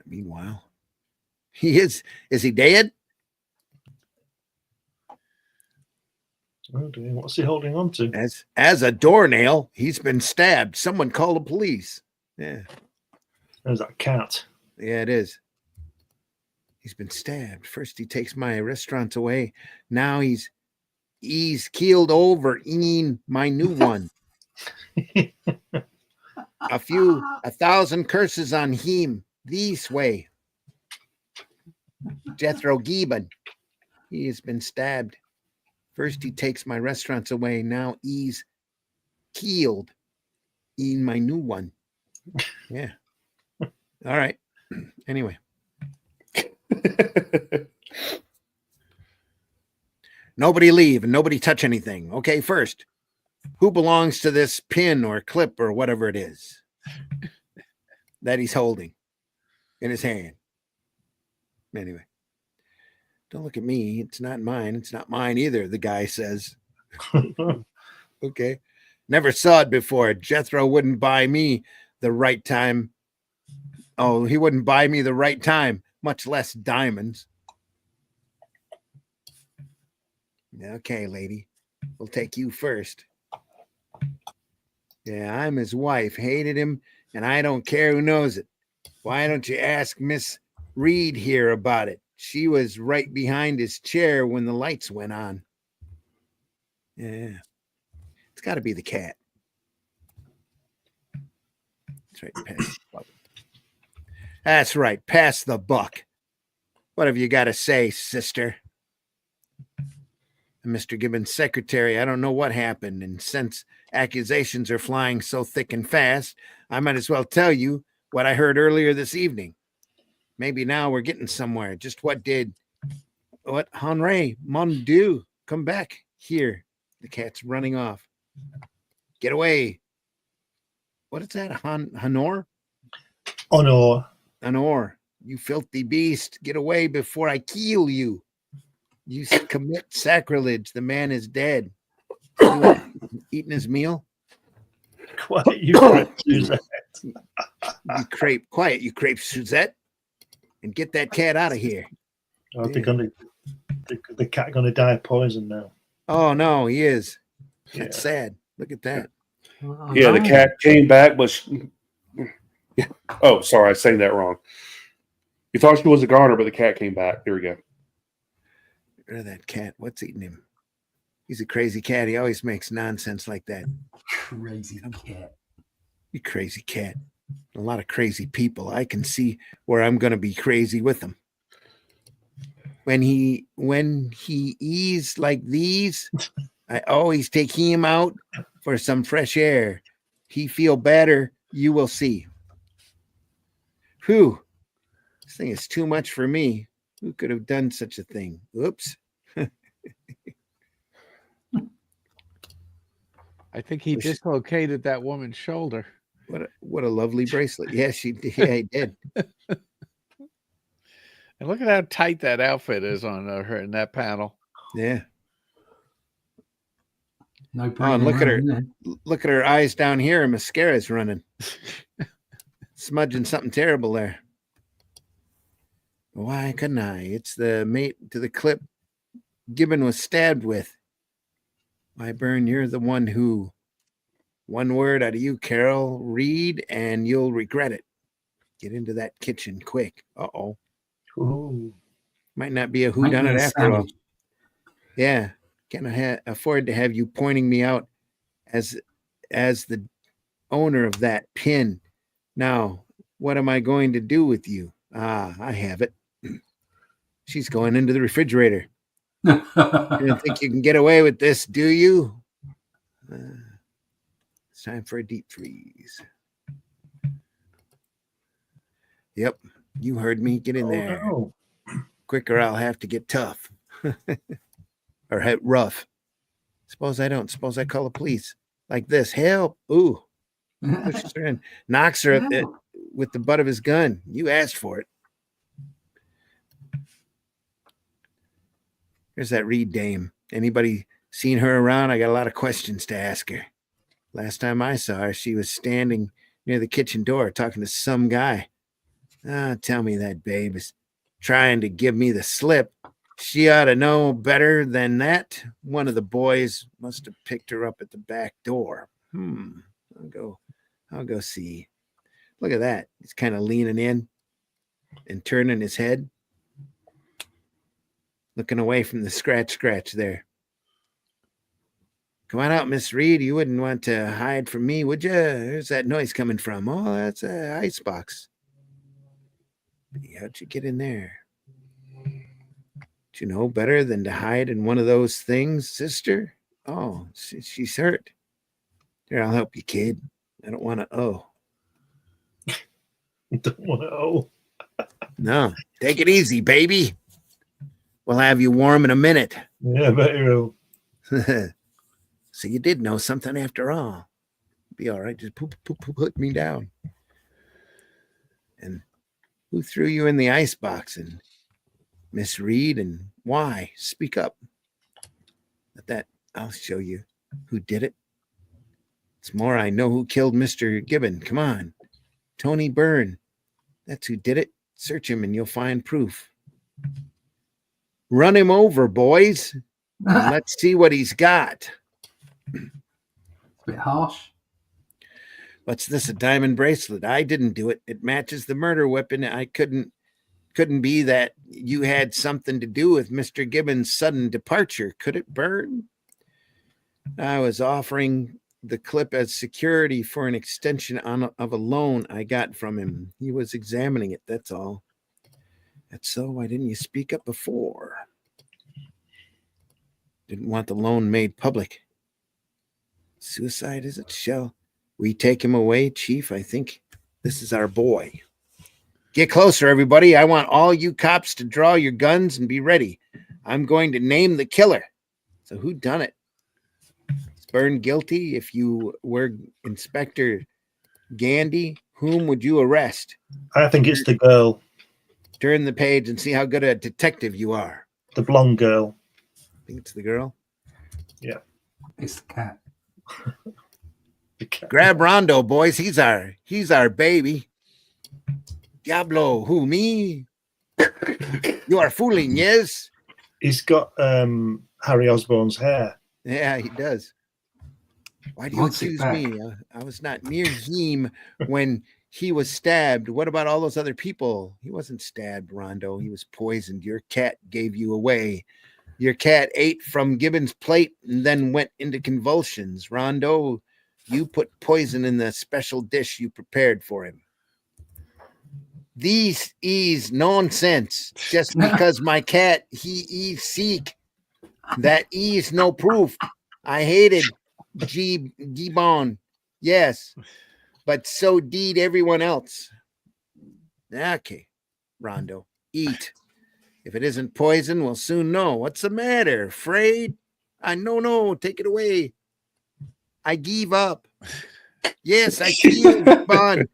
Meanwhile, is he dead? Oh dear, what's he holding on to? As a doornail, he's been stabbed. Someone call the police. Yeah. There's that cat. Yeah, it is. He's been stabbed. First he takes my restaurant away. Now he's keeled over in my new one. 1,000 curses on him this way. Jethro Gibbon. He has been stabbed. First he takes my restaurants away. Now he's keeled in my new one. Yeah. All right. Anyway. Nobody leave and nobody touch anything. Okay, first, who belongs to this pin or clip or whatever it is that he's holding in his hand? Anyway, don't look at me. It's not mine. It's not mine either, the guy says. Okay. Never saw it before. Jethro wouldn't buy me the right time. Oh, he wouldn't buy me the right time, much less diamonds. Okay, lady. We'll take you first. Yeah, I'm his wife. Hated him, and I don't care who knows it. Why don't you ask Miss Reed here about it? She was right behind his chair when the lights went on. Yeah. It's got to be the cat. That's right. Pass the buck. That's right. Pass the buck. What have you got to say, sister? Mr. Gibbons' secretary, I don't know what happened, and since accusations are flying so thick and fast, I might as well tell you what I heard earlier this evening. Maybe now we're getting somewhere. Just what Henri, mon Dieu, come back here. The cat's running off. Get away. What is that? Honor? Honor, you filthy beast. Get away before I kill you. You commit sacrilege. The man is dead. Eating his meal? Quiet, you crepe Suzette. You crepe Suzette. And get that cat out of here. Oh, the cat gonna die of poison now. Oh no, he is. That's sad. Look at that. Yeah, the cat came back, but oh, sorry, I was saying that wrong. You thought she was a garter, but the cat came back. Here we go. Get rid of that cat. What's eating him? He's a crazy cat. He always makes nonsense like that. Crazy cat. You crazy cat. A lot of crazy people. I can see where I'm going to be crazy with them. When he eats like these, I always take him out for some fresh air. He feel better. You will see. Whew. This thing is too much for me. Who could have done such a thing? Oops. I think he dislocated that woman's shoulder. What a lovely bracelet. Yeah, she did. Yeah, he did. And look at how tight that outfit is on her in that panel. Yeah. No Oh, and look at her. there. Look at her eyes down here. Her mascara's running. Smudging something terrible there. Why couldn't I? It's the mate to the clip Gibbon was stabbed with. Why, Byrne, you're the one who. One word out of you, Carol. Read, and you'll regret it. Get into that kitchen quick. Uh-oh. Ooh. Might not be a Make me whodunit a after all. sandwich. Yeah. Can't afford to have you pointing me out as the owner of that pin. Now, what am I going to do with you? Ah, I have it. She's going into the refrigerator. You don't think you can get away with this, do you? It's time for a deep freeze. Yep, you heard me. Get in there. No. Quicker, I'll have to get tough. Or rough. Suppose I don't. Suppose I call the police. Like this. Help. Ooh. Pushes her in. Knocks her with the butt of his gun. You asked for it. There's that Reed dame. Anybody seen her around? I got a lot of questions to ask her. Last time I saw her, she was standing near the kitchen door talking to some guy. Tell me that babe is trying to give me the slip. She ought to know better than that. One of the boys must have picked her up at the back door. I'll go see. Look at that. He's kind of leaning in and turning his head. Looking away from the scratch there. Come on out, Miss Reed. You wouldn't want to hide from me, would you? Where's that noise coming from? Oh, that's an icebox. How'd you get in there? Do you know better than to hide in one of those things, sister? Oh, she's hurt. Here, I'll help you, kid. I don't want to Don't want to No, take it easy, baby. We'll have you warm in a minute. Yeah, but you will. So you did know something after all. Be all right. Just put me down. And who threw you in the icebox? And Miss Reed, and why? Speak up. But that I'll show you who did it. It's more I know who killed Mr. Gibbon. Come on. Tony Byrne. That's who did it. Search him and you'll find proof. Run him over, boys. And let's see what he's got. A bit harsh. What's this? A diamond bracelet? I didn't do it. It matches the murder weapon. I couldn't be that you had something to do with Mr. Gibbon's sudden departure. Could it, Byrne? I was offering the clip as security for an extension of a loan I got from him. He was examining it, that's all. That's so. Why didn't you speak up before? Didn't want the loan made public. Suicide, is it? Shall we take him away, Chief? I think this is our boy. Get closer, everybody. I want all you cops to draw your guns and be ready. I'm going to name the killer. So who done it? Is Byrne guilty? If you were Inspector Gandy, whom would you arrest? I think it's the girl, Turn the page and see how good a detective you are. the blonde girl. I think it's the girl. It's the cat. The cat. Grab Rondo, boys. He's our baby. Diablo, who, me? You are fooling, yes? He's got Harry Osborn's hair. Yeah, he does. Why do you Wants it accuse back. me? I was not near him when he was stabbed. What about all those other people? He wasn't stabbed, Rondo. He was poisoned. Your cat gave you away. Your cat ate from Gibbon's plate and then went into convulsions. Rondo, you put poison in the special dish you prepared for him. These is nonsense. Just because my cat, he is sick. That is no proof. I hated Gibbon. Yes. But so did everyone else. Okay, Rondo, eat. If it isn't poison, we'll soon know. What's the matter? Afraid? No, take it away. I give up. Yes, I killed Gibbon.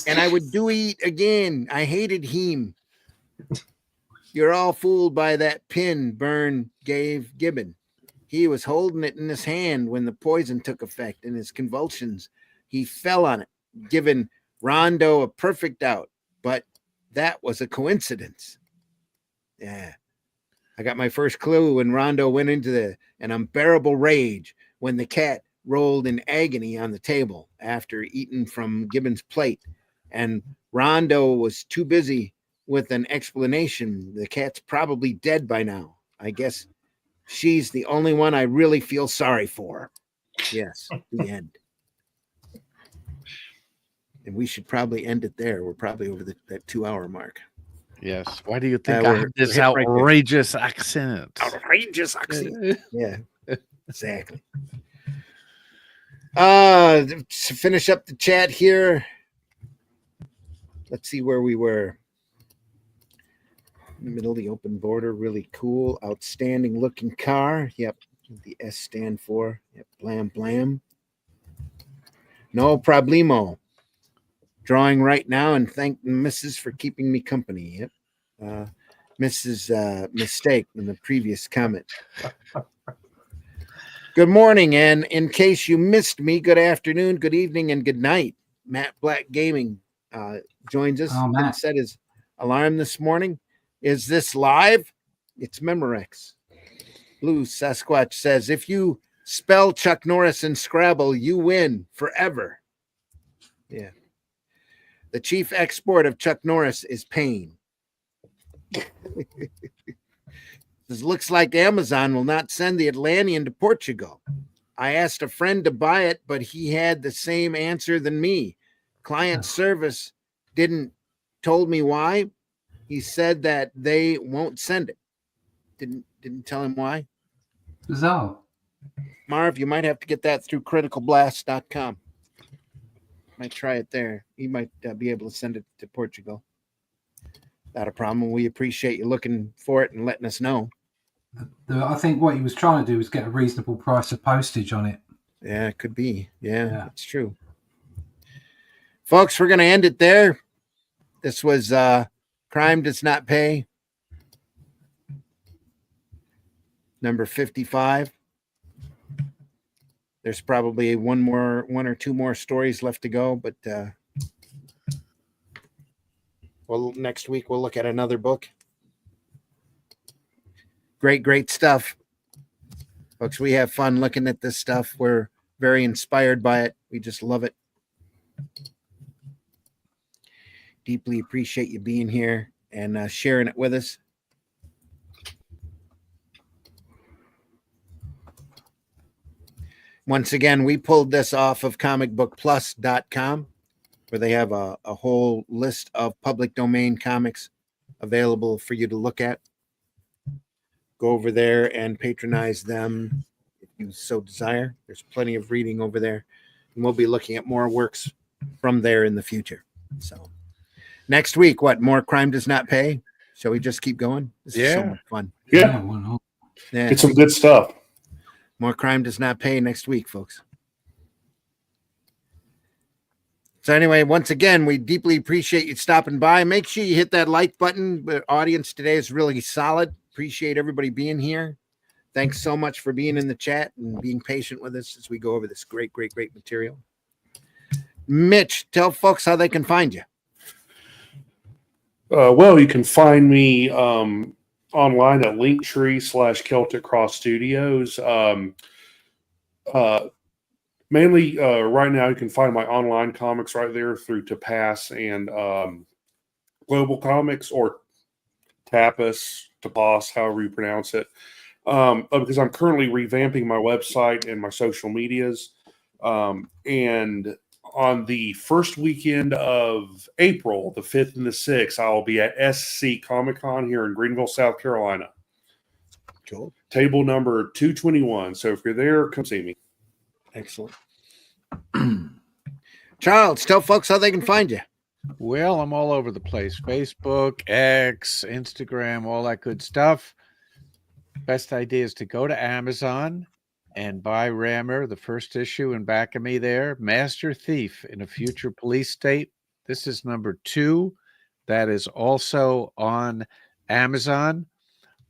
And I would do it again. I hated him. You're all fooled by that pin Byrne gave Gibbon. He was holding it in his hand when the poison took effect in his convulsions. He fell on it, giving Rondo a perfect out. But that was a coincidence. Yeah. I got my first clue when Rondo went into an unbearable rage when the cat rolled in agony on the table after eating from Gibbon's plate. And Rondo was too busy with an explanation. The cat's probably dead by now. I guess she's the only one I really feel sorry for. Yes, the end. And we should probably end it there. We're probably over that 2-hour mark. Yes. Why do you think I we're have this hitting right there. outrageous accent? Outrageous accent. Yeah, exactly. To finish up the chat here, let's see where we were. Middle of the open border, really cool, outstanding looking car. Yep, the S stand for. Yep, blam blam. No problemo. Drawing right now and thank Mrs. for keeping me company. Yep. Mrs. Mistake in the previous comment. Good morning, and in case you missed me, good afternoon, good evening, and good night. Matt Black Gaming joins us. Oh, Matt. Didn't set his alarm this morning. Is this live? It's Memorex. Blue Sasquatch says, if you spell Chuck Norris in Scrabble, you win forever. Yeah. The chief export of Chuck Norris is pain. This looks like Amazon will not send the Atlantean to Portugal. I asked a friend to buy it, but he had the same answer than me. Client service told me why. He said that they won't send it. Didn't tell him why. Bizarre. Marv, you might have to get that through criticalblast.com. Might try it there. He might be able to send it to Portugal. Not a problem. We appreciate you looking for it and letting us know. I think what he was trying to do was get a reasonable price of postage on it. Yeah, it could be. Yeah, that's true. Folks, we're going to end it there. This was Crime Does Not Pay. Number 55. There's probably one or two more stories left to go, but next week we'll look at another book. Great stuff. Folks, we have fun looking at this stuff. We're very inspired by it. We just love it. Deeply appreciate you being here and sharing it with us. Once again, we pulled this off of comicbookplus.com, where they have a whole list of public domain comics available for you to look at. Go over there and patronize them if you so desire. There's plenty of reading over there. And we'll be looking at more works from there in the future. So next week, what? More Crime Does Not Pay? Shall we just keep going? This is so much fun. Yeah. Get some good stuff. More Crime Does Not Pay next week, folks. So anyway, once again, we deeply appreciate you stopping by. Make sure you hit that like button. The audience today is really solid. Appreciate everybody being here. Thanks so much for being in the chat and being patient with us as we go over this great material. Mitch, tell folks how they can find you. Well, you can find me online at Linktree/Celtic Cross Studios. Mainly right now, you can find my online comics right there through Tapas and Global Comics, or Tapas, however you pronounce it. Because I'm currently revamping my website and my social medias. And on the first weekend of April, the 5th and the 6th, I'll be at SC Comic Con here in Greenville, South Carolina. Cool. Table number 221. So if you're there, come see me. Excellent. Charles, tell folks how they can find you. Well, I'm all over the place. Facebook, X, Instagram, all that good stuff. Best idea is to go to Amazon and buy Rammer, the first issue in back of me there, Master Thief in a Future Police State. This is number 2. That is also on Amazon.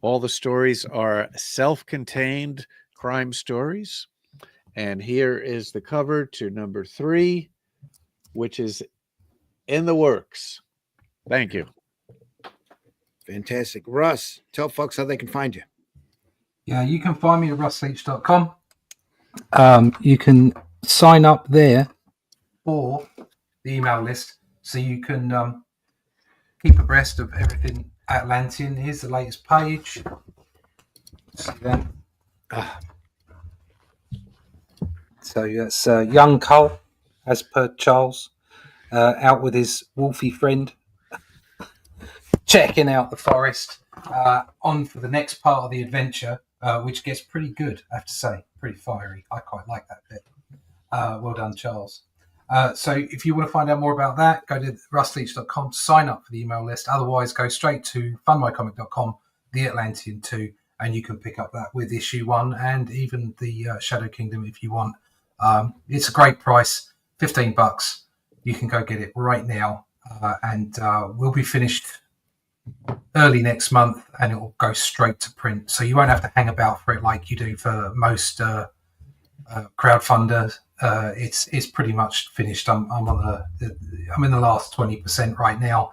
All the stories are self-contained crime stories. And here is the cover to number 3, which is in the works. Thank you. Fantastic. Russ, tell folks how they can find you. Yeah, you can find me at russleach.com. You can sign up there for the email list so you can keep abreast of everything Atlantean. Here's the latest page. See that? So that's Young Cole, as per Charles. out with his wolfy friend, checking out the forest, on for the next part of the adventure, which gets pretty good, I have to say. Pretty fiery. I quite like that bit. Well done, Charles. So if you want to find out more about that, go to rustleach.com, sign up for the email list. Otherwise, go straight to fundmycomic.com, The Atlantean 2, and you can pick up that with issue 1 and even the Shadow Kingdom if you want. It's a great price, $15. You can go get it right now, and we'll be finished early next month, and it will go straight to print. So you won't have to hang about for it like you do for most crowdfunders. It's pretty much finished. I'm in the last 20% right now,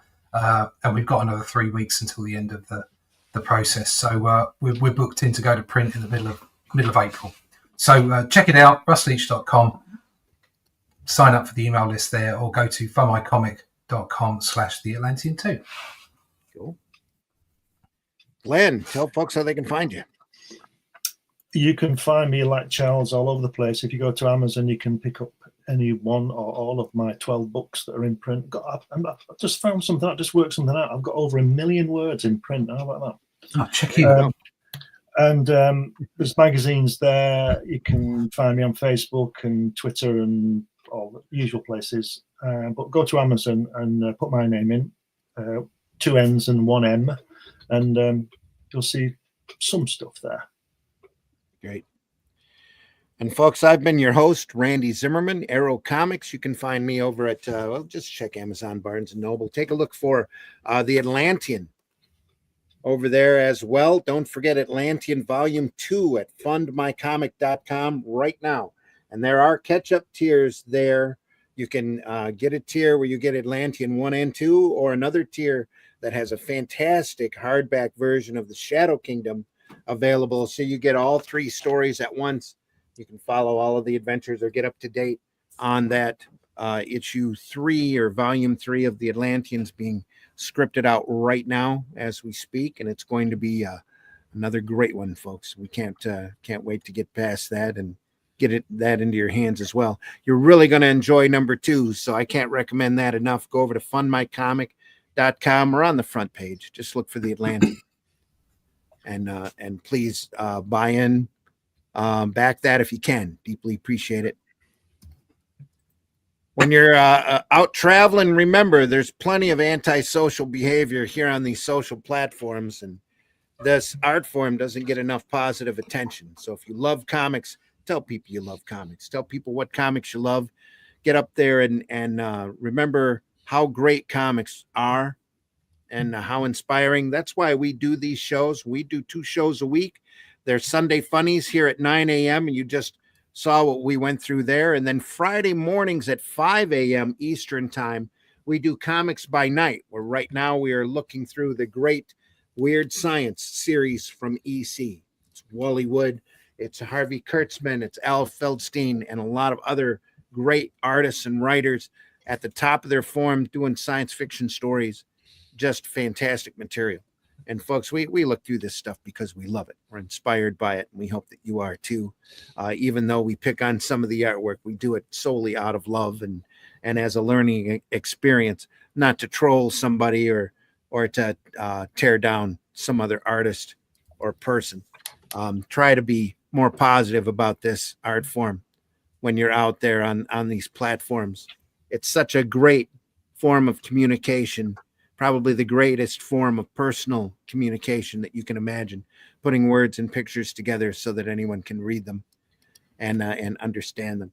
and we've got another 3 weeks until the end of the process. So we're booked in to go to print in the middle of April. So check it out, rustleach.com. Sign up for the email list there, or go to funmycomic.com/theatlantean2. Cool. Glenn, tell folks how they can find you. You can find me, like Charles, all over the place. If you go to Amazon, you can pick up any one or all of my 12 books that are in print. I just found something out, just worked something out. I've got over 1 million words in print. How about that? Oh, check it out. And there's magazines there. You can find me on Facebook and Twitter and all the usual places. But go to Amazon and put my name in, 2 N's and 1 M, and you'll see some stuff there. Great. And folks, I've been your host, Randy Zimmerman, Arrow Comics. You can find me over at, just check Amazon, Barnes & Noble. Take a look for The Atlantean over there as well. Don't forget Atlantean Volume 2 at fundmycomic.com right now. And there are catch-up tiers there. You can get a tier where you get Atlantean 1 and 2, or another tier that has a fantastic hardback version of the Shadow Kingdom available. So you get all 3 stories at once. You can follow all of the adventures or get up to date on that issue 3 or volume 3 of the Atlanteans being scripted out right now as we speak. And it's going to be another great one, folks. We can't wait to get past that and get that into your hands as well. You're really going to enjoy number 2. So I can't recommend that enough. Go over to fundmycomic.com or on the front page. Just look for the Atlantean. And please buy in, back that if you can. Deeply appreciate it. When you're out traveling, remember there's plenty of antisocial behavior here on these social platforms, and this art form doesn't get enough positive attention. So if you love comics, tell people you love comics. Tell people what comics you love. Get up there and remember how great comics are and how inspiring. That's why we do these shows. We do 2 shows a week. There's Sunday Funnies here at 9 a.m. and you just saw what we went through there. And then Friday mornings at 5 a.m. Eastern time, we do Comics by Night, where right now we are looking through the great Weird Science series from EC. It's Wally Wood, it's Harvey Kurtzman, it's Al Feldstein, and a lot of other great artists and writers at the top of their form doing science fiction stories. Just fantastic material. And folks, we look through this stuff because we love it. We're inspired by it, and we hope that you are too. Even though we pick on some of the artwork, we do it solely out of love and as a learning experience, not to troll somebody or to tear down some other artist or person. Try to be more positive about this art form when you're out there on these platforms. It's such a great form of communication. Probably the greatest form of personal communication that you can imagine, putting words and pictures together so that anyone can read them and understand them.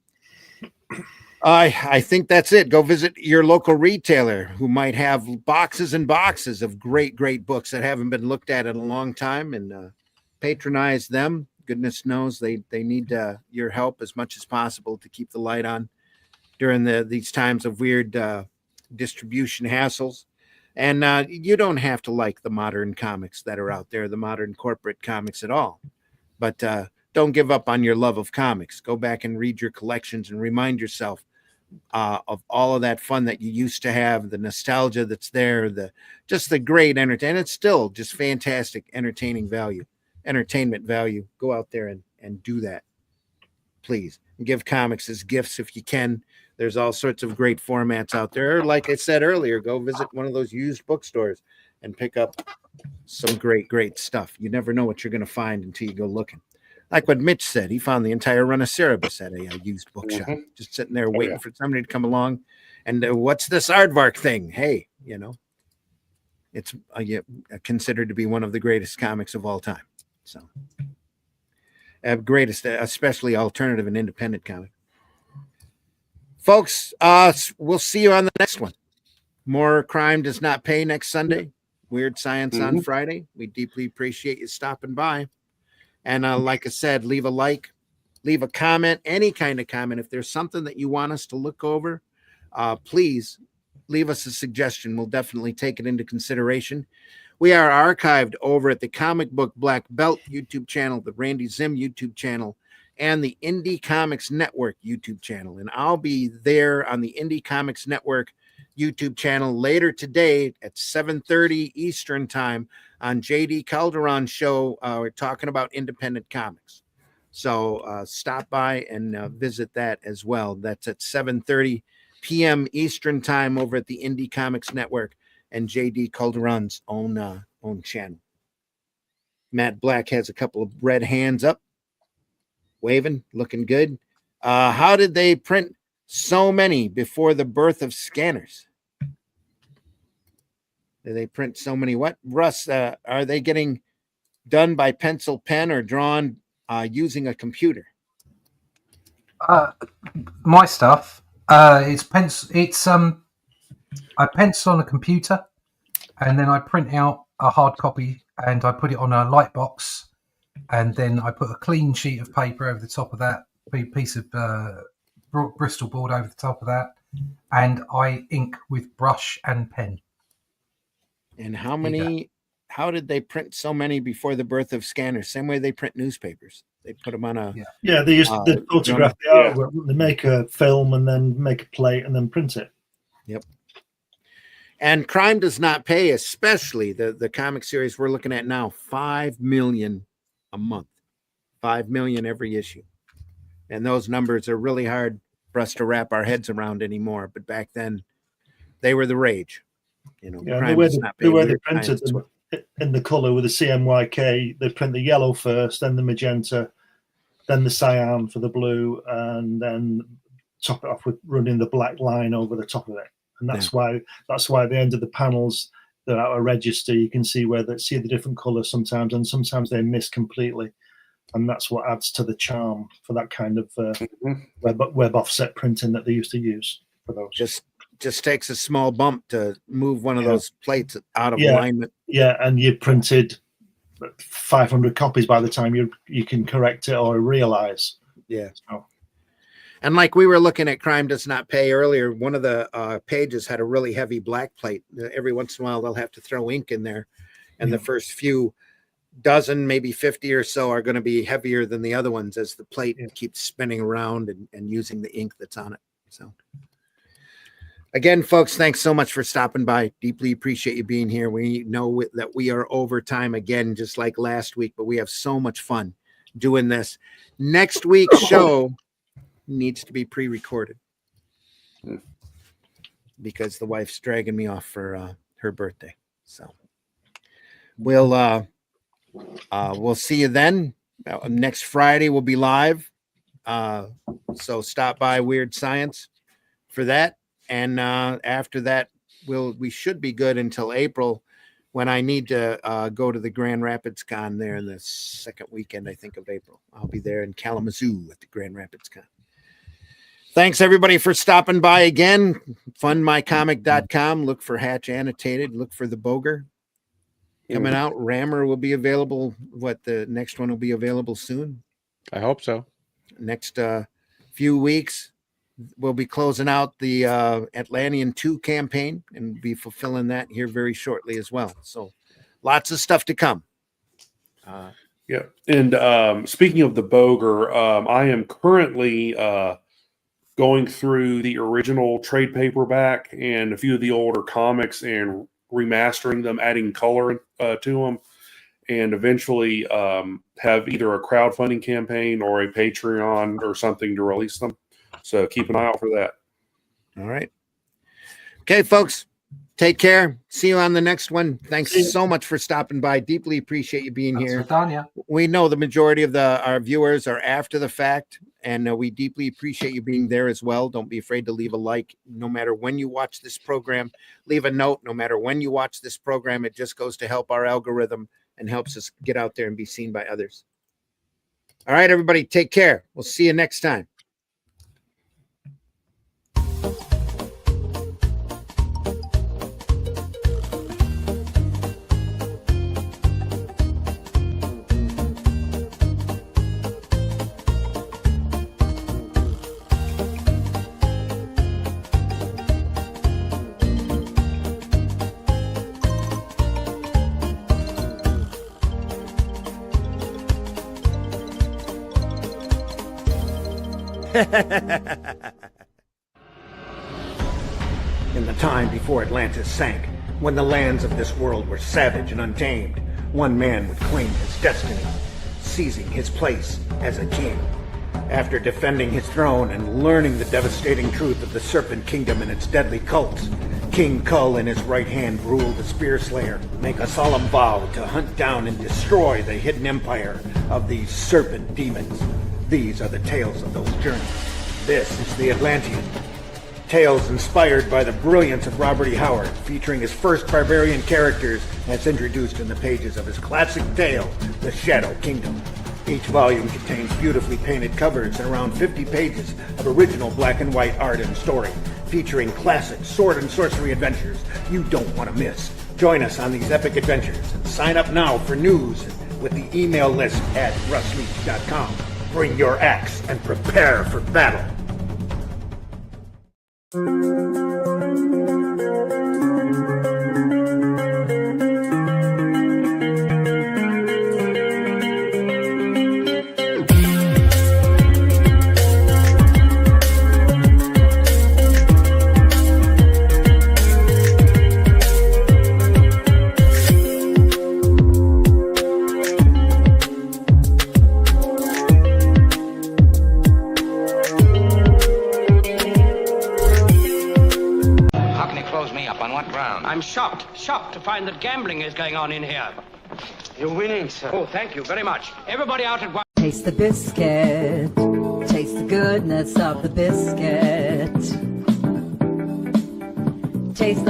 I think that's it. Go visit your local retailer who might have boxes and boxes of great books that haven't been looked at in a long time, and patronize them. Goodness knows they need your help as much as possible to keep the light on during these times of weird distribution hassles. And you don't have to like the modern comics that are out there, the modern corporate comics at all. But don't give up on your love of comics. Go back and read your collections and remind yourself of all of that fun that you used to have, the nostalgia that's there, just the great entertainment. It's still just fantastic entertainment value. Go out there and do that, please. Give comics as gifts if you can. There's all sorts of great formats out there. Like I said earlier, go visit one of those used bookstores and pick up some great stuff. You never know what you're going to find until you go looking. Like what Mitch said, he found the entire run of Cerebus at a used bookshop, just sitting there waiting for somebody to come along. And what's this aardvark thing? Hey, it's considered to be one of the greatest comics of all time. So, greatest, especially alternative and independent comic. Folks, we'll see you on the next one. More Crime Does Not Pay next Sunday. Weird Science on Friday. We deeply appreciate you stopping by. And like I said, leave a like, leave a comment, any kind of comment. If there's something that you want us to look over, please leave us a suggestion. We'll definitely take it into consideration. We are archived over at the Comic Book Black Belt YouTube channel, the Randy Zim YouTube channel, and the Indie Comics Network YouTube channel. And I'll be there on the Indie Comics Network YouTube channel later today at 7:30 Eastern time on JD Calderon's show. We're talking about independent comics. So stop by and visit that as well. That's at 7:30 p.m. Eastern time over at the Indie Comics Network and JD Calderon's own channel. Matt Black has a couple of red hands up, waving, looking good. How did they print so many before the birth of scanners? Did they print so many? What, Russ? Are they getting done by pencil, pen, or drawn using a computer? My stuff. It's pencil. It's I pencil on a computer, and then I print out a hard copy, and I put it on a light box, and then I put a clean sheet of paper over the top of that, piece of Bristol board over the top of that, and I ink with brush and pen. And how many? How did they print so many before the birth of scanners? Same way they print newspapers. They put them on a they use the photograph the artwork. They make a film and then make a plate and then print it. Yep. And Crime Does Not Pay, especially the comic series we're looking at now, 5 million a month, 5 million every issue. And those numbers are really hard for us to wrap our heads around anymore. But back then, they were the rage. The way they printed them in the color with the CMYK, they print the yellow first, then the magenta, then the cyan for the blue, and then top it off with running the black line over the top of it. And that's why at the end of the panels, they're out of register. You can see where they see the different colors sometimes, and sometimes they miss completely. And that's what adds to the charm for that kind of web offset printing that they used to use for those. Just takes a small bump to move one of those plates out of alignment. Yeah, and you printed 500 copies by the time you can correct it or realize. Yeah. So. And like we were looking at Crime Does Not Pay earlier, one of the pages had a really heavy black plate. Every once in a while, they'll have to throw ink in there. And the first few dozen, maybe 50 or so, are going to be heavier than the other ones as the plate keeps spinning around and using the ink that's on it. So again, folks, thanks so much for stopping by. Deeply appreciate you being here. We know that we are over time again, just like last week, but we have so much fun doing this. Next week's show needs to be pre-recorded because the wife's dragging me off for her birthday. So we'll see you then. Next Friday we'll be live. So stop by Weird Science for that. And after that, we should be good until April, when I need to go to the Grand Rapids Con there in the second weekend, I think, of April. I'll be there in Kalamazoo at the Grand Rapids Con. Thanks, everybody, for stopping by again. Fundmycomic.com. Look for Hatch Annotated. Look for the Boger coming out. Rammer will be available. The next one will be available soon? I hope so. Next few weeks. We'll be closing out the Atlantean 2 campaign and be fulfilling that here very shortly as well. So lots of stuff to come. Yeah. And speaking of the Boger, I am currently going through the original trade paperback and a few of the older comics and remastering them, adding color to them, and eventually have either a crowdfunding campaign or a Patreon or something to release them. So keep an eye out for that. All right. Okay, folks. Take care. See you on the next one. Thanks so much for stopping by. Deeply appreciate you being here. We know the majority of our viewers are after the fact, and we deeply appreciate you being there as well. Don't be afraid to leave a like. No matter when you watch this program, leave a note. No matter when you watch this program, it just goes to help our algorithm and helps us get out there and be seen by others. All right, everybody, take care. We'll see you next time. In the time before Atlantis sank, when the lands of this world were savage and untamed, one man would claim his destiny, seizing his place as a king. After defending his throne and learning the devastating truth of the Serpent Kingdom and its deadly cults, King Kull in his right hand ruled the Spear Slayer, make a solemn vow to hunt down and destroy the hidden empire of these serpent demons. These are the tales of those journeys. This is the Atlantean. Tales inspired by the brilliance of Robert E. Howard, featuring his first barbarian characters as introduced in the pages of his classic tale, The Shadow Kingdom. Each volume contains beautifully painted covers and around 50 pages of original black and white art and story, featuring classic sword and sorcery adventures you don't want to miss. Join us on these epic adventures and sign up now for news with the email list at russleach.com. Bring your axe and prepare for battle. I'm shocked to find that gambling is going on in here. You're winning, sir. Oh, thank you very much. Everybody out at once. Taste the biscuit. Taste the goodness of the biscuit. Taste the